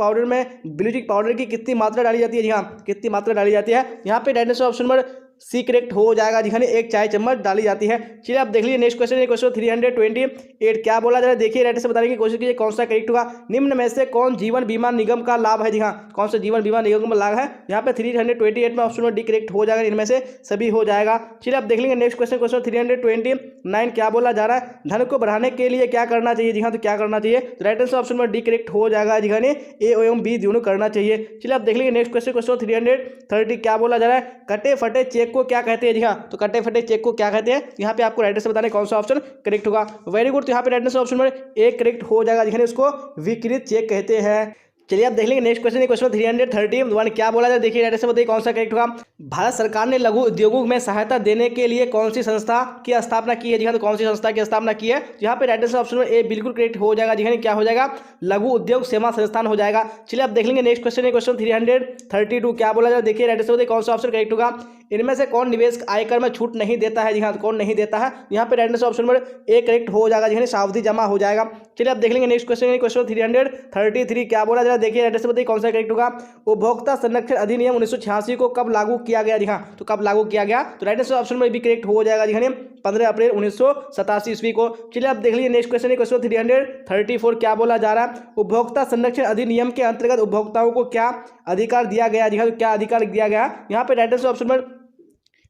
पाउडर की कितनी मात्रा डाली जाती है? जी हाँ, कितनी मात्रा डाली जाती है? यहाँ पे right answer option number C correct हो जाएगा। जी हाँ, एक चाय चम्मच डाली जाती है। चलिए आप देख लीजिए नेक्स्ट क्वेश्चन, क्वेश्चन 328 क्या बोला जा रहा है, देखिए राइट आंसर बताने की कोशिश कीजिए कौन सा करेक्ट होगा। निम्न में से कौन जीवन बीमा निगम का लाभ है? जी हाँ, कौन सा जीवन बीमा निगम का लाभ है? यहाँ पे 328 में ऑप्शन नंबर डी करेक्ट हो जाएगा। इनमें से सभी हो जाएगा। चलिए आप देख लेंगे नेक्स्ट क्वेश्चन, क्वेश्चन 329 क्या बोला जा रहा है। धन को बढ़ाने के लिए क्या करना चाहिए? जी हाँ, तो क्या करना चाहिए? तो right answer option number D correct हो जाएगा। जी हाँ, ए एवं बी दोनों करना चाहिए। चलिए आप देख लेंगे नेक्स्ट क्वेश्चन, क्वेश्चन 330 क्या बोला जा रहा है। कटे फटे चेक को क्या कहते हैं? जी हाँ, तो कटे फटे चेक को क्या कहते हैं? यहाँ पे आपको राइट आंसर बताने कौन सा ऑप्शन करेक्ट होगा। वेरी गुड, तो यहाँ पे राइट आंसर ऑप्शन नंबर एक करेक्ट हो जाएगा। जी हाँ, इसको विकृत चेक कहते हैं। चलिए आप देख लेंगे नेक्स्ट क्वेश्चन, क्वेश्चन 331 क्या बोला जाए, देखिए राइट आंसर बताइए कौन सा करेक्ट होगा। भारत सरकार ने लघु उद्योगों में सहायता देने के लिए कौन सी संस्था की स्थापना की है? जी हाँ, तो कौन सी संस्था की स्थापना की है? यहाँ पे राइट आंसर ऑप्शन में ए बिल्कुल करेक्ट हो जाएगा। जी हाँ, क्या हो जाएगा? लघु उद्योग सेवा संस्थान हो जाएगा। चलिए आप देख लेंगे नेक्स्ट क्वेश्चन, क्वेश्चन 332 क्या बोला जाए, देखिए राइट आंसर बताइए कौन सा ऑप्शन करेक्ट होगा। इनमें से कौन निवेश आयकर में छूट नहीं देता है? जी हाँ, तो कौन नहीं देता है? यहाँ पे right answer option number A correct हो जाएगा। जी हाँ, सावधि जमा हो जाएगा। चलिए आप देख लेंगे नेक्स्ट क्वेश्चन, क्वेश्चन 333 क्या बोला जाए, देखिए राइट आंसर बताइए कौन सा करेक्ट होगा। उपभोक्ता संरक्षण अधिनियम 1986 को कब लागू किया गया? जी हाँ, तो कब लागू किया गया? तो राइट आंसर ऑप्शन में भी करेक्ट हो जाएगा। जी हाँ, 15 अप्रैल 1987 ईस्वी को। चलिए आप देख लीजिए नेक्स्ट क्वेश्चन, क्वेश्चन 334 क्या बोला जा रहा है। उपभोक्ता संरक्षण अधिनियम के अंतर्गत उपभोक्ताओं को क्या अधिकार दिया गया? जी हाँ, तो क्या अधिकार दिया गया? यहाँ पे राइट आंसर ऑप्शन में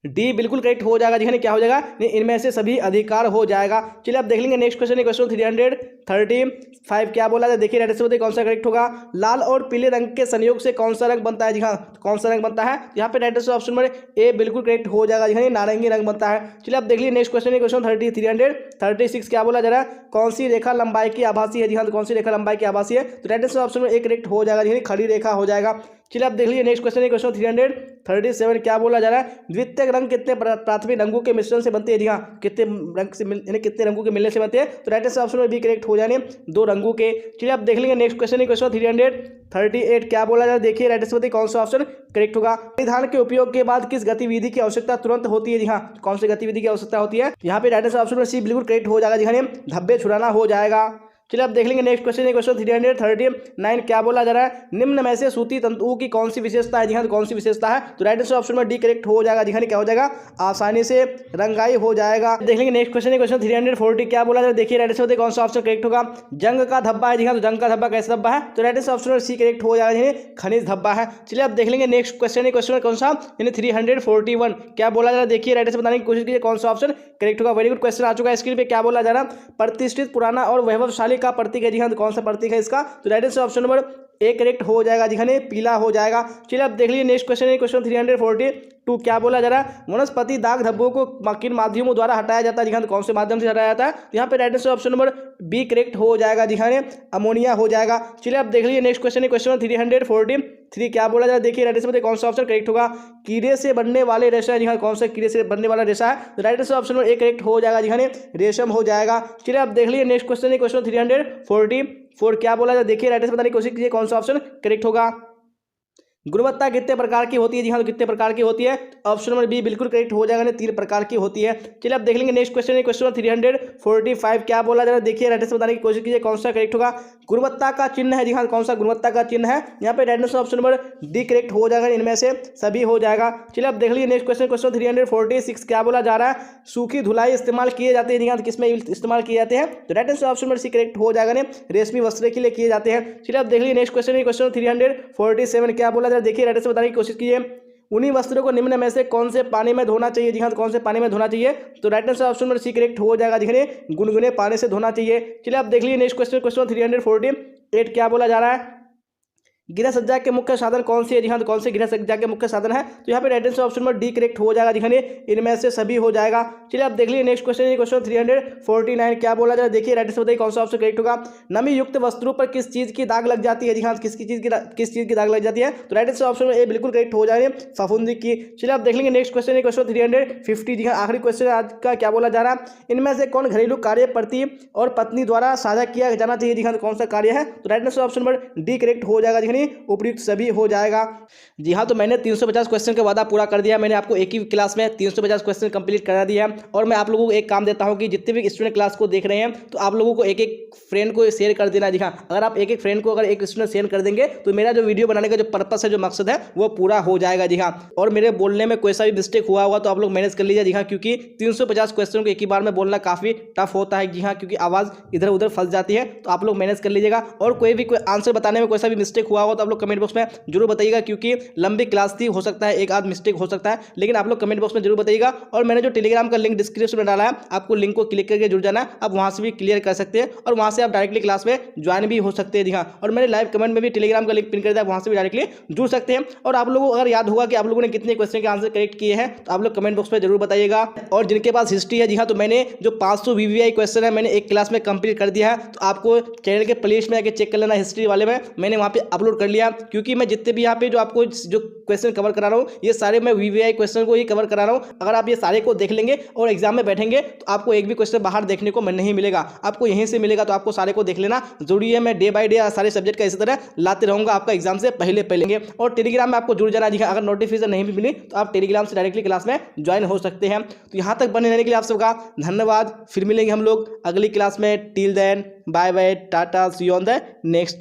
डी बिल्कुल करेक्ट हो जाएगा। जी हाँ, क्या हो जाएगा? इनमें से सभी अधिकार हो जाएगा। चलिए आप देख लेंगे नेक्स्ट क्वेश्चन, क्वेश्चन 335 क्या बोला जाए, देखिए राइट आंसर बताइए कौन सा करेक्ट होगा। लाल और पीले रंग के संयोग से कौन सा रंग बनता है? जी हाँ, कौन सा रंग बनता है? यहाँ पे राइट आंसर ऑप्शन में ए बिल्कुल करेक्ट हो जाएगा। जी हाँ, नारंगी रंग बनता है। चलिए आप देख लीजिए नेक्स्ट क्वेश्चन, क्वेश्चन 336 क्या बोला जा रहा है। कौन सी रेखा लंबाई की आभासी है? जी हाँ, तो कौन सी रेखा लंबाई की आभासी है? तो राइट आंसर ऑप्शन में ए करेक्ट हो जाएगा। जी हाँ, खड़ी रेखा हो जाएगा। चलिए आप देख लीजिए नेक्स्ट क्वेश्चन, क्वेश्चन 337 क्या बोला जा रहा है। द्वितीयक रंग कितने प्राथमिक रंगों के मिश्रण से बनते हैं? जी हाँ, कितने रंग से यानी कितने रंगों के मिलने से बनते हैं? तो राइट आंसर ऑप्शन में भी करेक्ट हो जाने 2 रंगों के। चलिए आप देख लेंगे नेक्स्ट क्वेश्चन, क्वेश्चन 338 क्या बोला जा रहा है, देखिए राइट आंसर बताइए कौन सा ऑप्शन करेक्ट होगा। परिधान के उपयोग के बाद किस गतिविधि की आवश्यकता तुरंत होती है? जी हाँ, कौन सी गतिविधि की आवश्यकता होती है? यहाँ पे राइट आंसर ऑप्शन में सी बिल्कुल करेक्ट हो जाएगा। जी हाँ, धब्बे छुड़ाना हो जाएगा। चलिए आप देख लेंगे नेक्स्ट क्वेश्चन, क्वेश्चन 339 क्या बोला जा रहा है। निम्न में से सूती तंतुओं की कौन सी विशेषता है? जी हाँ, तो कौन सी विशेषता है? तो राइट आंसर ऑप्शन में डी करेक्ट हो जाएगा। जी हाँ, क्या हो जाएगा? आसानी से रंगाई हो जाएगा। देख लेंगे नेक्स्ट क्वेश्चन, क्वेश्चन 340 क्या बोला जा रहा है, देखिए राइट आंसर बताइए कौन सा ऑप्शन करेक्ट होगा। जंग का धब्बा है? जी हाँ, तो जंग का धब्बा कैसा धब्बा है? तो राइट आंसर ऑप्शन में सी करेक्ट हो जाएगा। खनिज धब्बा है। चलिए आप देख लेंगे नेक्स्ट क्वेश्चन, क्वेश्चन कौन सा, यानी 341 क्या बोला जा रहा है, देखिए राइट आंसर बताने की कोशिश कीजिए कौन सा ऑप्शन करेक्ट होगा। वेरी गुड क्वेश्चन आ चुका है स्क्रीन पे। क्या बोला जा रहा है, प्रतिष्ठित पुराना और वैभवशाली का प्रतीक है? जी हाँ, कौन सा प्रतीक है इसका? तो right answer option number A correct हो जाएगा। जी हाँ, पीला हो जाएगा। चलिए आप देख लीजिए नेक्स्ट क्वेश्चन, क्वेश्चन 342 क्या बोला जा रहा है। वनस्पति दाग धब्बों को किन माध्यमों द्वारा हटाया जाता है? जी हाँ, कौन से माध्यम से हटाया जाता है? यहाँ पे right answer option number B correct हो जाएगा। जी हाँ, अमोनिया हो जाएगा। चलिए आप देख लीजिए नेक्स्ट क्वेश्चन, क्वेश्चन 3 क्या बोला जाए, देखिए राइट आंसर बताइए कौन सा ऑप्शन करेक्ट होगा। कीड़े से बनने वाले रेशा, जी हाँ कौन सा कीड़े से बनने वाला रेशा है, right answer option number 1 correct हो जाएगा, जी हाँ रेशम हो जाएगा। चलिए आप देख लीजिए नेक्स्ट क्वेश्चन है, क्वेश्चन 344 क्या बोला जाए, देखिए राइट आंसर बताने की कोशिश कीजिए कौन सा ऑप्शन करेक्ट होगा। गुणवत्ता कितने प्रकार की होती है, जी हाँ तो कितने प्रकार की होती है, ऑप्शन नंबर बी बिल्कुल करेक्ट हो जाएगा, 3 प्रकार की होती है। चलिए आप देख लेंगे नेक्स्ट क्वेश्चन है, क्वेश्चन 345 क्या बोला जा रहा है, देखिए राइट आंसर बताने की कोशिश कीजिए कौन सा करेक्ट होगा। गुणवत्ता का चिन्ह है, जी हाँ कौन सा गुणवत्ता का चिन्ह है, यहाँ पे right answer option number D correct हो जाएगा, इनमें से सभी हो जाएगा। चलिए आप देख लीजिए नेक्स्ट क्वेश्चन, क्वेश्चन 346 क्या बोला जा रहा है, सूखी धुलाई इस्तेमाल किए जाते हैं, जी हाँ किसमें इस्तेमाल किए जाते हैं, तो right answer option number C correct हो जाएगा, रेशमी वस्त्र के लिए किए जाते हैं। चलिए आप देख लीजिए नेक्स्ट क्वेश्चन है, क्वेश्चन 347 क्या बोला जा रहा है, देखिए राइट आंसर बताने की कोशिश कीजिए। उन्हीं वस्त्रों को निम्न में से कौन से पानी में धोना चाहिए, जी हाँ कौन से पानी में धोना चाहिए, तो right answer option number C correct हो जाएगा, जी गुनगुने पानी से धोना चाहिए। चलिए आप देख लीजिए नेक्स्ट क्वेश्चन, क्वेश्चन 348 क्या बोला जा रहा है, गृह सज्जा के मुख्य साधन कौन से है, जी हाँ तो कौन से गृह सज्जा के मुख्य साधन है, तो यहाँ पे right answer option number D correct हो जाएगा, जी हाँ इनमें से सभी हो जाएगा। चलिए आप देख लीजिए नेक्स्ट क्वेश्चन, क्वेश्चन 349 क्या बोला जाए, देखिए राइट आंसर बताइए कौन सा ऑप्शन करेक्ट होगा। नमी युक्त वस्त्रों पर किस चीज की दाग लग जाती है, जी हाँ किस चीज की दाग लग जाती है, तो राइट आंसर ऑप्शन ए बिल्कुल करेक्ट हो जाएगा, फफूंदी की। चलिए आप देख लेंगे नेक्स्ट क्वेश्चन, क्वेश्चन 350, जी हाँ आखिरी क्वेश्चन आज का क्या बोला जा रहा है, इनमें से कौन घरेलू कार्य पति और पत्नी द्वारा साझा किया जाना चाहिए, जी हाँ कौन सा कार्य है, तो right answer option number D correct हो जाएगा, जी उपयुक्त भी हो जाएगा। जी हाँ तो मैंने 350 क्वेश्चन का वादा पूरा कर दिया, मैंने आपको एक ही क्लास में 350 क्वेश्चन कंप्लीट करा दिया। और मैं आप लोगों को एक काम देता हूँ कि जितने भी स्टूडेंट क्लास को देख रहे हैं तो आप लोगों को एक एक फ्रेंड को शेयर कर देना। जी हाँ अगर आप एक एक फ्रेंड को अगर एक स्टूडेंट शेयर कर देंगे तो मेरा जो वीडियो बनाने का जो पर्पस है, जो मकसद है वो पूरा हो जाएगा। जी हाँ और मेरे बोलने में कोई सा भी मिस्टेक हुआ होगा तो आप लोग मैनेज कर लीजिए। जी हाँ क्योंकि 350 क्वेश्चन को एक ही बार में बोलना काफ़ी टफ होता है। जी हाँ क्योंकि आवाज़ इधर उधर फंस जाती है, तो आप लोग मैनेज कर लीजिएगा। और कोई आंसर बताने में कोई सा भी मिस्टेक हुआ होगा तो आप लोग कमेंट बॉक्स में जरूर बताइएगा, क्योंकि लंबी क्लास थी, हो सकता है एक आध मिस्टेक हो सकता है, लेकिन आप लोग कमेंट बॉक्स में जरूर बताइएगा। और मैंने जो टेलीग्राम का लिंक डिस्क्रिप्शन में डाला है, आपको लिंक को क्लिक करके जुड़ जाना है, आप वहां से भी क्लियर कर सकते हैं और वहां से आप डायरेक्टली क्लास में ज्वाइन भी हो सकते हैं। जी हाँ और मैंने लाइव कमेंट में भी टेलीग्राम का लिंक पिन कर दिया, वहां से भी डायरेक्टली जुड़ सकते हैं। और आप लोगों को अगर याद होगा कि आप लोगों ने कितने क्वेश्चन के आंसर करेक्ट किए हैं तो आप लोग कमेंट बॉक्स में जरूर बताइएगा। और जिनके पास हिस्ट्री है, जी हाँ तो मैंने जो 500 VVI क्वेश्चन है मैंने एक क्लास में कंप्लीट कर दिया है, तो आपको चैनल के प्लेलिस्ट में आके चेक कर लेना। हिस्ट्री वाले में मैंने वहाँ पे अपलोड कर लिया, क्योंकि मैं जितने भी यहाँ पे जो आपको जो क्वेश्चन कवर करा रहा हूँ ये सारे मैं VVI क्वेश्चन को ही कवर करा रहा हूँ। अगर आप ये सारे को देख लेंगे और एग्जाम में बैठेंगे तो आपको एक भी क्वेश्चन बाहर देखने को नहीं मिलेगा, आपको यहीं से मिलेगा। तो आपको सारे को देख लेना जरूरी है। मैं डे बाय डे सारे सब्जेक्ट का इसी तरह लाते रहूँगा आपका एग्जाम से पहले। और टेलीग्राम में आपको जुड़ जाना। जी अगर नोटिफिकेशन नहीं भी मिली तो आप टेलीग्राम से डायरेक्टली क्लास में ज्वाइन हो सकते हैं। तो यहाँ तक बने रहने के लिए आप सबका धन्यवाद। फिर मिलेंगे हम लोग अगली क्लास में। Till then bye bye, tata, see you on the next.